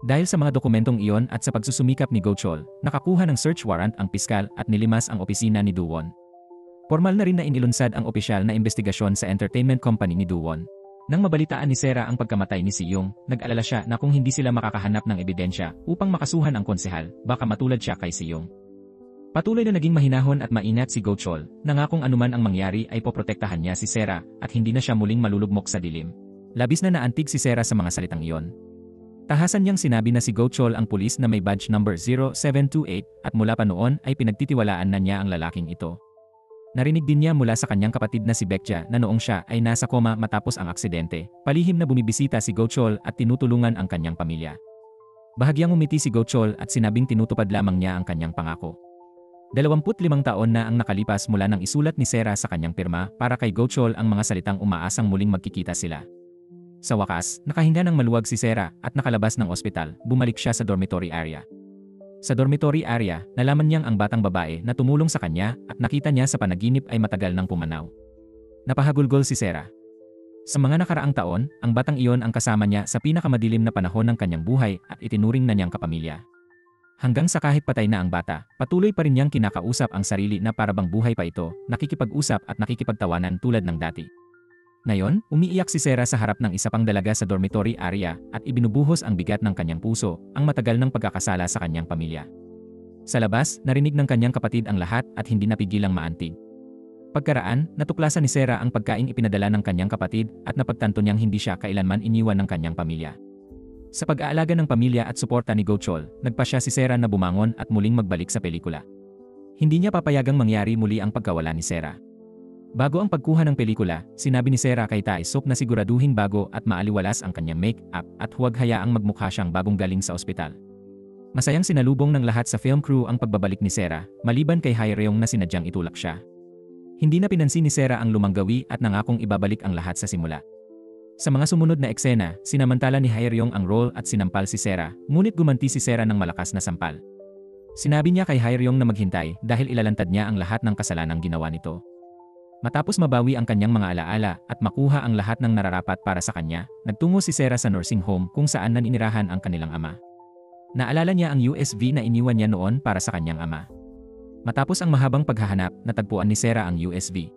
Dahil sa mga dokumentong iyon at sa pagsusumikap ni Go Chol, nakakuha ng search warrant ang piskal at nilimas ang opisina ni Do-won. Formal na rin na inilunsad ang opisyal na investigasyon sa entertainment company ni Do-won. Nang mabalitaan ni Sarah ang pagkamatay ni Yung, nag-alala siya na kung hindi sila makakahanap ng ebidensya upang makasuhan ang konsehal, baka matulad siya kay Yung. Patuloy na naging mahinahon at maingat si Go Chol, nangakong anuman ang mangyari ay poprotektahan niya si Sarah at hindi na siya muling malulugmok sa dilim. Labis na naantig si Sarah sa mga salitang iyon. Tahasan niyang sinabi na si Go Chol ang pulis na may badge number 0728 at mula pa noon ay pinagtitiwalaan na niya ang lalaking ito. Narinig din niya mula sa kanyang kapatid na si Bekja na noong siya ay nasa koma matapos ang aksidente, palihim na bumibisita si Gochol at tinutulungan ang kanyang pamilya. Bahagyang umiti si Gochol at sinabing tinutupad lamang niya ang kanyang pangako. 25 taon na ang nakalipas mula nang isulat ni Sera sa kanyang pirma para kay Gochol ang mga salitang umaasang muling magkikita sila. Sa wakas, nakahinga ng maluwag si Sera at nakalabas ng ospital, bumalik siya sa dormitory area. Sa dormitory area, nalaman niyang ang batang babae na tumulong sa kanya at nakita niya sa panaginip ay matagal nang pumanaw. Napahagulgol si Sera. Sa mga nakaraang taon, ang batang iyon ang kasama niya sa pinakamadilim na panahon ng kanyang buhay at itinuring na niyang kapamilya. Hanggang sa kahit patay na ang bata, patuloy pa rin niyang kinakausap ang sarili na parabang buhay pa ito, nakikipag-usap at nakikipagtawanan tulad ng dati. Ngayon, umiiyak si Sera sa harap ng isa pang dalaga sa dormitory area at ibinubuhos ang bigat ng kanyang puso, ang matagal ng pagkakasala sa kanyang pamilya. Sa labas, narinig ng kanyang kapatid ang lahat at hindi napigilang maantig. Pagkaraan, natuklasan ni Sera ang pagkaing ipinadala ng kanyang kapatid at napagtanto niyang hindi siya kailanman iniwan ng kanyang pamilya. Sa pag-aalaga ng pamilya at suporta ni Gochol, nagpasya si Sera na bumangon at muling magbalik sa pelikula. Hindi niya papayagang mangyari muli ang pagkawala ni Sera. Bago ang pagkuha ng pelikula, sinabi ni Sera kay Taisop na siguraduhin bago at maaliwalas ang kanyang make-up at huwag hayaang magmukha siyang bagong galing sa ospital. Masayang sinalubong ng lahat sa film crew ang pagbabalik ni Sera, maliban kay Haeryong na sinadyang itulak siya. Hindi na pinansin ni Sera ang lumanggawi at nangakong ibabalik ang lahat sa simula. Sa mga sumunod na eksena, sinamantala ni Haeryong ang role at sinampal si Sera, ngunit gumanti si Sera ng malakas na sampal. Sinabi niya kay Haeryong na maghintay dahil ilalantad niya ang lahat ng kasalanang ginawa nito. Matapos mabawi ang kanyang mga alaala at makuha ang lahat ng nararapat para sa kanya, nagtungo si Sera sa nursing home kung saan naninirahan ang kanilang ama. Naalala niya ang USB na iniwan niya noon para sa kanyang ama. Matapos ang mahabang paghahanap, natagpuan ni Sera ang USB.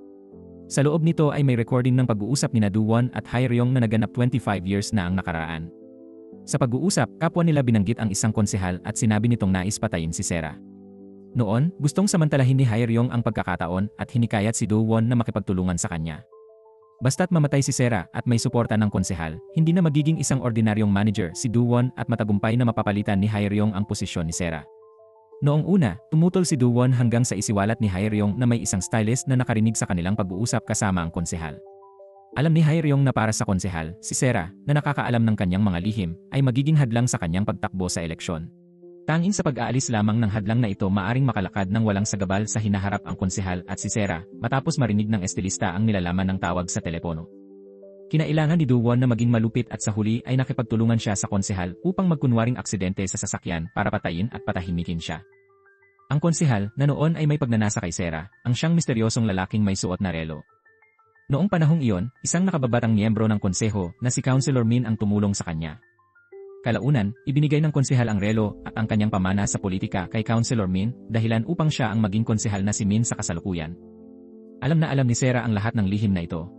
Sa loob nito ay may recording ng pag-uusap ni Do-won at Haeryong na naganap 25 years na ang nakaraan. Sa pag-uusap, kapwa nila binanggit ang isang konsehal at sinabi nitong nais patayin si Sera. Noon, gustong samantalahin ni Haeryong ang pagkakataon at hinikayat si Do-won na makipagtulungan sa kanya. Basta't mamatay si Sera at may suporta ng konsehal, hindi na magiging isang ordinaryong manager si Do-won at matagumpay na mapapalitan ni Haeryong ang posisyon ni Sera. Noong una, tumutol si Do-won hanggang sa isiwalat ni Haeryong na may isang stylist na nakarinig sa kanilang pag-uusap kasama ang konsehal. Alam ni Haeryong na para sa konsehal, si Sera, na nakakaalam ng kanyang mga lihim, ay magiging hadlang sa kanyang pagtakbo sa eleksyon. Tanging sa pag-aalis lamang ng hadlang na ito maaring makalakad ng walang sagabal sa hinaharap ang konsehal at si Sera, matapos marinig ng estilista ang nilalaman ng tawag sa telepono. Kinailangan ni Do-won na maging malupit at sa huli ay nakipagtulungan siya sa konsehal upang magkunwaring aksidente sa sasakyan para patayin at patahimikin siya. Ang konsehal, na noon ay may pagnanasa kay Sera, ang siyang misteryosong lalaking may suot na relo. Noong panahong iyon, isang nakababatang miyembro ng konseho na si Councilor Min ang tumulong sa kanya. Kalaunan, ibinigay ng konsehal ang relo at ang kanyang pamana sa politika kay Councilor Min, dahilan upang siya ang maging konsehal na si Min sa kasalukuyan. Alam na alam ni Sera ang lahat ng lihim na ito.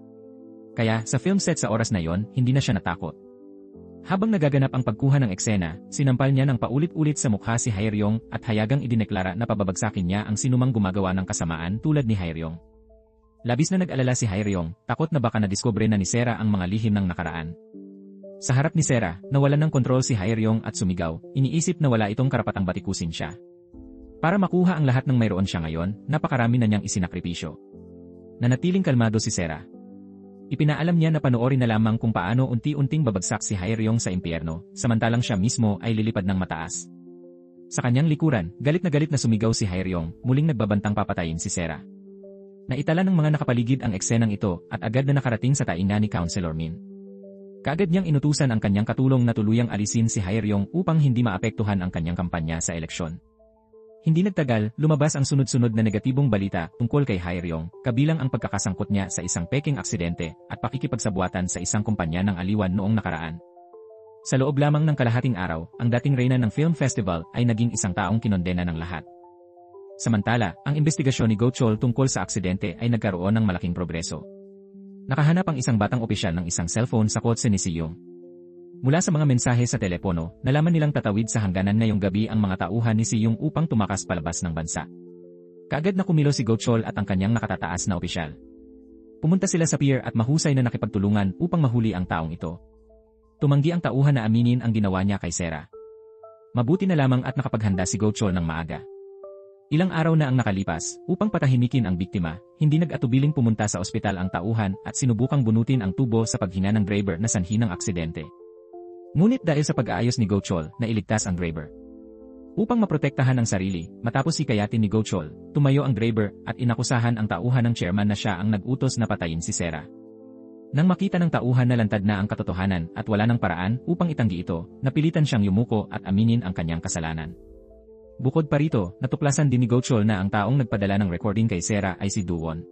Kaya, sa film set sa oras na yon, hindi na siya natakot. Habang nagaganap ang pagkuha ng eksena, sinampal niya ng paulit-ulit sa mukha si Haeryong at hayagang idineklara na pababagsakin niya ang sinumang gumagawa ng kasamaan tulad ni Haeryong. Labis na nag-alala si Haeryong, takot na baka nadiskubre na ni Sera ang mga lihim ng nakaraan. Sa harap ni Sera, nawalan ng kontrol si Haeryong at sumigaw, iniisip na wala itong karapatang batikusin siya. Para makuha ang lahat ng mayroon siya ngayon, napakarami na niyang isinakripisyo. Nanatiling kalmado si Sera. Ipinaalam niya na panoorin na lamang kung paano unti-unting babagsak si Haeryong sa impyerno, samantalang siya mismo ay lilipad ng mataas. Sa kanyang likuran, galit na sumigaw si Haeryong, muling nagbabantang papatayin si Sera. Naitala ng mga nakapaligid ang eksenang ito at agad na nakarating sa tainga ni Councilor Min. Kaagad niyang inutusan ang kanyang katulong na tuluyang alisin si Haeryong upang hindi maapektuhan ang kanyang kampanya sa eleksyon. Hindi nagtagal, lumabas ang sunod-sunod na negatibong balita tungkol kay Haeryong, kabilang ang pagkakasangkot niya sa isang peking aksidente at pakikipagsabuatan sa isang kumpanya ng aliwan noong nakaraan. Sa loob lamang ng kalahating araw, ang dating reyna ng film festival ay naging isang taong kinondena ng lahat. Samantala, ang investigasyon ni Gochol tungkol sa aksidente ay nagkaroon ng malaking progreso. Nakahanap ang isang batang opisyal ng isang cellphone sa kotse ni Siyong. Mula sa mga mensahe sa telepono, nalaman nilang tatawid sa hangganan ngayong gabi ang mga tauhan ni Siyong upang tumakas palabas ng bansa. Kaagad na kumilo si Gochol at ang kanyang nakatataas na opisyal. Pumunta sila sa pier at mahusay na nakipagtulungan upang mahuli ang taong ito. Tumanggi ang tauhan na aminin ang ginawa niya kay Sera. Mabuti na lamang at nakapaghanda si Gochol ng maaga. Ilang araw na ang nakalipas, upang patahimikin ang biktima, hindi nag-atubiling pumunta sa ospital ang tauhan at sinubukang bunutin ang tubo sa paghina ng driver na sanhi ng aksidente. Ngunit dahil sa pag-aayos ni Gochol, nailigtas ang driver. Upang maprotektahan ang sarili, matapos hikayatin ni Gochol, tumayo ang driver at inakusahan ang tauhan ng chairman na siya ang nag-utos na patayin si Sera. Nang makita ng tauhan na lantad na ang katotohanan at wala ng paraan upang itanggi ito, napilitan siyang yumuko at aminin ang kanyang kasalanan. Bukod pa rito, natuklasan din ni Gochol na ang taong nagpadala ng recording kay Sera ay si Duwon.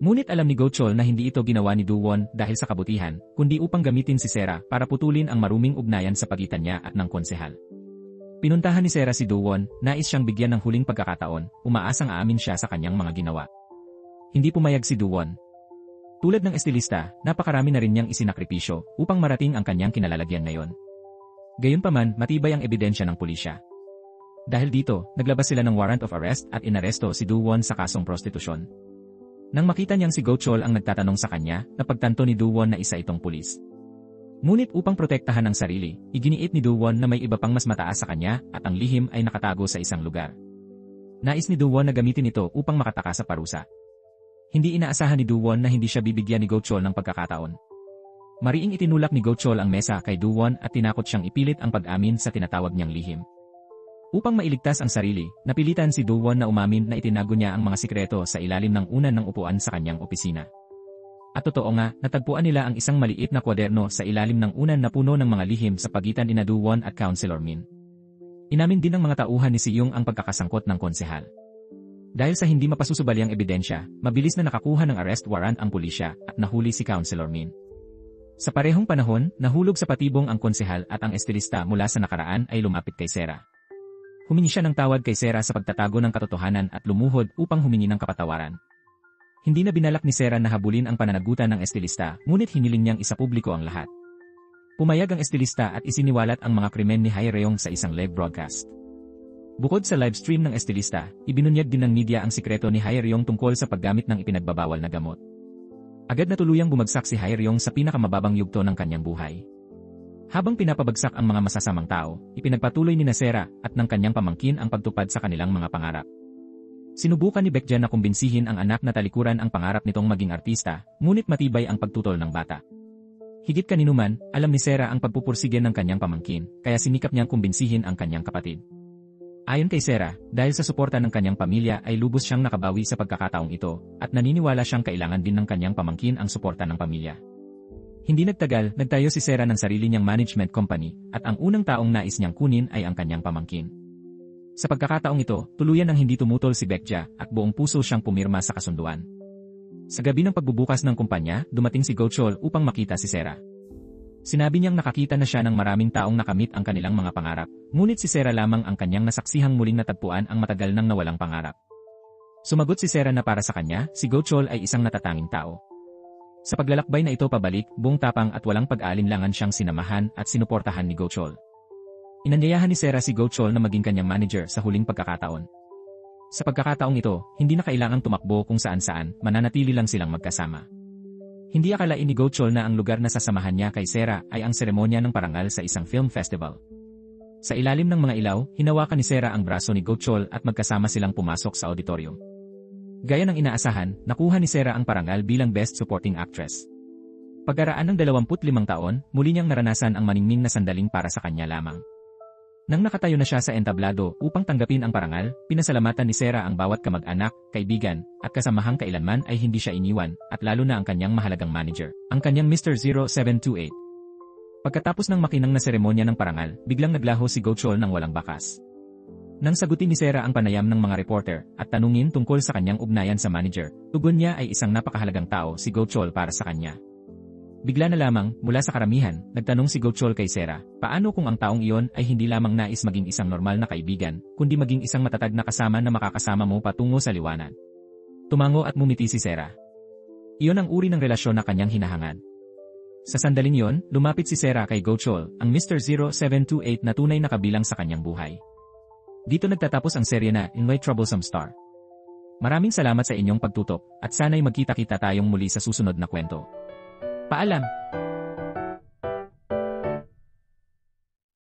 Ngunit alam ni Gochol na hindi ito ginawa ni Duwon dahil sa kabutihan, kundi upang gamitin si Sera para putulin ang maruming ugnayan sa pagitan niya at ng konsehal. Pinuntahan ni Sera si Duwon, nais siyang bigyan ng huling pagkakataon, umaasang aamin siya sa kanyang mga ginawa. Hindi pumayag si Duwon. Tulad ng estilista, napakarami na rin niyang isinakripisyo upang marating ang kanyang kinalalagyan ngayon. Gayunpaman, matibay ang ebidensya ng pulisya. Dahil dito, naglabas sila ng warrant of arrest at inaresto si Duwon sa kasong prostitusyon. Nang makita niyang si Gochol ang nagtatanong sa kanya, napagtanto ni Duwon na isa itong pulis. Ngunit upang protektahan ang sarili, iginiit ni Duwon na may iba pang mas mataas sa kanya at ang lihim ay nakatago sa isang lugar. Nais ni Duwon na gamitin ito upang makataka sa parusa. Hindi inaasahan ni Duwon na hindi siya bibigyan ni Gochol ng pagkakataon. Mariing itinulak ni Gochol ang mesa kay Duwon at tinakot siyang ipilit ang pag-amin sa tinatawag niyang lihim. Upang mailigtas ang sarili, napilitan si Duwon na umamin na itinago niya ang mga sikreto sa ilalim ng unan ng upuan sa kanyang opisina. At totoo nga, natagpuan nila ang isang maliit na kwaderno sa ilalim ng unan na puno ng mga lihim sa pagitan ni Duwon at Councilor Min. Inamin din ng mga tauhan ni Siyong ang pagkakasangkot ng konsehal. Dahil sa hindi mapasusubalyang ebidensya, mabilis na nakakuha ng arrest warrant ang pulisya at nahuli si Councilor Min. Sa parehong panahon, nahulog sa patibong ang konsehal at ang estilista mula sa nakaraan ay lumapit kay Sera. Humingi siya ng tawad kay Sera sa pagtatago ng katotohanan at lumuhod upang humingi ng kapatawaran. Hindi na binalak ni Sera na habulin ang pananagutan ng estilista, ngunit hiniling niyang isapubliko ang lahat. Pumayag ang estilista at isiniwalat ang mga krimen ni Haeryong sa isang live broadcast. Bukod sa live stream ng estilista, ibinunyag din ng media ang sikreto ni Haeryong tungkol sa paggamit ng ipinagbabawal na gamot. Agad na tuluyang bumagsak si Haeryong sa pinakamababang yugto ng kanyang buhay. Habang pinapabagsak ang mga masasamang tao, ipinagpatuloy ni Sera at ng kanyang pamangkin ang pagtupad sa kanilang mga pangarap. Sinubukan ni Baekja na kumbinsihin ang anak na talikuran ang pangarap nitong maging artista, ngunit matibay ang pagtutol ng bata. Higit kaninuman, alam ni Sera ang pagpupursige ng kanyang pamangkin, kaya sinikap niyang kumbinsihin ang kanyang kapatid. Ayon kay Sera, dahil sa suporta ng kanyang pamilya ay lubos siyang nakabawi sa pagkakataong ito, at naniniwala siyang kailangan din ng kanyang pamangkin ang suporta ng pamilya. Hindi nagtagal, nagtayo si Sera ng sarili niyang management company, at ang unang taong nais niyang kunin ay ang kanyang pamangkin. Sa pagkakataong ito, tuluyan ang hindi tumutol si Baekja at buong puso siyang pumirma sa kasunduan. Sa gabi ng pagbubukas ng kumpanya, dumating si Gochol upang makita si Sera. Sinabi niyang nakakita na siya ng maraming taong nakamit ang kanilang mga pangarap, ngunit si Sera lamang ang kanyang nasaksihang muling natagpuan ang matagal nang nawalang pangarap. Sumagot si Sera na para sa kanya, si Gochol ay isang natatanging tao. Sa paglalakbay na ito pabalik, buong tapang at walang pag-aalinlangan siyang sinamahan at sinuportahan ni Gochol. Inanyayahan ni Sera si Gochol na maging kanyang manager sa huling pagkakataon. Sa pagkakataong ito, hindi na kailangang tumakbo kung saan-saan, mananatili lang silang magkasama. Hindi akalain ni Gochol na ang lugar na sasamahan niya kay Sera ay ang seremonya ng parangal sa isang film festival. Sa ilalim ng mga ilaw, hinawakan ni Sera ang braso ni Gochol at magkasama silang pumasok sa auditorium. Gaya ng inaasahan, nakuha ni Sera ang parangal bilang Best Supporting Actress. Pagkaraan ng 25 taon, muli niyang naranasan ang maningning na sandaling para sa kanya lamang. Nang nakatayo na siya sa entablado upang tanggapin ang parangal, pinasalamatan ni Sera ang bawat kamag-anak, kaibigan, at kasamahang kailanman ay hindi siya iniwan, at lalo na ang kanyang mahalagang manager, ang kanyang Mr. 0728. Pagkatapos ng makinang na seremonya ng parangal, biglang naglaho si Gochol ng walang bakas. Nang sagutin ni Sera ang panayam ng mga reporter at tanungin tungkol sa kanyang ugnayan sa manager, tugon niya ay isang napakahalagang tao si Gochol para sa kanya. Bigla na lamang, mula sa karamihan, nagtanong si Gochol kay Sera, paano kung ang taong iyon ay hindi lamang nais maging isang normal na kaibigan, kundi maging isang matatag na kasama na makakasama mo patungo sa liwanag. Tumango at mumiti si Sera. Iyon ang uri ng relasyon na kanyang hinahangad. Sa sandaling iyon, lumapit si Sera kay Gochol, ang Mr. 0728 na tunay na kabilang sa kanyang buhay. Dito nagtatapos ang serye na In My Troublesome Star. Maraming salamat sa inyong pagtutok at sana'y magkita-kita tayong muli sa susunod na kwento. Paalam!